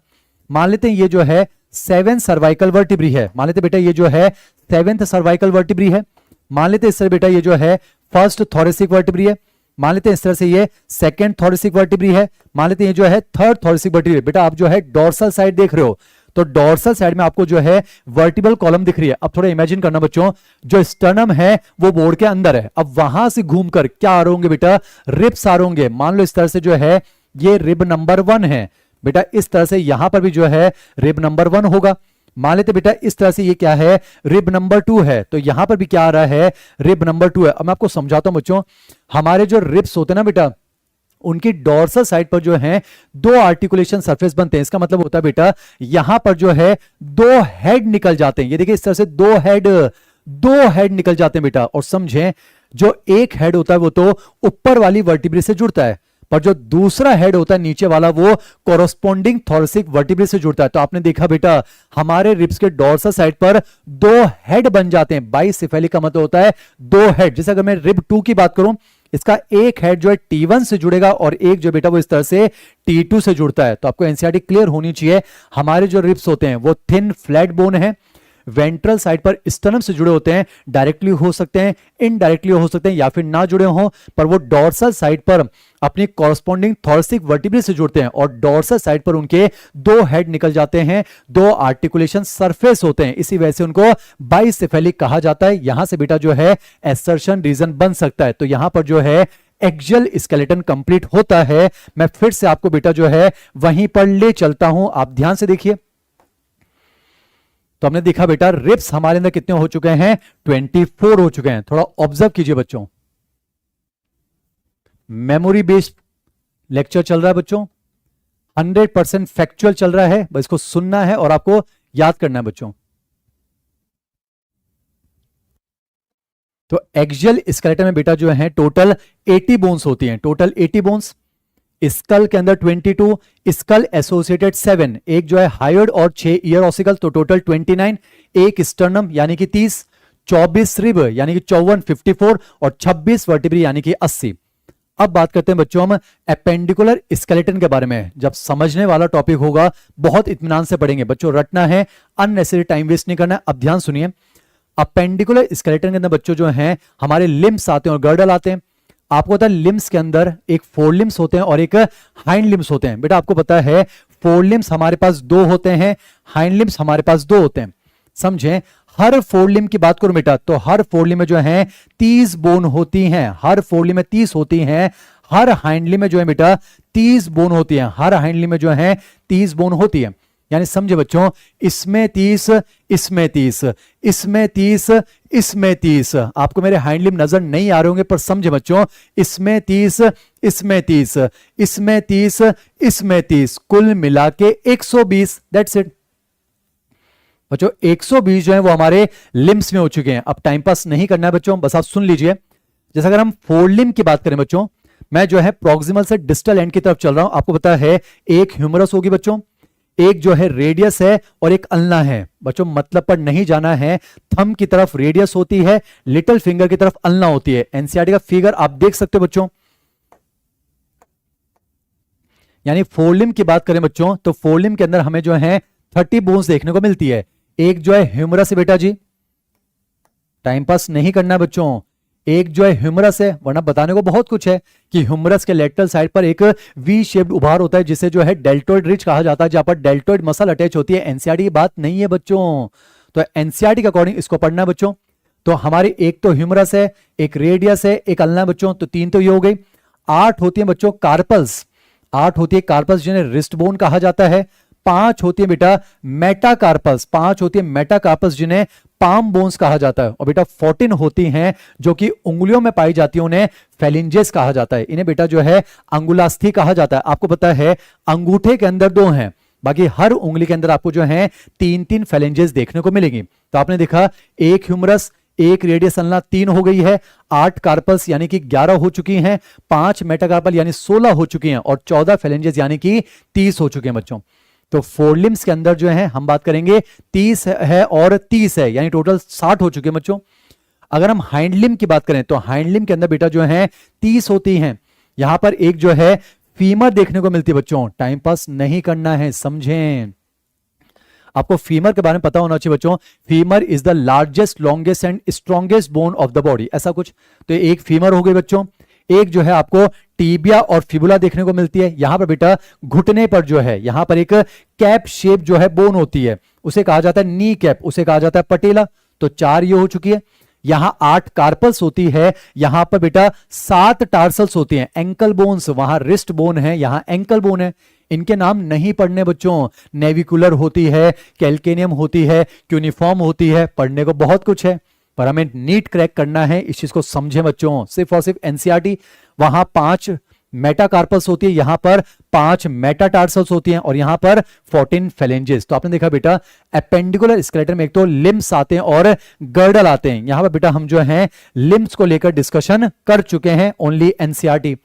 मान लेते हैं ये जो है 7 सर्वाइकल वर्टिब्री है। मान लेते बेटा ये जो है 7th सर्वाइकल वर्टिब्री है। मान लेते इस तरह बेटा ये जो है फर्स्ट थोरेसिक वर्टिब्री है। मान लेते हैं इस तरह से ये सेकंड थोरेसिक वर्टिब्री है। मान लेते हैं ये जो है थर्ड थोरेसिक वर्टिब्री। बेटा आप जो है डॉर्सल साइड देख रहे हो, तो डॉर्सल साइड में आपको जो है वर्टिबल कॉलम दिख रही है। अब थोड़ा इमेजिन करना बच्चों, जो स्टर्नम है वो बोर्ड के अंदर है। अब वहां से घूमकर क्या आ रहे होंगे बेटा, रिब्स आ रहे होंगे। मान लो इस तरह से जो है ये रिब नंबर 1 है बेटा, इस तरह से यहां पर भी जो है रिब नंबर 1 होगा। मान लेते बेटा इस तरह से ये क्या है, रिब नंबर 2 है, तो यहां पर भी क्या आ रहा है, रिब नंबर 2 है। अब मैं आपको समझाता हूं बच्चों, हमारे जो रिब्स होते हैं ना बेटा, उनकी डॉर्सल साइड पर जो है दो आर्टिकुलेशन सरफेस बनते हैं। इसका मतलब होता है बेटा यहां पर जो है दो हेड निकल जाते हैं। ये देखिए इस तरह से दो हेड निकल जाते हैं बेटा। और समझें, जो एक हेड होता है वो तो ऊपर वाली वर्टिब्रे से जुड़ता है, पर जो दूसरा हेड होता है नीचे वाला वो कोरोस्पोंडिंग थोरेसिक वर्टिब्रे से जुड़ता है। तो आपने देखा बेटा हमारे रिब्स के डॉर्सल साइड पर दो हेड बन जाते हैं। बाइसेफेलिक का मतलब होता है दो हेड। जैसे अगर मैं रिब 2 की बात करूं, इसका एक हेड जो है T1 से जुड़ेगा और एक जो बेटा वो इस तरह से T2 से जुड़ता है। तो आपको एनसीईआरटी क्लियर होनी चाहिए। हमारे जो रिब्स होते हैं वो थिन फ्लैट बोन है, वेंट्रल साइड पर स्टर्नम से जुड़े होते हैं। डायरेक्टली हो सकते हैं, इनडायरेक्टली हो सकते हैं, या फिर ना जुड़े हों, पर वो डॉर्सल साइड पर अपनी कॉरस्पॉन्डिंग थोरेसिक वर्टिब्रे से जुड़ते हैं। और डॉर्सल साइड पर उनके दो हेड निकल जाते हैं, दो आर्टिकुलेशन सरफेस होते हैं। इसी वजह से उनको बाइसेफेलिक कहा जाता है। यहां से बेटा जो है एसर्शन रीजन बन सकता है। तो यहां पर जो है एक्सियल स्केलेटन कंप्लीट होता है। मैं फिर से आपको बेटा जो है वहीं पर ले चलता हूं, आप ध्यान से देखिए। तो हमने देखा बेटा रिब्स हमारे अंदर कितने हो चुके हैं, 24 हो चुके हैं। थोड़ा ऑब्जर्व कीजिए बच्चों, मेमोरी बेस्ड लेक्चर चल रहा है बच्चों, 100% फैक्चुअल चल रहा है। बस इसको सुनना है और आपको याद करना है बच्चों। तो एक्सियल स्केलेटन में बेटा जो है टोटल 80 बोन्स होती हैं, टोटल 80 बोन्स। स्कल के अंदर 22, स्कल एसोसिएटेड 7, एक जो है हायोइड और 6 ईयर ऑसिकल, तो टोटल 29, एक स्टर्नम यानी कि 30, 24 रिब यानी कि 54 54 और 26 वर्टिब्री यानी कि 80। अब बात करते हैं बच्चों हम एपेंडिकुलर स्केलेटन के बारे में। जब समझने वाला टॉपिक होगा बहुत इत्मीनान से पढ़ेंगे बच्चों, रटना है, अननेसेसरी टाइम वेस्ट नहीं करना। अब ध्यान सुनिए, अपेंडिकुलर स्केलेटन के अंदर बच्चों जो हैं हमारे लिम्स आते हैं और गर्डल आते हैं। आपको पता है लिम्स के अंदर एक फोर लिम्स होते हैं और एक हाइंड लिम्स होते हैं। बेटा आपको पता है फोर लिम्स हमारे पास दो होते हैं, हाइंड लिम्स हमारे पास दो होते हैं। समझें, हर फोर लिम्ब की बात करूं बेटा तो हर फोर लिम्ब में जो है 30 बोन होती हैं, हर फोर लिम्ब में 30 होती हैं। हर हाइंड लिम्ब में जो है बेटा 30 बोन होती है, हर हाइंड लिम्ब में जो है 30 बोन होती है। यानी समझे बच्चों, इसमें 30, इसमें 30, इसमें 30, इसमें 30। आपको मेरे हाइंड लिम्ब नजर नहीं आ रहे होंगे पर समझे बच्चों, इसमें 30, इसमें 30, इसमें 30, इसमें 30, कुल मिला के 120। दैट्स इट बच्चों, 120 जो है वो हमारे लिम्स में हो चुके हैं। अब टाइम पास नहीं करना है बच्चों, बस आप सुन लीजिए। जैसे अगर हम फोर लिम्ब की बात करें बच्चों, मैं जो है प्रॉक्सिमल से डिस्टल एंड की तरफ चल रहा हूं। आपको पता है एक ह्यूमरस होगी बच्चों, एक जो है रेडियस है और एक अल्ना है। बच्चों मतलब पर नहीं जाना है, थंब की तरफ रेडियस होती है, लिटिल फिंगर की तरफ अल्ना होती है। एनसीईआरटी का फिगर आप देख सकते हो बच्चों। यानी फोर लिम्ब की बात करें बच्चों तो फोर लिम्ब के अंदर हमें जो है 30 बोन्स देखने को मिलती है। एक जो है ह्यूमरस है बेटा जी, टाइम पास नहीं करना बच्चों, एक जो है ह्यूमरस है, वरना बताने को बहुत कुछ है कि ह्यूमरस के लेटरल साइड पर एक वी शेप्ड उभार होता है जिसे जो है डेल्टोइड रिज कहा जाता है, जहां पर डेल्टोइड मसल अटैच होती है। एनसीईआरटी की बात नहीं है बच्चों, तो एनसीईआरटी के अकॉर्डिंग इसको पढ़ना है बच्चों। तो हमारी एक तो ह्यूमरस है, एक रेडियस है, एक अल्ना बच्चों, तो 3 तो ये हो गई। 8 होती है बच्चों कार्पल्स, 8 होती है कार्पल्स जिन्हें रिस्ट बोन कहा जाता है। 5 होती है बेटा मेटाकार्पस, 5 होती है मेटाकार्पस जिन्हें पाम बोन्स कहा जाता है। और बेटा 14 होती हैं जो कि उंगलियों में पाई जाती है, उन्हें फेलिंजेस कहा जाता है। इन्हें बेटा जो है अंगुलास्थी कहा जाता है। आपको पता है अंगूठे के अंदर 2 हैं, बाकी हर उंगली के अंदर आपको जो है 3-3 फेलिंजेस देखने को मिलेंगी। तो आपने देखा एक ह्यूमरस, एक रेडियस अल्ना 3 हो गई है, 8 कार्पल्स यानी कि 11 हो चुकी हैं, 5 मेटाकार्पल यानी 16 हो चुकी हैं और 14 फेलेंजेस यानी कि 30 हो चुके हैं बच्चों। तो फोरलिम्स के अंदर जो है हम बात करेंगे 30 है और 30 है, यानी टोटल 60 हो चुके हैं बच्चों। अगर हम हाइंडलिम की बात करें तो हाइंडलिम के अंदर बेटा जो है 30 होती हैं। यहां पर एक जो है फीमर देखने को मिलती है बच्चों, टाइम पास नहीं करना है, समझें। आपको फीमर के बारे में पता होना चाहिए बच्चों। Femur is the largest, longest and strongest bone of the body, ऐसा कुछ। तो एक फीमर हो गई बच्चों। एक जो है आपको टीबिया और फिबुला देखने को मिलती है। यहां पर बेटा घुटने पर जो है यहां पर एक कैप शेप जो है बोन होती है, उसे कहा जाता है नी कैप, उसे कहा जाता है पटेला। तो 4 ये हो चुकी है। यहां 8 कार्पल्स होती है, यहां पर बेटा 7 टार्सल्स होती हैं, एंकल बोन्स। वहां रिस्ट बोन है, यहां एंकल बोन है। इनके नाम नहीं पढ़ने बच्चों। नेविकुलर होती है, कैल्केनियम होती है, क्यूनिफॉर्म होती है, पढ़ने को बहुत कुछ है, पर हमें नीट क्रैक करना है, इस चीज को समझें बच्चों। सिर्फ और सिर्फ एनसीईआरटी। वहां 5 मेटाकार्पल्स होती है, यहां पर 5 मेटाटार्सल्स होती हैं और यहां पर 14 फेलेंजेस। तो आपने देखा बेटा एपेंडिकुलर स्केलेटन में एक तो लिम्स आते हैं और गर्डल आते हैं। यहां पर बेटा हम जो हैं लिम्स को लेकर डिस्कशन कर चुके हैं, ओनली एनसीईआरटी।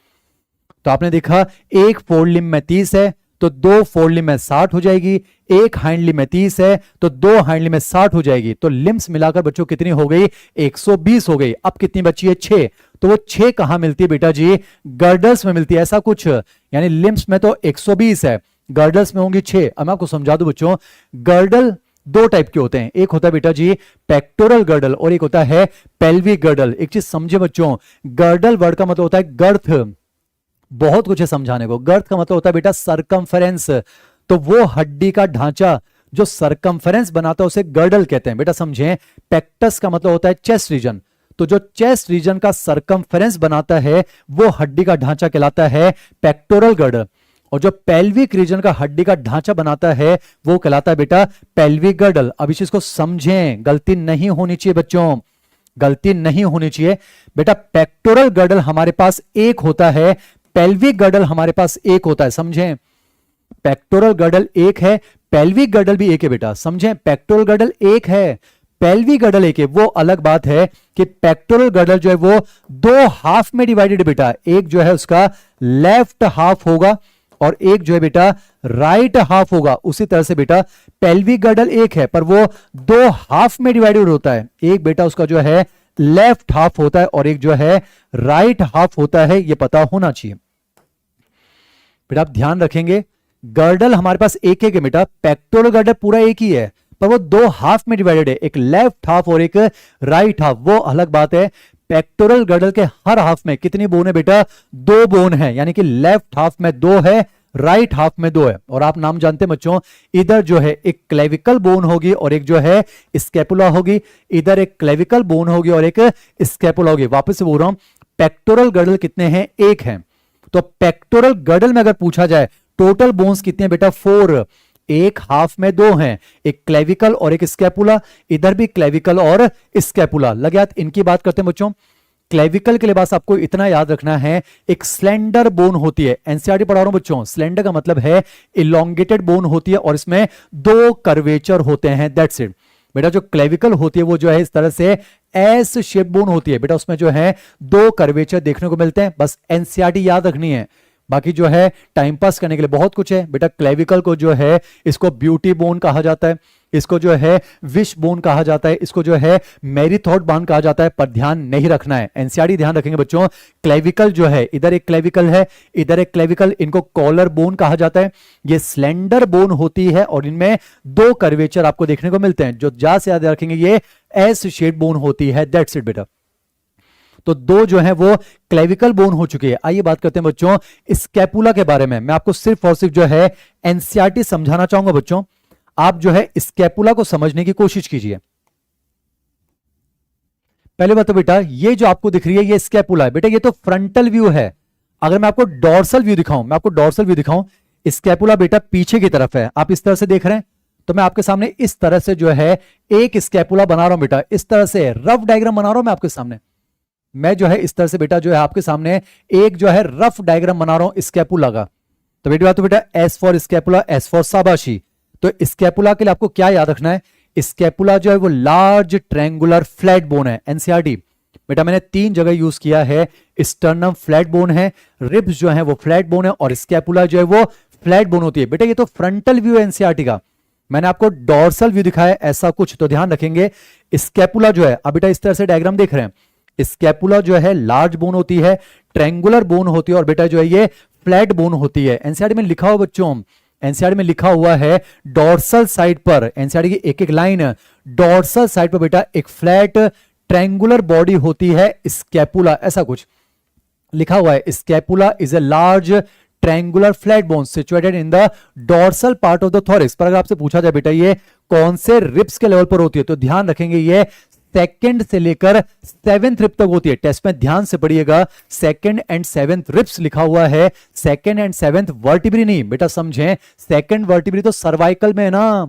तो आपने देखा एक फोर लिम में 30 है तो 2 फोर लिम में 60 हो जाएगी, एक हाइंड लिम में 30 है तो 2 हाइंड लिम में 60 हो जाएगी। तो लिम्स मिलाकर बच्चों कितनी हो गई? 120 हो गई। अब कितनी बची है? 6। तो वो 6 कहां मिलती है बेटा जी? गर्डल्स में मिलती है, ऐसा कुछ। यानी लिम्स में तो 120 है, गर्डल्स में होंगी 6। अब मैं आपको समझा दूं बच्चों, गर्डल 2 टाइप के होते हैं। एक होता है बेटा जी पेक्टोरल गर्डल और एक होता है पेल्विक गर्डल। एक चीज समझे बच्चों, गर्डल वर्ड का मतलब होता है गर्थ। बहुत कुछ है समझाने को। गर्थ का मतलब होता है बेटा सरकमफेरेंस। तो वो हड्डी का ढांचा जो सरकमफेरेंस बनाता है उसे गर्डल कहते हैं बेटा, समझें। पेक्टस का मतलब होता है चेस्ट रीजन। तो जो चेस्ट रीजन का सरकमफेरेंस बनाता है वो हड्डी का ढांचा कहलाता है पेक्टोरल गर्डल। और जो पेल्विक रीजन का हड्डी का ढांचा बनाता है वो कहलाता है बेटा पेल्विक गर्डल। अब इस चीज को समझें, गलती नहीं होनी चाहिए बच्चों, गलती नहीं होनी चाहिए बेटा। पेक्टोरल गर्डल हमारे पास एक होता है, पेल्विक गर्डल हमारे पास एक होता है, समझें। पेक्टोरल गर्डल एक है, पेल्विक गर्डल भी एक है बेटा, समझें। पेक्टोरल गर्डल एक है, पेल्विक गर्डल एक है। वो अलग बात है कि पेक्टोरल गर्डल जो है वो 2 हाफ में डिवाइडेड बेटा। एक जो है उसका लेफ्ट हाफ होगा और एक जो है बेटा राइट हाफ होगा। उसी तरह से बेटा पेल्विक गर्डल एक है पर वो 2 हाफ में डिवाइडेड होता है। एक बेटा उसका जो है लेफ्ट हाफ होता है और एक जो है राइट हाफ होता है, ये पता होना चाहिए बेटा। आप ध्यान रखेंगे, गर्डल हमारे पास एक है बेटा, पेक्टोरल गर्डल पूरा एक ही है पर वो 2 हाफ में डिवाइडेड है, एक लेफ्ट हाफ और एक राइट हाफ, वो अलग बात है। पेक्टोरल गर्डल के हर हाफ में कितनी बोन है बेटा? 2 बोन है, यानी कि लेफ्ट हाफ में 2 है, राइट हाफ में 2 है। और आप नाम जानते हैं बच्चों, इधर जो है एक क्लेविकल बोन होगी और एक जो है स्कैपुला होगी। इधर एक क्लेविकल बोन होगी और एक स्कैपुला होगी। वापस से बोल रहा हूं, पेक्टोरल गर्डल कितने हैं? 1 है। तो पेक्टोरल गर्डल में अगर पूछा जाए टोटल बोन्स कितने हैं बेटा? 4। एक हाफ में 2 हैं, एक क्लेविकल और एक स्कैपुला। इधर भी क्लेविकल और स्कैपुला। लगे हाथ, इनकी बात करते हैं बच्चों। क्लेविकल के लिए बस आपको इतना याद रखना है, एक स्लेंडर बोन होती है। एनसीईआरटी पढ़ा रहा हूं बच्चों। स्लेंडर का मतलब है इलोंगेटेड बोन होती है और इसमें 2 कर्वेचर होते हैं, दैट्स इट बेटा। जो क्लेविकल होती है वो जो है इस तरह से एस शेप बोन होती है बेटा, उसमें जो है 2 कर्वेचर देखने को मिलते हैं। बस एनसीईआरटी याद रखनी है, बाकी जो है टाइम पास करने के लिए बहुत कुछ है बेटा। क्लेविकल को जो है इसको ब्यूटी बोन कहा जाता है, इसको जो है विश बोन कहा जाता है, इसको जो है मैरीथॉट बोन कहा जाता है, पर ध्यान नहीं रखना है। एनसीईआरटी ध्यान रखेंगे बच्चों। क्लेविकल जो है, इधर एक क्लेविकल है, इधर एक क्लेविकल, इनको कॉलर बोन कहा जाता है। ये स्लेंडर बोन होती है और इनमें 2 कर्वेचर आपको देखने को मिलते हैं। जो ज्यादा से याद रखेंगे ये एस शेप बोन होती है, दैट्स इट बेटा। तो 2 जो है वो क्लेविकल बोन हो चुकी है। आइए बात करते हैं बच्चों स्कैपुला के बारे में। मैं आपको सिर्फ और सिर्फ जो है एनसीईआरटी समझाना चाहूंगा बच्चों। आप जो है स्कैपुला को समझने की कोशिश कीजिए। पहले बात तो बेटा ये जो आपको दिख रही है ये स्कैपुला है बेटा, ये तो फ्रंटल व्यू है। अगर मैं आपको डोर्सल व्यू दिखाऊं, मैं आपको डोर्सल व्यू दिखाऊं, स्कैपुला बेटा पीछे की तरफ है। आप इस तरह से देख रहे हैं, तो मैं आपके सामने इस तरह से जो है एक स्कैपुला बना रहा हूं बेटा। इस तरह से रफ डायग्राम बना रहा हूं मैं आपके सामने। मैं जो है इस तरह से बेटा जो है आपके सामने एक जो है रफ डायग्राम बना रहा हूं स्कैपुला का। तो बेटा S for scapula, S for शाबाशी। तो स्कैपुला के लिए आपको क्या याद रखना है? स्कैपुला जो है वो लार्ज ट्रायंगुलर फ्लैट बोन है। एनसीईआरटी बेटा मैंने 3 जगह यूज किया है, स्टर्नम फ्लैट बोन है, रिब्स जो है वो फ्लैट बोन है, और स्कैपुला जो है वो फ्लैट बोन होती है। बेटा ये तो फ्रंटल व्यू है एनसीईआरटी का, मैंने आपको डॉर्सल व्यू दिखाया ऐसा कुछ, तो ध्यान रखेंगे स्कैपुला जो है, अब बेटा इस तरह से डायग्राम देख रहे हैं, स्कैपुला जो है लार्ज बोन होती है, ट्रायंगुलर बोन होती है, और बेटा जो है ये फ्लैट बोन होती है। एनसीईआरटी में लिखा हुआ बच्चों, एनसीईआरटी में लिखा हुआ है डॉर्सल साइड पर, एनसीईआरटी की एक एक लाइन, डॉर्सल साइड पर बेटा एक फ्लैट ट्रायंगुलर बॉडी होती है स्कैपुला, ऐसा कुछ लिखा हुआ है। Scapula is a large triangular flat bone situated in the dorsal part of the thorax. पर अगर आपसे पूछा जाए बेटा ये कौन से रिब्स के लेवल पर होती है, तो ध्यान रखेंगे ये सेकंड से लेकर 7th रिब तक होती है। टेस्ट में ध्यान से पढ़िएगा, 2nd and 7th रिब्स लिखा हुआ है, 2nd and 7th वर्टिब्री नहीं बेटा, समझें 2nd वर्टिब्री तो सर्वाइकल में है ना,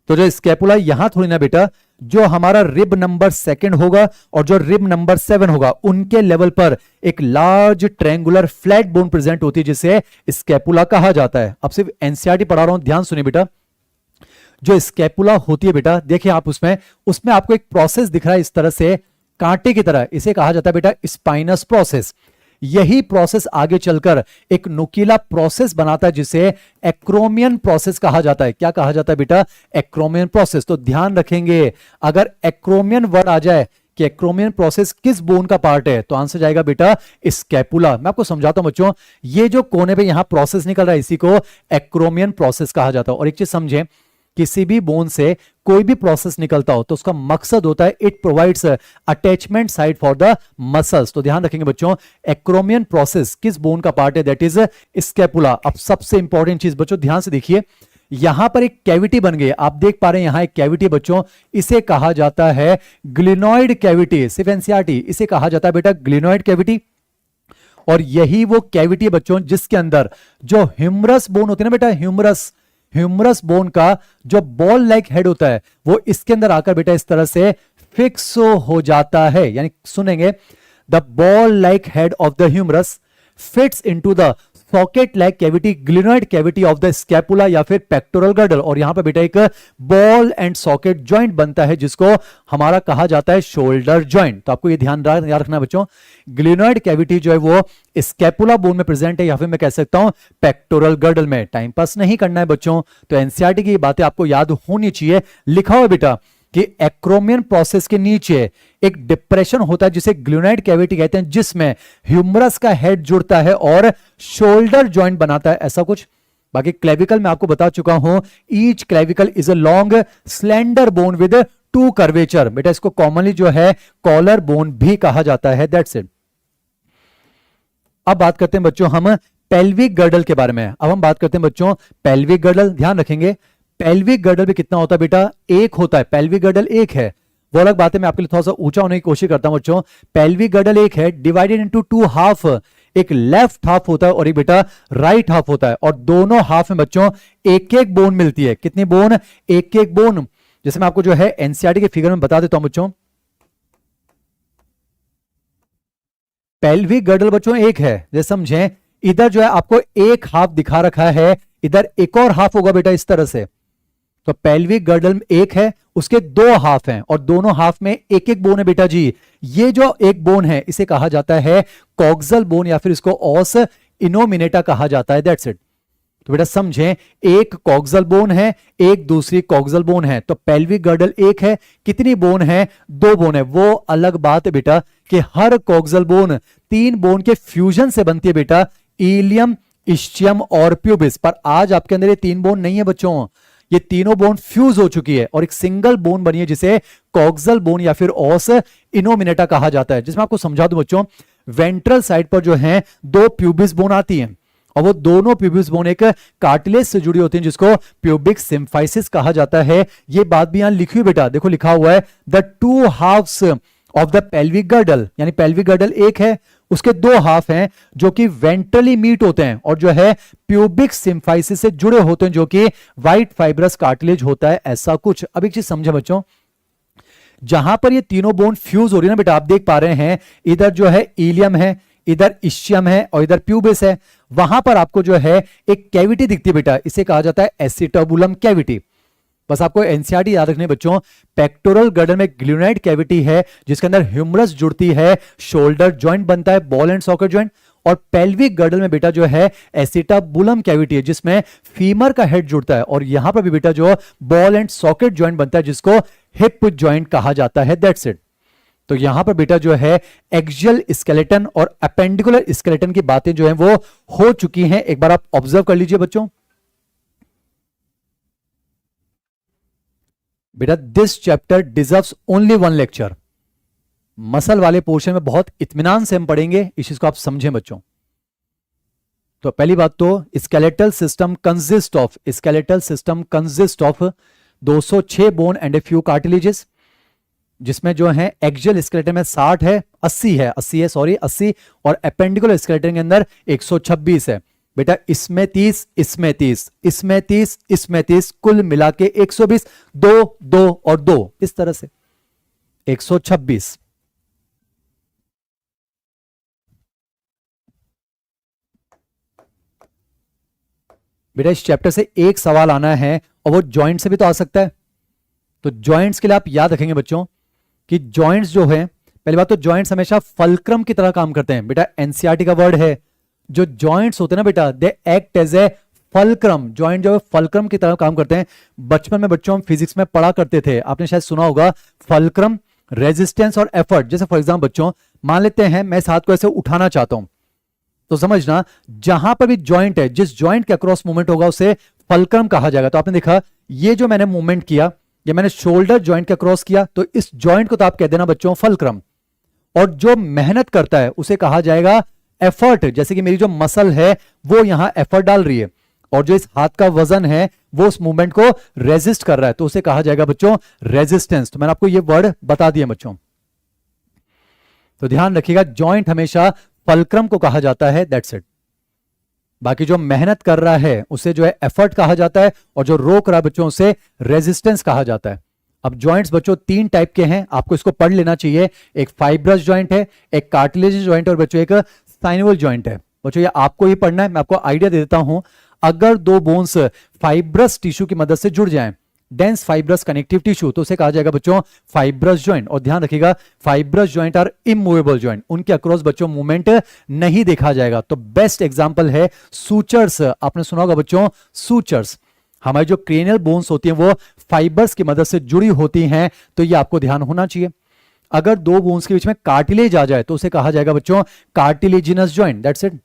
तो जो स्कैपुला यहां थोड़ी ना बेटा, जो हमारा रिब नंबर 2nd होगा और जो रिब नंबर 7 होगा उनके लेवल पर एक large triangular flat bone present होती है जिसे स्कैपुला कहा जाता है। अब सिर्फ एनसीईआरटी पढ़ा रहा हूं, ध्यान सुनिए बेटा। जो स्कैपुला होती है बेटा, देखिए आप उसमें आपको एक प्रोसेस दिख रहा है इस तरह से कांटे की तरह, इसे कहा जाता है बेटा स्पाइनस प्रोसेस। यही प्रोसेस आगे चलकर एक नुकीला प्रोसेस बनाता है जिसे एक्रोमियन प्रोसेस कहा जाता है। क्या कहा जाता है बेटा? Acromion process. तो ध्यान रखेंगे अगर एक्रोमियन वर्ड आ जाए कि एक्रोमियन प्रोसेस किस बोन का पार्ट है, तो आंसर जाएगा बेटा स्कैपुला। मैं आपको समझाता हूं बच्चों, ये जो कोने पे यहां प्रोसेस निकल रहा है इसी को एक्रोमियन प्रोसेस कहा जाता है। और एक चीज समझें, किसी भी बोन से कोई भी प्रोसेस निकलता हो तो उसका मकसद होता है it provides attachment site for the muscles. तो ध्यान रखेंगे बच्चों, एक्रोमियन प्रोसेस किस बोन का पार्ट है? That is scapula. अब सबसे इंपॉर्टेंट चीज बच्चों ध्यान से देखिए, यहां पर एक कैविटी बन गई, आप देख पा रहे हैं यहां एक कैविटी बच्चों, इसे कहा जाता है ग्लिनॉइड कैविटी। सिर्फ एनसीईआरटी, इसे कहा जाता है बेटा ग्लिनॉइड कैविटी। और यही वो कैविटी बच्चों जिसके अंदर जो ह्यूमरस बोन होती है ना बेटा, ह्यूमरस बोन का जो बॉल लाइक हेड होता है वो इसके अंदर आकर बेटा इस तरह से फिक्स हो जाता है। यानी सुनेंगे, the ball like head of the humerus fits into the socket like cavity, glenoid cavity of the scapula या फिर पेक्टोरल गर्डल। और यहां पर बेटा एक बॉल एंड सॉकेट जॉइंट बनता है जिसको हमारा कहा जाता है शोल्डर जॉइंट। तो आपको ये ध्यान रखना बच्चों, ग्लिनॉइड कैविटी जो है वो स्कैपुला बोन में प्रेजेंट है या फिर मैं कह सकता हूं पेक्टोरल गर्डल में। टाइम पास नहीं करना है बच्चों, तो एनसीईआरटी की बातें आपको याद होनी चाहिए। लिखा हुआ बेटा कि एक्रोमियन प्रोसेस के नीचे एक डिप्रेशन होता है जिसे ग्लिनॉइड कैविटी कहते हैं, जिसमें ह्यूमरस का हेड जुड़ता है और शोल्डर जॉइंट बनाता है, ऐसा कुछ। बाकी क्लेविकल मैं आपको बता चुका हूं, each clavicle is a long slender bone with 2 curvature. बेटा इसको कॉमनली जो है कॉलर बोन भी कहा जाता है। That's it. अब बात करते हैं बच्चों हम पेल्विक गर्डल के बारे में। अब हम बात करते हैं बच्चों पेल्विक गर्डल। ध्यान रखेंगे पेल्विक गर्डल भी कितना होता है बेटा? एक होता है। पेल्विक गर्डल एक है, वो अलग बात है, मैं आपके लिए थोड़ा सा ऊंचा होने की कोशिश करता हूं बच्चों। पेल्विक गर्डल एक है, डिवाइडेड इनटू 2 हाफ, एक लेफ्ट हाफ होता है और एक बेटा राइट हाफ होता है। और दोनों हाफ में बच्चों एक एक बोन मिलती है। कितनी बोन? एक एक बोन। जैसे मैं आपको जो है एनसीईआरटी के फिगर में बता देता हूं बच्चों, पेल्विक गर्डल बच्चों एक है। जैसे समझें, इधर जो है आपको एक हाफ दिखा रखा है, इधर एक और हाफ होगा बेटा इस तरह से। तो पेल्विक गर्डल एक है, उसके 2 हाफ हैं और दोनों हाफ में एक एक बोन है बेटा जी। ये जो एक बोन है इसे कहा जाता है कॉक्सल बोन या फिर इसको ऑस इनोमिनेटा कहा जाता है। That's it. तो बेटा समझें, एक कॉक्सल बोन है, एक दूसरी कॉक्सल बोन है। तो पेल्विक गर्डल एक है, कितनी बोन है? 2 बोन है। वो अलग बात है बेटा कि हर कॉक्सल बोन 3 बोन के फ्यूजन से बनती है बेटा, इलियम, इस्चियम और प्यूबिस। पर आज आपके अंदर ये 3 बोन नहीं है बच्चों, ये तीनों बोन फ्यूज हो चुकी है और एक सिंगल बोन बनी है जिसे कॉक्सल बोन या फिर ऑस इनोमिनेटा कहा जाता है। जिसमें आपको समझा दूं बच्चों, वेंट्रल साइड पर जो है 2 प्यूबिस बोन आती हैं और वो दोनों प्यूबिस बोन एक कार्टिलेज से जुड़ी होती हैं जिसको प्यूबिक सिम्फाइसिस कहा जाता है। ये बात भी यहां लिखी हुई बेटा, देखो लिखा हुआ है the 2 halves of the pelvic girdle. यानी पेल्विक गर्डल एक है, उसके 2 हाफ हैं जो कि वेंट्रली मीट होते हैं और जो है प्यूबिक सिम्फाइसिस से जुड़े होते हैं जो कि व्हाइट फाइब्रस कार्टिलेज होता है, ऐसा कुछ। अब एक चीज समझे बच्चों, जहां पर ये तीनों बोन फ्यूज हो रही है ना बेटा, आप देख पा रहे हैं इधर जो है इलियम है, इधर इस्चियम है और इधर प्यूबिस है। वहां पर आपको जो है एक कैविटी दिखती है बेटा, इसे कहा जाता है एसिटोबुलम कैविटी। बस आपको एनसीईआरटी याद रखने बच्चों, पेक्टोरल गर्डन में ग्लूनाइड कैविटी है जिसके अंदर ह्यूमरस जुड़ती है, शोल्डर जॉइंट बनता है, बॉल एंड सॉकेट जॉइंट। और पेल्विक गर्डल में बेटा जो है एसिटाबुलम कैविटी है जिसमें फीमर का हेड जुड़ता है, और यहां पर भी बेटा जो बॉल एंड सॉकेट जॉइंट बनता है जिसको हिप जॉइंट कहा जाता है। That's it. तो यहां पर बेटा जो है एक्सियल स्केलेटन और अपेंडिकुलर स्केलेटन की बातें जो है वो हो चुकी हैं, एक बार आप ऑब्जर्व कर लीजिए बच्चों। बेटा this chapter deserves only one lecture. Muscle वाले पोर्शन में बहुत इत्मीनान से हम पढ़ेंगे, इस चीज को आप समझें बच्चों। तो पहली बात तो skeletal system consist of 206 bone and a few cartilages, जिसमें जो है एक्सियल स्केलेटन में 60 है, 80 और एपेंडिकुलर स्केलेटन के अंदर 126 है। बेटा इसमें 30 कुल मिला के 120, 2 और 2 इस तरह से 126। बेटा इस चैप्टर से एक सवाल आना है और वो जॉइंट से भी तो आ सकता है। तो जॉइंट्स के लिए आप याद रखेंगे बच्चों कि जॉइंट्स जो है, पहली बात तो जॉइंट्स हमेशा फल्क्रम की तरह काम करते हैं। बेटा एनसीईआरटी का वर्ड है, जो जॉइंट्स होते हैं ना बेटा, they act as a fulcrum. Joint जो है फल्क्रम की तरह काम करते हैं। बचपन में बच्चों हम फिजिक्स में पढ़ा करते थे, आपने शायद सुना होगा फल्क्रम, रेजिस्टेंस और एफर्ट। जैसे फॉर एग्जाम्पल बच्चों मान लेते हैं मैं इस हाथ को ऐसे उठाना चाहता हूं, तो समझना जहां पर भी जॉइंट है, जिस जॉइंट के अक्रॉस मूवमेंट होगा उसे फल्क्रम कहा जाएगा। तो आपने देखा ये जो मैंने मूवमेंट किया, ये मैंने शोल्डर जॉइंट के अक्रॉस किया, तो इस जॉइंट को तो आप कह देना बच्चों फल्क्रम। और जो मेहनत करता है उसे कहा जाएगा एफर्ट। जैसे कि मेरी जो मसल है वो यहां एफर्ट डाल रही है, और जो इस हाथ का वजन है वो उस मूवमेंट को रेजिस्ट कर रहा है, तो उसे कहा जाएगा बच्चों रेजिस्टेंस। तो मैंने आपको ये वर्ड बता दिया बच्चों, तो ध्यान रखिएगा जॉइंट हमेशा फल्क्रम को कहा जाता है। That's it. बाकी जो मेहनत कर रहा है उसे जो है एफर्ट कहा जाता है, और जो रोक रहा है बच्चों उसे रेजिस्टेंस कहा जाता है। अब जॉइंट्स बच्चों 3 टाइप के हैं, आपको इसको पढ़ लेना चाहिए। एक फाइब्रस जॉइंट है, एक कार्टिलेज जॉइंट और बच्चों एक साइनोवल जॉइंट है। बच्चों ये आपको ही पढ़ना है, मैं आपको आइडिया दे देता हूं। अगर 2 बोन्स फाइब्रस टिश्यू की मदद से जुड़ जाएं, डेंस फाइब्रस कनेक्टिव टिश्यू, तो उसे कहा जाएगा बच्चों फाइब्रस जॉइंट। और ध्यान रखिएगा fibrous joint are immovable joint, उनके अक्रॉस बच्चों मूवमेंट नहीं देखा जाएगा। तो बेस्ट एग्जांपल है सूचर्स। आपने सुना होगा बच्चों सूचर्स। हमारी जो क्रेनियल बोन्स होती हैं वो फाइबर्स की मदद से जुड़ी होती हैं, तो ये आपको ध्यान होना चाहिए। अगर 2 बोन्स के बीच में कार्टिलेज आ जाए तो उसे कहा जाएगा बच्चों कार्टिलेजिनस जॉइंट। That's it.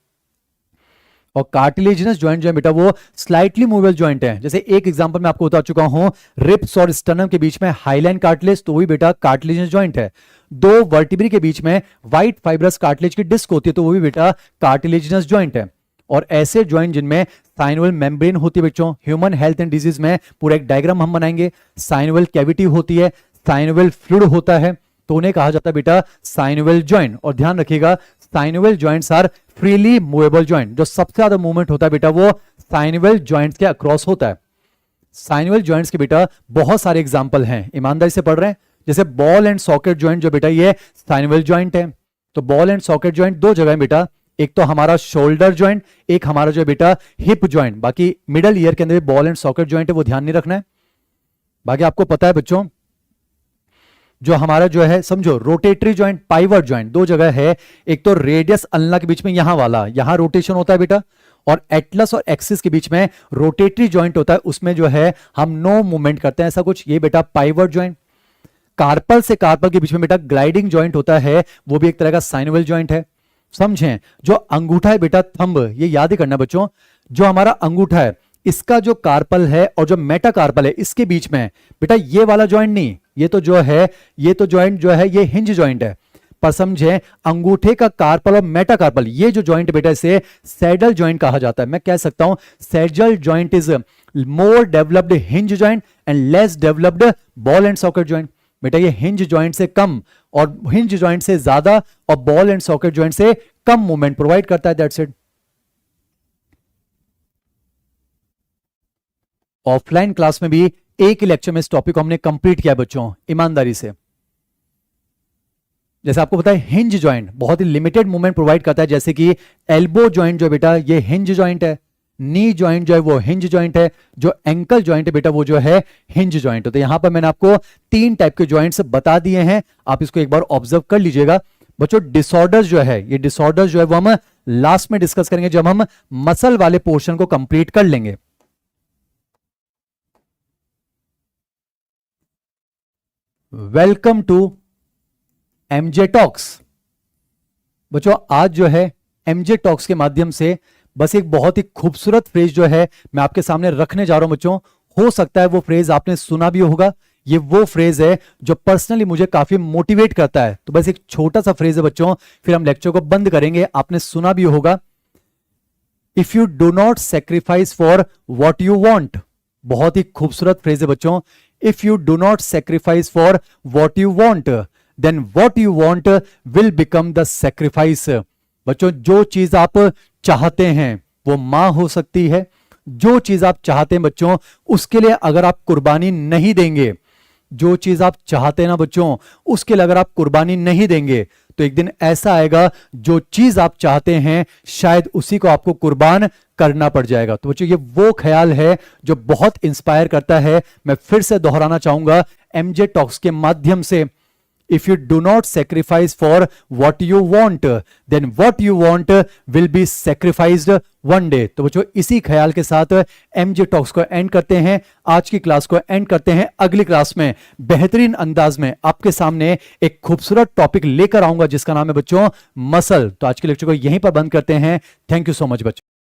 और कार्टिलेजिनस जॉइंट जो है बेटा वो स्लाइटली मूवेबल जॉइंट है। जैसे एक एग्जांपल मैं आपको बता चुका हूं, रिब्स और स्टर्नम के बीच में हाईलाइन कार्टिलेज, तो वही बेटा कार्टिलेजिनस जॉइंट है। 2 वर्टिब्री के बीच में व्हाइट फाइब्रस कार्टिलेज की डिस्क होती है, तो वो भी बेटा कार्टिलेजिनस जॉइंट है। और ऐसे जॉइंट जिनमें साइनोवल मेम्ब्रेन होती है बच्चों, ह्यूमन हेल्थ एंड डिजीज में पूरा एक डायग्राम हम बनाएंगे। साइनोवल कैविटी होती है, साइनोवल फ्लूइड होता है, तो उन्हें कहा जाता है बेटा साइनोवल जॉइंट। और ध्यान रखिएगा synovial joints are freely movable joint. जो सबसे ज्यादा मूवमेंट होता है बेटा वो साइनोवल जॉइंट्स के अक्रॉस होता है। साइनोवल जॉइंट्स के बेटा बहुत सारे एग्जांपल हैं, ईमानदारी से पढ़ रहे हैं। जैसे बॉल एंड सॉकेट जॉइंट जो बेटा ये साइनोवल जॉइंट है। तो बॉल एंड सॉकेट जॉइंट 2 जगह है बेटा, एक तो हमारा शोल्डर जॉइंट, एक हमारा जो है बेटा हिप जॉइंट। बाकी मिडल ईयर के अंदर बॉल एंड सॉकेट जॉइंट है, वो ध्यान नहीं रखना है। बाकी आपको पता है बच्चों जो हमारा जो है समझो रोटेटरी जॉइंट, पाइवट जॉइंट 2 जगह है। एक तो रेडियस अल्ना के बीच में यहां वाला, यहां रोटेशन होता है बेटा, और एटलस और एक्सिस के बीच में रोटेटरी जॉइंट होता है, उसमें जो है हम नो मूवमेंट करते हैं ऐसा कुछ, ये बेटा पाइवट जॉइंट। कार्पल से कार्पल के बीच में बेटा ग्लाइडिंग जॉइंट होता है, वो भी एक तरह का साइनोवल जॉइंट है। समझें जो अंगूठा है बेटा थंब, ये याद ही करना बच्चों, जो हमारा अंगूठा है इसका जो कार्पल है और जो मेटाकार्पल है इसके बीच में बेटा ये वाला जॉइंट नहीं, ये तो जो है ये तो जॉइंट जो है ये हिंज जॉइंट है। पर समझे अंगूठे का कार्पल और मेटाकार्पल ये जो जॉइंट बेटा इसे सैडल जॉइंट कहा जाता है। मैं कह सकता हूं saddle joint is more developed hinge joint and less developed ball and socket joint. बेटा ये हिंज जॉइंट से कम और हिंज जॉइंट से ज्यादा और बॉल एंड सॉकेट जॉइंट से कम मूवमेंट प्रोवाइड करता है। That's it. ऑफलाइन क्लास में भी एक ही लेक्चर में इस टॉपिक को हमने कंप्लीट किया बच्चों, ईमानदारी से। जैसे आपको पता है हिंज जॉइंट बहुत ही लिमिटेड मूवमेंट प्रोवाइड करता है, जैसे कि एल्बो जॉइंट जो बेटा ये हिंज जॉइंट है, नी ज्वाइंट जो है वो हिंज ज्वाइंट है, जो एंकल ज्वाइंट है बेटा वो जो है हिंज ज्वाइंट है। तो यहां पर मैंने आपको 3 टाइप के ज्वाइंट्स बता दिए हैं, आप इसको एक बार ऑब्जर्व कर लीजिएगा। बच्चों डिसऑर्डर्स जो है, ये डिसऑर्डर्स जो है वो हम लास्ट में डिस्कस करेंगे जब हम मसल वाले पोर्शन को कंप्लीट कर लेंगे। Welcome to MJ talks. बच्चों आज जो है एमजे टॉक्स के माध्यम से बस एक बहुत ही खूबसूरत फ्रेज जो है मैं आपके सामने रखने जा रहा हूं बच्चों। हो सकता है वो फ्रेज आपने सुना भी होगा, ये वो फ्रेज है जो पर्सनली मुझे काफी मोटिवेट करता है। तो बस एक छोटा सा फ्रेज है बच्चों, फिर हम लेक्चर को बंद करेंगे। आपने सुना भी होगा, if you do not sacrifice for what you want. बहुत ही खूबसूरत फ्रेज है बच्चों। If you do not sacrifice for what you want then what you want will become the sacrifice. बच्चों जो चीज आप चाहते हैं वो मां हो सकती है, जो चीज आप चाहते हैं बच्चों उसके लिए अगर आप कुर्बानी नहीं देंगे, जो चीज आप चाहते हैं ना बच्चों उसके लिए अगर आप कुर्बानी नहीं देंगे तो एक दिन ऐसा आएगा जो चीज आप चाहते हैं शायद उसी को आपको कुर्बान करना पड़ जाएगा। तो बच्चों ये वो ख्याल है जो बहुत इंस्पायर करता है। मैं फिर से दोहराना चाहूंगा एमजे टॉक्स के माध्यम से, if you do not sacrifice for what you want then what you want will be sacrificed one day। तो बच्चों इसी ख्याल के साथ एमजे टॉक्स को एंड करते हैं, आज की क्लास को एंड करते हैं। अगली क्लास में बेहतरीन अंदाज में आपके सामने एक खूबसूरत टॉपिक लेकर आऊंगा जिसका नाम है बच्चों मसल। तो आज के लेक्चर को यहीं पर बंद करते हैं। थैंक यू सो मच बच्चों।